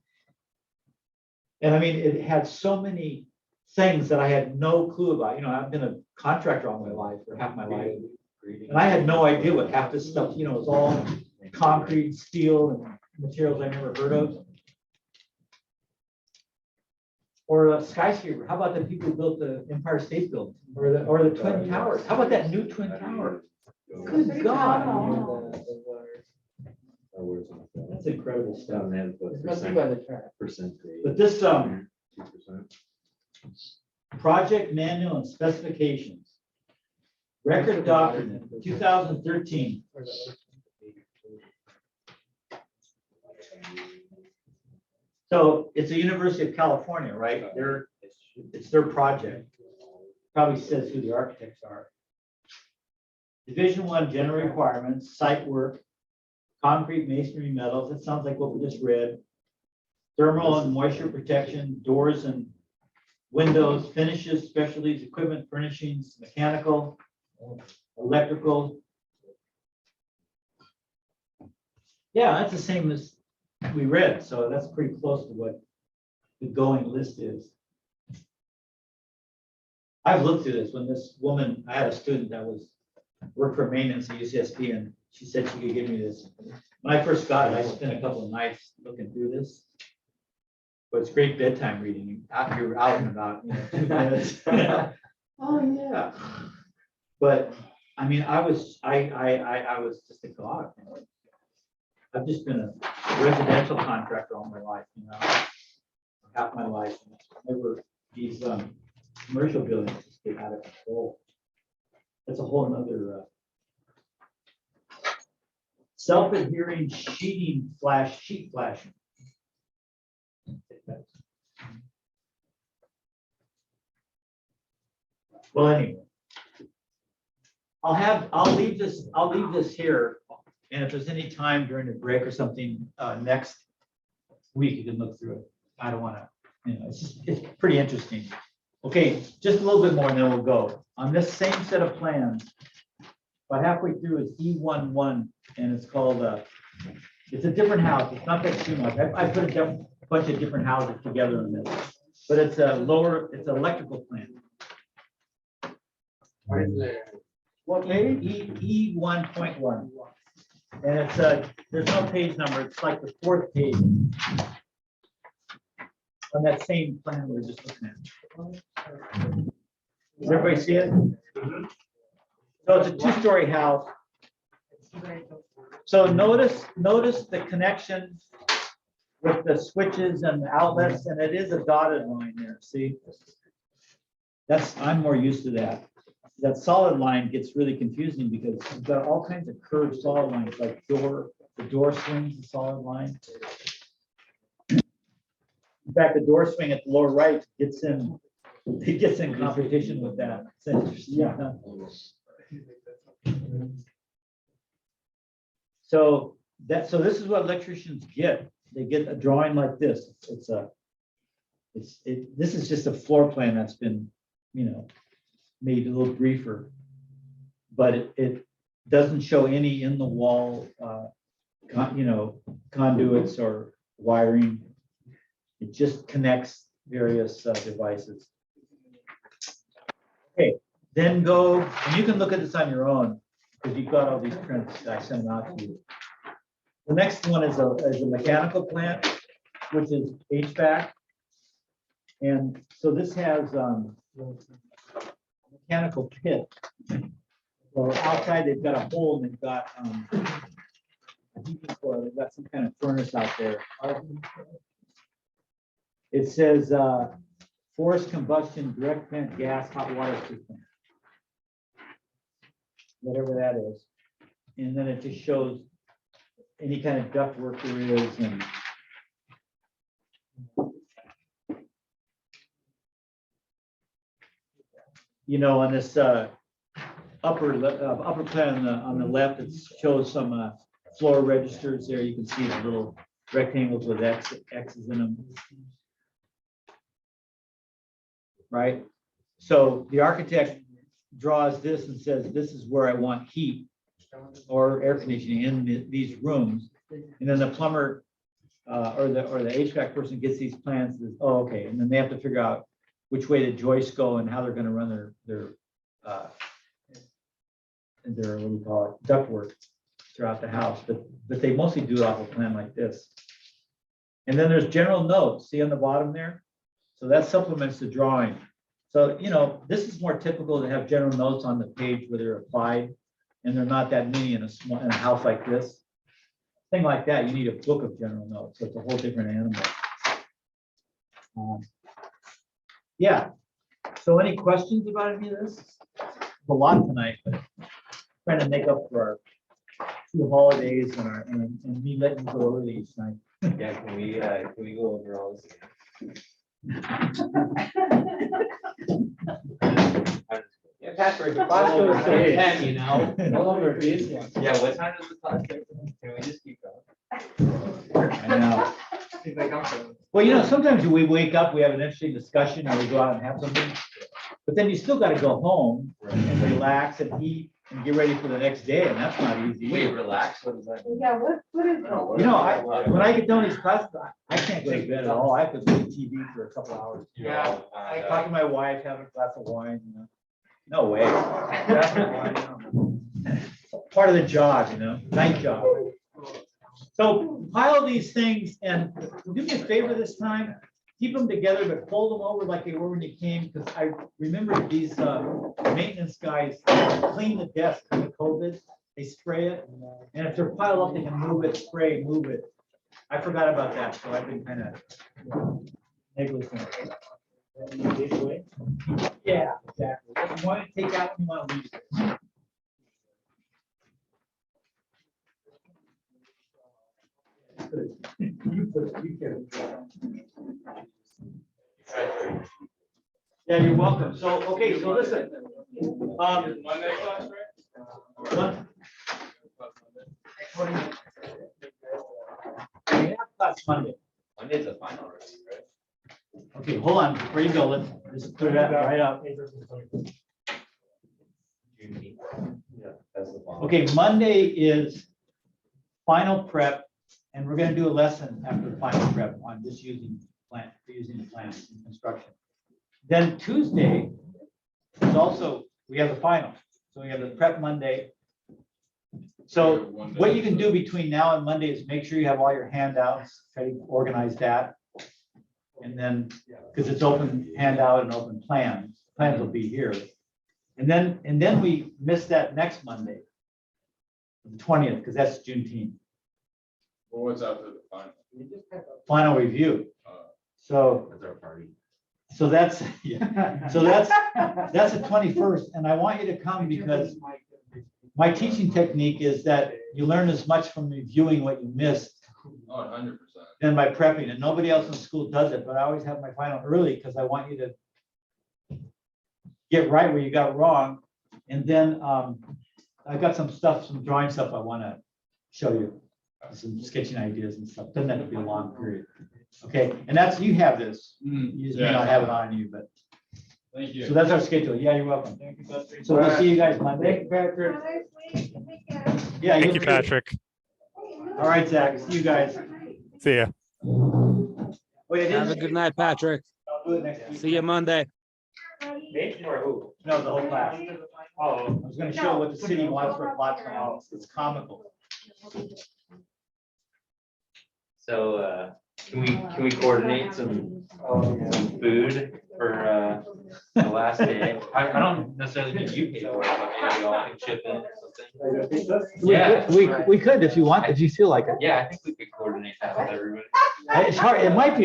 And I mean, it had so many things that I had no clue about. You know, I've been a contractor all my life, for half my life. And I had no idea what half this stuff, you know, is all concrete, steel, and materials I never heard of. Or a skyscraper. How about the people who built the Empire State Building or the Twin Towers? How about that new Twin Tower? Good God. That's incredible stuff. It must be by the track. But this 2%. project manual and specifications. Record document, 2013. So it's a University of California, right? It's their project. Probably says who the architects are. Division 1 general requirements, site work, concrete, masonry, metals. That sounds like what we just read. Thermal and moisture protection, doors and windows, finishes, specialties, equipment, furnishings, mechanical, electrical. Yeah, that's the same as we read, so that's pretty close to what the going list is. I've looked through this when this woman, I had a student that worked for maintenance at UCSB, and she said she could give me this. When I first got it, I spent a couple of nights looking through this. But it's great bedtime reading. After you're out and about, 2 minutes. Oh, yeah. But I mean, I was just a god. I've just been a residential contractor all my life, half my life. Never these commercial buildings just get out of control. That's a whole nother self-adhering sheeting sheet flashing. Well, anyway, I'll leave this here. And if there's any time during the break or something, next week, you can look through it. I don't want to, it's pretty interesting. Okay, just a little bit more and then we'll go. On this same set of plans, about halfway through is E11, and it's called, it's a different house. It's not that too much. I put a bunch of different houses together in this, but it's an electrical plant. What page? E1.1. And it's there's no page number. It's like the 4th page on that same plan we were just looking at. Does everybody see it? So it's a 2-story house. So notice the connection with the switches and the outlets, and it is a dotted line there. See, I'm more used to that. That solid line gets really confusing because you've got all kinds of curved solid lines, like the door swings, the solid line. In fact, the door swing at the lower right gets in competition with that. It's interesting. Yeah. So this is what electricians get. They get a drawing like this. This is just a floor plan that's been, made a little briefer, but it doesn't show any in the wall, conduits or wiring. It just connects various devices. Okay, then go, and you can look at this on your own because you've got all these prints that I sent out to you. The next one is a mechanical plant, which is HVAC. And so this has mechanical pit. Well, outside, they've got a hole and they've got, a heating coil. They've got some kind of furnace out there. It says, forced combustion, direct vent gas, hot water system. Whatever that is. And then it just shows any kind of duct work there is and. You know, on this, upper plan on the left, it shows some, floor registers there. You can see the little rectangles with X's in them. Right? So the architect draws this and says, this is where I want heat or air conditioning in these rooms. And then the plumber or the HVAC person gets these plans and says, oh, okay. And then they have to figure out which way the joists go and how they're going to run their what do you call it, ductwork throughout the house. But they mostly do it off a plan like this. And then there's general notes, see on the bottom there? So that supplements the drawing. So, you know, this is more typical to have general notes on the page where they're applied, and they're not that many in a house like this. Thing like that, you need a book of general notes. So it's a whole different animal. Yeah. So any questions about any of this? A lot tonight, but trying to make up for our 2 holidays and me letting you go early each night. Yeah, can we go over all this again? Yeah, Patrick, the class goes to 10, you know, no longer these ones. Yeah, what time does the class start? Can we just keep going? I know. Well, you know, sometimes we wake up, we have an interesting discussion, or we go out and have something, but then you still got to go home and relax and eat and get ready for the next day, and that's not easy. Wait, either. relax, what does that mean? Yeah, what is that? You know, when I get done with these classes, I can't go to bed at all. I have to look at TV for a couple hours. Yeah. I talk to my wife, have a glass of wine, you know. No way. Part of the job, you know, night job. So pile these things and do me a favor this time, keep them together, but fold them over like they were when you came, because I remember these maintenance guys clean the desk for the COVID. They spray it, and if they're piled up, they can move it, spray, move it. I forgot about that, so I've been kind of negligent. This way? Yeah, exactly. What you want to take out, you want to leave it. Yeah, you're welcome. So, okay, so listen. Monday class, right? We have class Monday. Monday's a final, right? Okay, hold on, before you go, let's just put that right up. Juneteenth. Yeah, that's the final. Okay, Monday is final prep, and we're gonna do a lesson after the final prep on just using the plans in construction. Then Tuesday is also, we have the final, so we have the prep Monday. So what you can do between now and Monday is make sure you have all your handouts, try to organize that. And then, because it's open handout and open plans will be here. And then we miss that next Monday, the 20th, because that's Juneteenth, Well, what's after the final? final review. So, That's our party. so that's, yeah, so that's the 21st, and I want you to come because my teaching technique is that you learn as much from reviewing what you missed Oh, 100%. than by prepping, and nobody else in school does it, but I always have my final early because I want you to get right where you got wrong. And then I've got some drawing stuff I want to show you, some sketching ideas and stuff. Doesn't have to be a long period. Okay, and that's, you have this. You just may not have it on you, but, Thank you. so that's our schedule. Yeah, you're welcome. So we'll see you guys Monday. Yeah. Thank you, Patrick. All right, Zach, see you guys. See ya. Oh, yeah, Have a good night, Patrick. I'll do it next week. See you Monday. Me or who? No, the whole class. Oh, I was gonna show what the city wants for plots for house. It's comical. So, can we coordinate some food for, the last last day. I don't necessarily need you pay for it, but maybe y'all can chip in or something. Yeah. We could if you want, if you feel like it. Yeah, I think we could coordinate that with everybody. It's hard, it might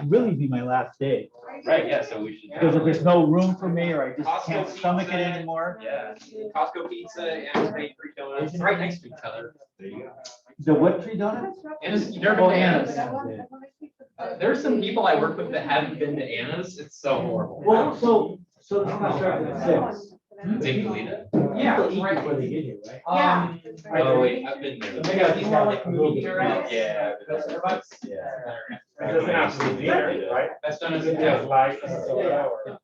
really be my last day. Right, yeah, so we should. Because if there's no room for me or I just Costco can't stomach it pizza. anymore. Yeah, Costco pizza and Free Donuts, it's right next to each other. There you go. The what tree donuts? Anna's, you've never Oh, been to Anna's. Anna's? There's some people I work with that haven't been to Anna's, it's so horrible. Well, so the class starts at 6. Dave Galita. Yeah, People eat right. before they get here, right? Oh, wait, I've been there. They gotta These be are more like movie around. Yeah. That's Starbucks. Yeah. It doesn't have to be there, right? Best donuts It in has town. lights or whatever.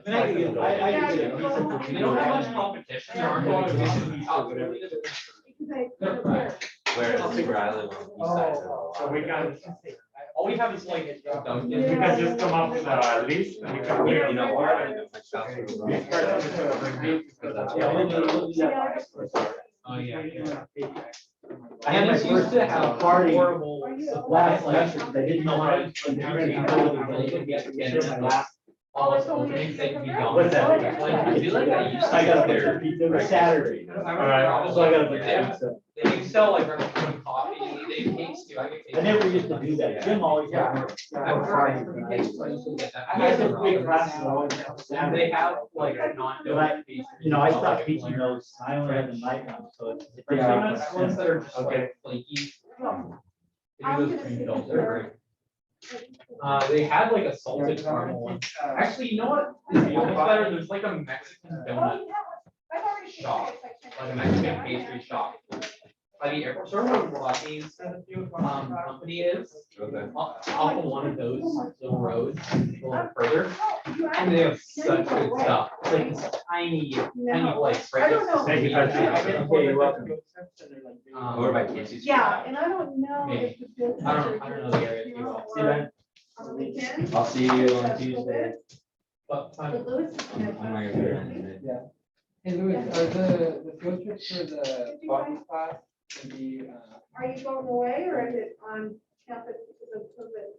And I could get, I could get a decent. They don't have much competition, there aren't a lot of dishes. Where I live on the east side. So we can, All we have is like Dunkin'. we can just come up with a list and we can. You know what? This person is gonna bring this, because that's- Oh, yeah. I had my Anna's used first to have party horrible. last semester, because I didn't know how to. All those openings that can be done. What's that? I feel like I used to I got go a bunch there. of pizza, it was Saturday. Alright. So I got a bunch of pizza. They sell like regular coffee, they have cakes too, I get cakes. I never used to do that. Jim always had more. I've tried for cakes, but I used to get that. He has a big classes always have And Saturday. they have like a non-donut pastry. You know, I stopped teaching those, I only had the night ones, so it's. Donuts, ones that are just Okay. like flaky. They do those cream fills, they're great. They had like a salted caramel one. Actually, you know what? It's almost better, there's like a Mexican donut shop, like a Mexican pastry shop. By the airport, sort of what Rodney's company is. Okay. Off of one of those little roads, a little further. And they have such good stuff. It's like this tiny place, right? I don't know. Thank you, Patrick. Okay, you're welcome. Or by Casey's. Yeah, and I don't know if the business. I don't know the area too well. See that? On the weekend. I'll see you on Tuesday. But But Louis is I'm not gonna be around today. Hey Louis, are the field trips for the body class to be, Are you going away or is it on campus because of COVID?